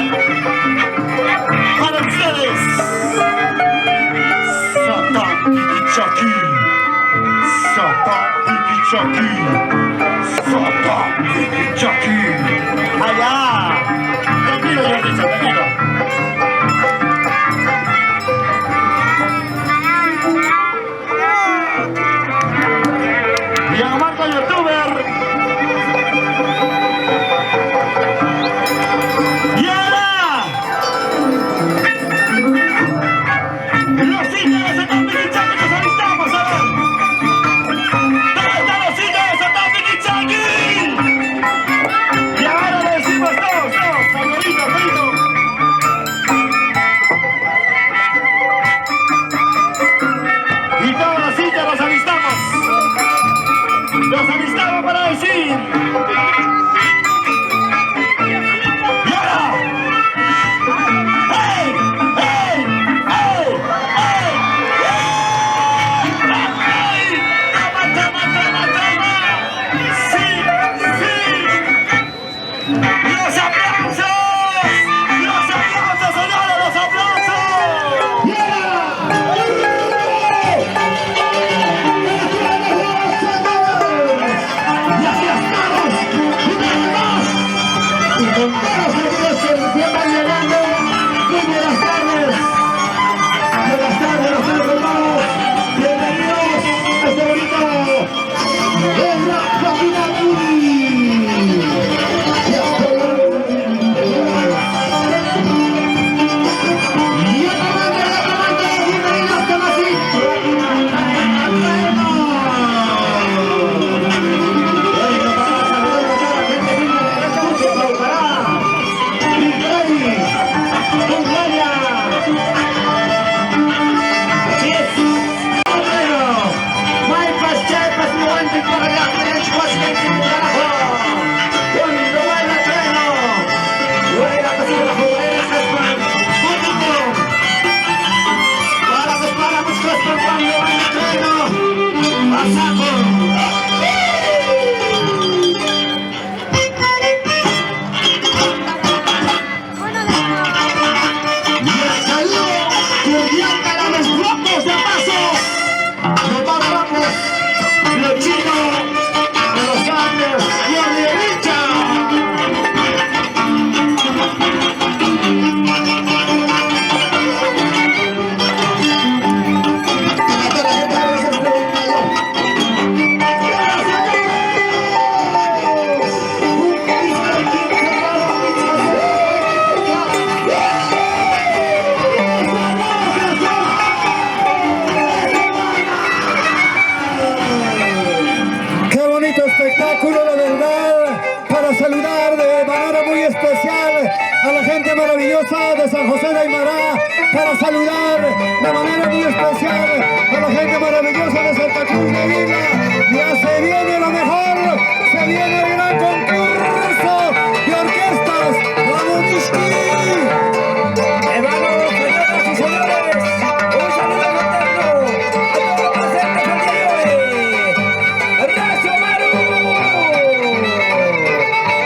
Speaker 2: para ustedes. Satán Pikichaki. Satán Pikichaki. Satán Pikichaki. Allá. Tranquilo, Jordi, tranquilo. Marco youtuber. Y ahora los hijos de Satán Pikichaki nos alistamos a ver. ¿Dónde están los hijos de Satán Pikichaki? Y ahora le decimos todos, favorito, favorito. Y todos los hijos los alistamos. Los alistamos para decir. ¡Y ahora! ¡Hey! ¡Hey! ¡Hey! ¡Hey! ¡Hey! ¡Toma, toma, toma, toma! ¡Sí! ¡Sí! ¡Los aplausos! ¡Los aplausos, señores! ¡Los aplausos!
Speaker 1: Espectáculo de verdad para saludar de manera muy especial a la gente maravillosa de San José de Aymará, para saludar de manera muy especial a la gente maravillosa de Santa Cruz de Vila. Ya se viene lo mejor, se viene el gran concurso de orquestas. ¡Vamos, Mishki!
Speaker 3: Hermanos, señoras y señores, un saludo fraterno a todos los presentes el día de hoy. ¡Racho Maru!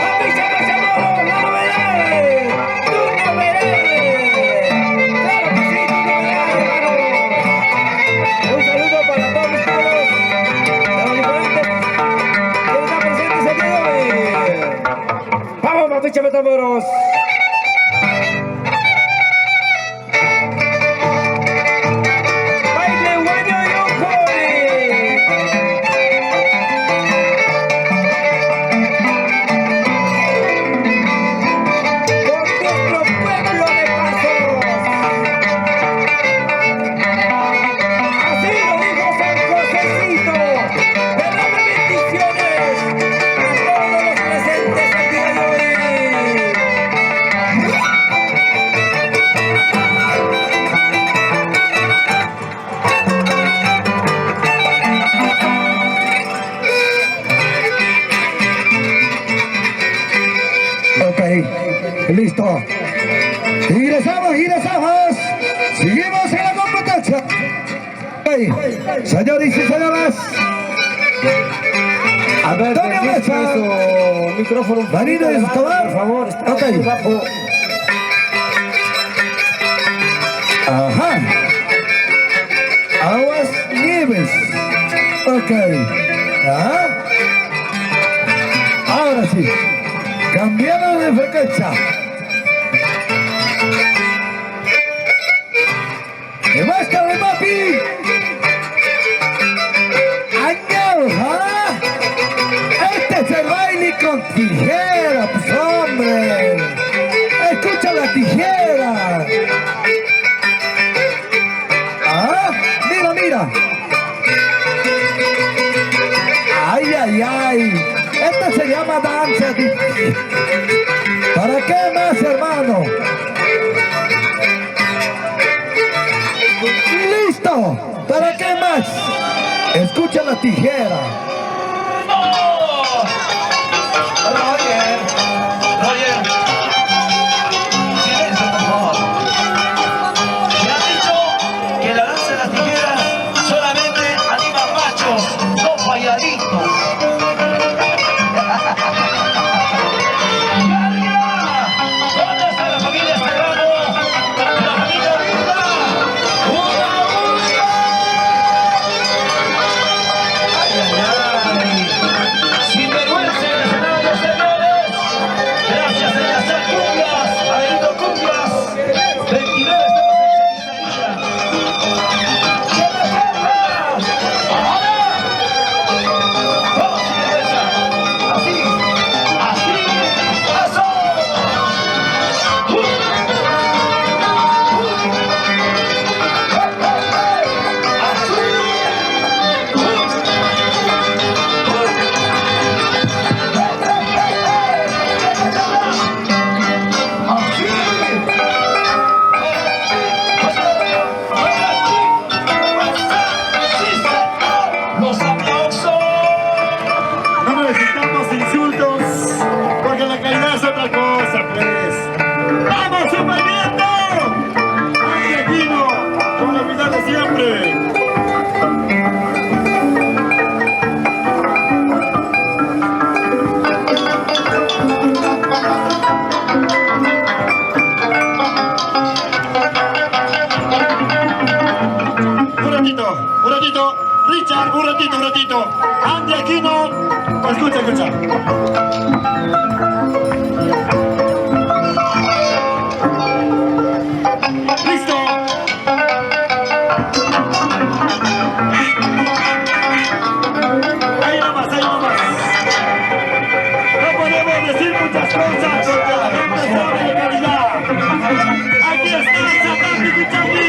Speaker 3: ¡Papicha Pachamoro! ¡No lo veré! ¡Tú no veré! ¡Claro que sí, tú no verás, hermano! Un saludo para todos mis pueblos de los diferentes que están presentes el día de hoy. ¡Vamos, Papicha Pachamoro!
Speaker 1: Ingresamos, ingresamos. Seguimos en la competencia. Ok, señores y señoras.
Speaker 3: A ver,
Speaker 1: Antonio Mesa,
Speaker 3: su micrófono.
Speaker 1: Marino Escobar.
Speaker 3: Por favor, está
Speaker 1: Ok.
Speaker 3: muy bajo.
Speaker 1: Ajá. Aguas Nieves. Ok. Ajá. Ahora sí. Cambiaron de frecuencia. ¡Me basta, papi! ¡Año! ¿Ah? Este es el baile con tijera, pues hombre. Escucha la tijera. Ah, mira, mira. Ay, ay, ay. Este se llama danza. ¿Para qué más, hermano? ¡Listo! ¿Para qué más? Escucha la tijera.
Speaker 5: Roger, Roger, silencio por favor. Me han dicho que la danza de las tijeras solamente anima machos, no bailaditos. ¡Carga! ¿Dónde está la familia Serrano? ¡La familia Vilda! ¡Una busca! ¡Ay, ay, ay! Sin vergüenza en el escenario, señores. Gracias, señor Cumbias, Adelito Cumbias. 29 estamos en Chamizaría. ¡Se reserva! ¡Ahora! ¡Vamos, sin vergüenza! Así, así, ¡eso! Los aplausos.
Speaker 2: No necesitamos insultos, porque la calidad es otra cosa, pues. ¡Vamos, superviviendo! ¡Ay, Aquino! Con la humildad de siempre. Un ratito, Richard, un ratito. Andy Aquino, escucha, escucha. ¡Listo! Ahí nomás, ahí nomás. No podemos decir muchas cosas porque la gente sabe de calidad. Aquí está Satán Piquichaqui.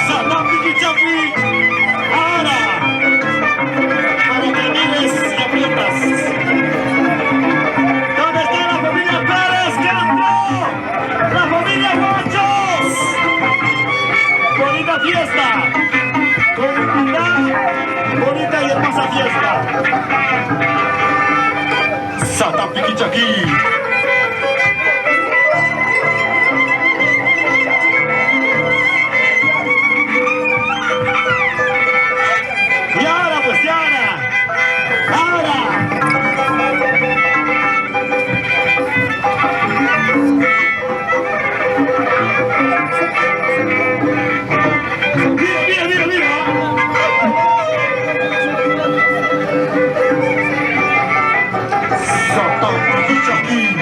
Speaker 2: Satán Piquichaqui. Ahora, para que mires y aprietas. ¿Dónde está la familia Pérez Castro? ¡La familia Guachos! Bonita fiesta. Con humildad, bonita y hermosa fiesta. Satán Piquichaqui. Y ahora, pues, y ahora. Mira. Satán Piquichaqui.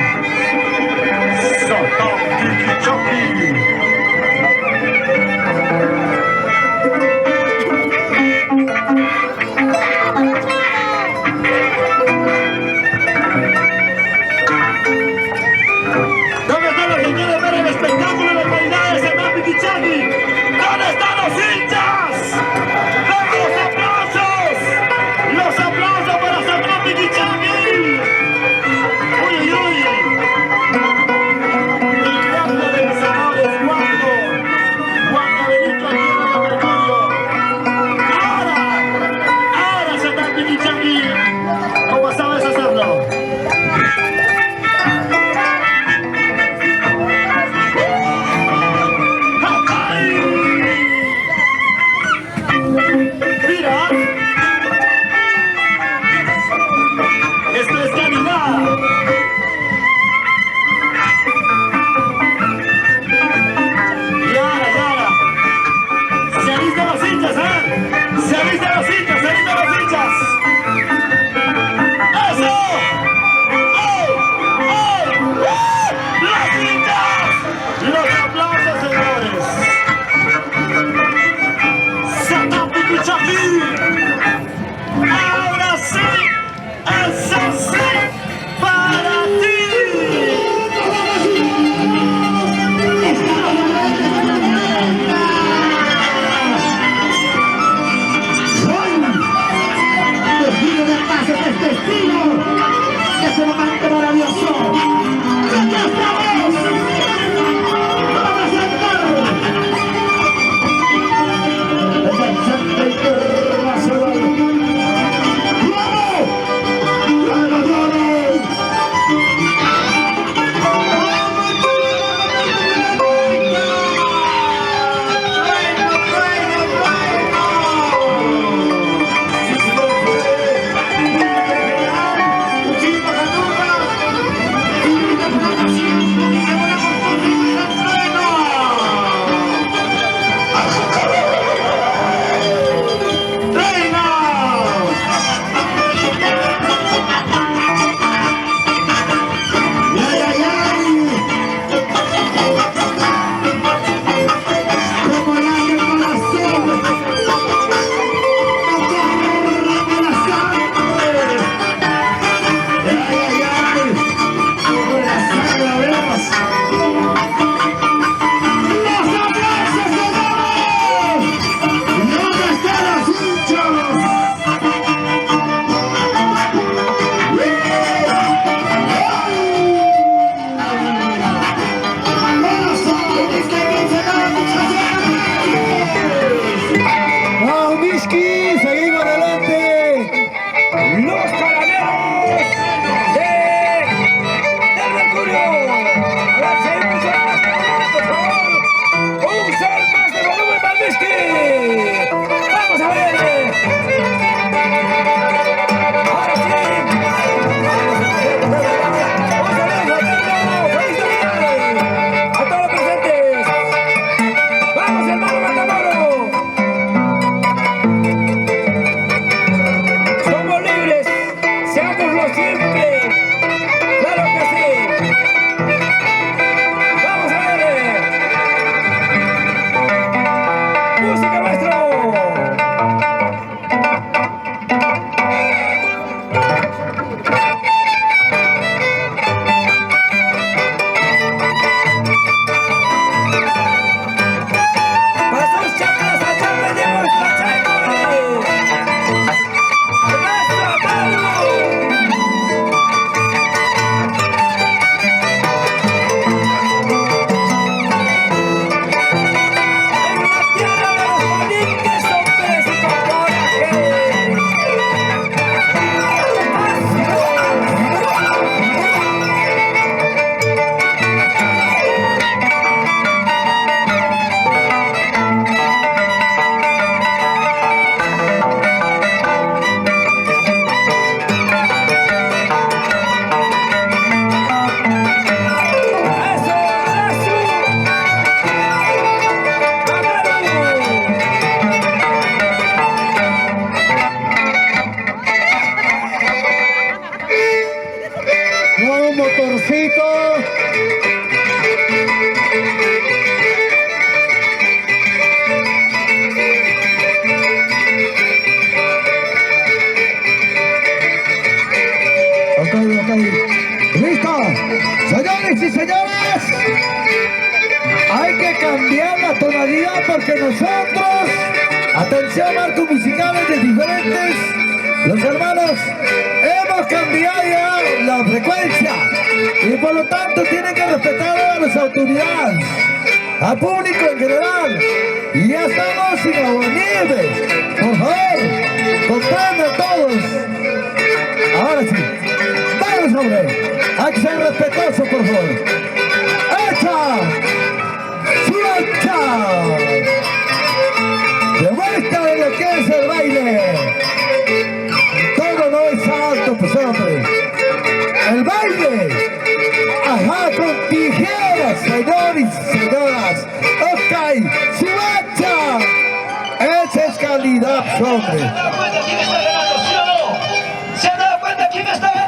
Speaker 1: cambiar la tonalidad porque nosotros, atención, marcos musicales de diferentes, los hermanos, hemos cambiado ya la frecuencia y por lo tanto tienen que respetar a las autoridades, al público en general. Y ya estamos sin agua nieve. Por favor, comprendan todos. Ahora sí, vamos, hombre. Hay que ser respetuoso, por favor. ¡Echa! ¡Suelta! De vuelta de lo que es el baile. Todo no es alto, pues, hombre. El baile. Ajá, con tijeras, señores y señoras. Ok, ¡suelta! Esa es calidad, hombre.
Speaker 5: ¿Se han dado cuenta quién está ganando, sí o no? ¿Se han dado cuenta quién está ganando?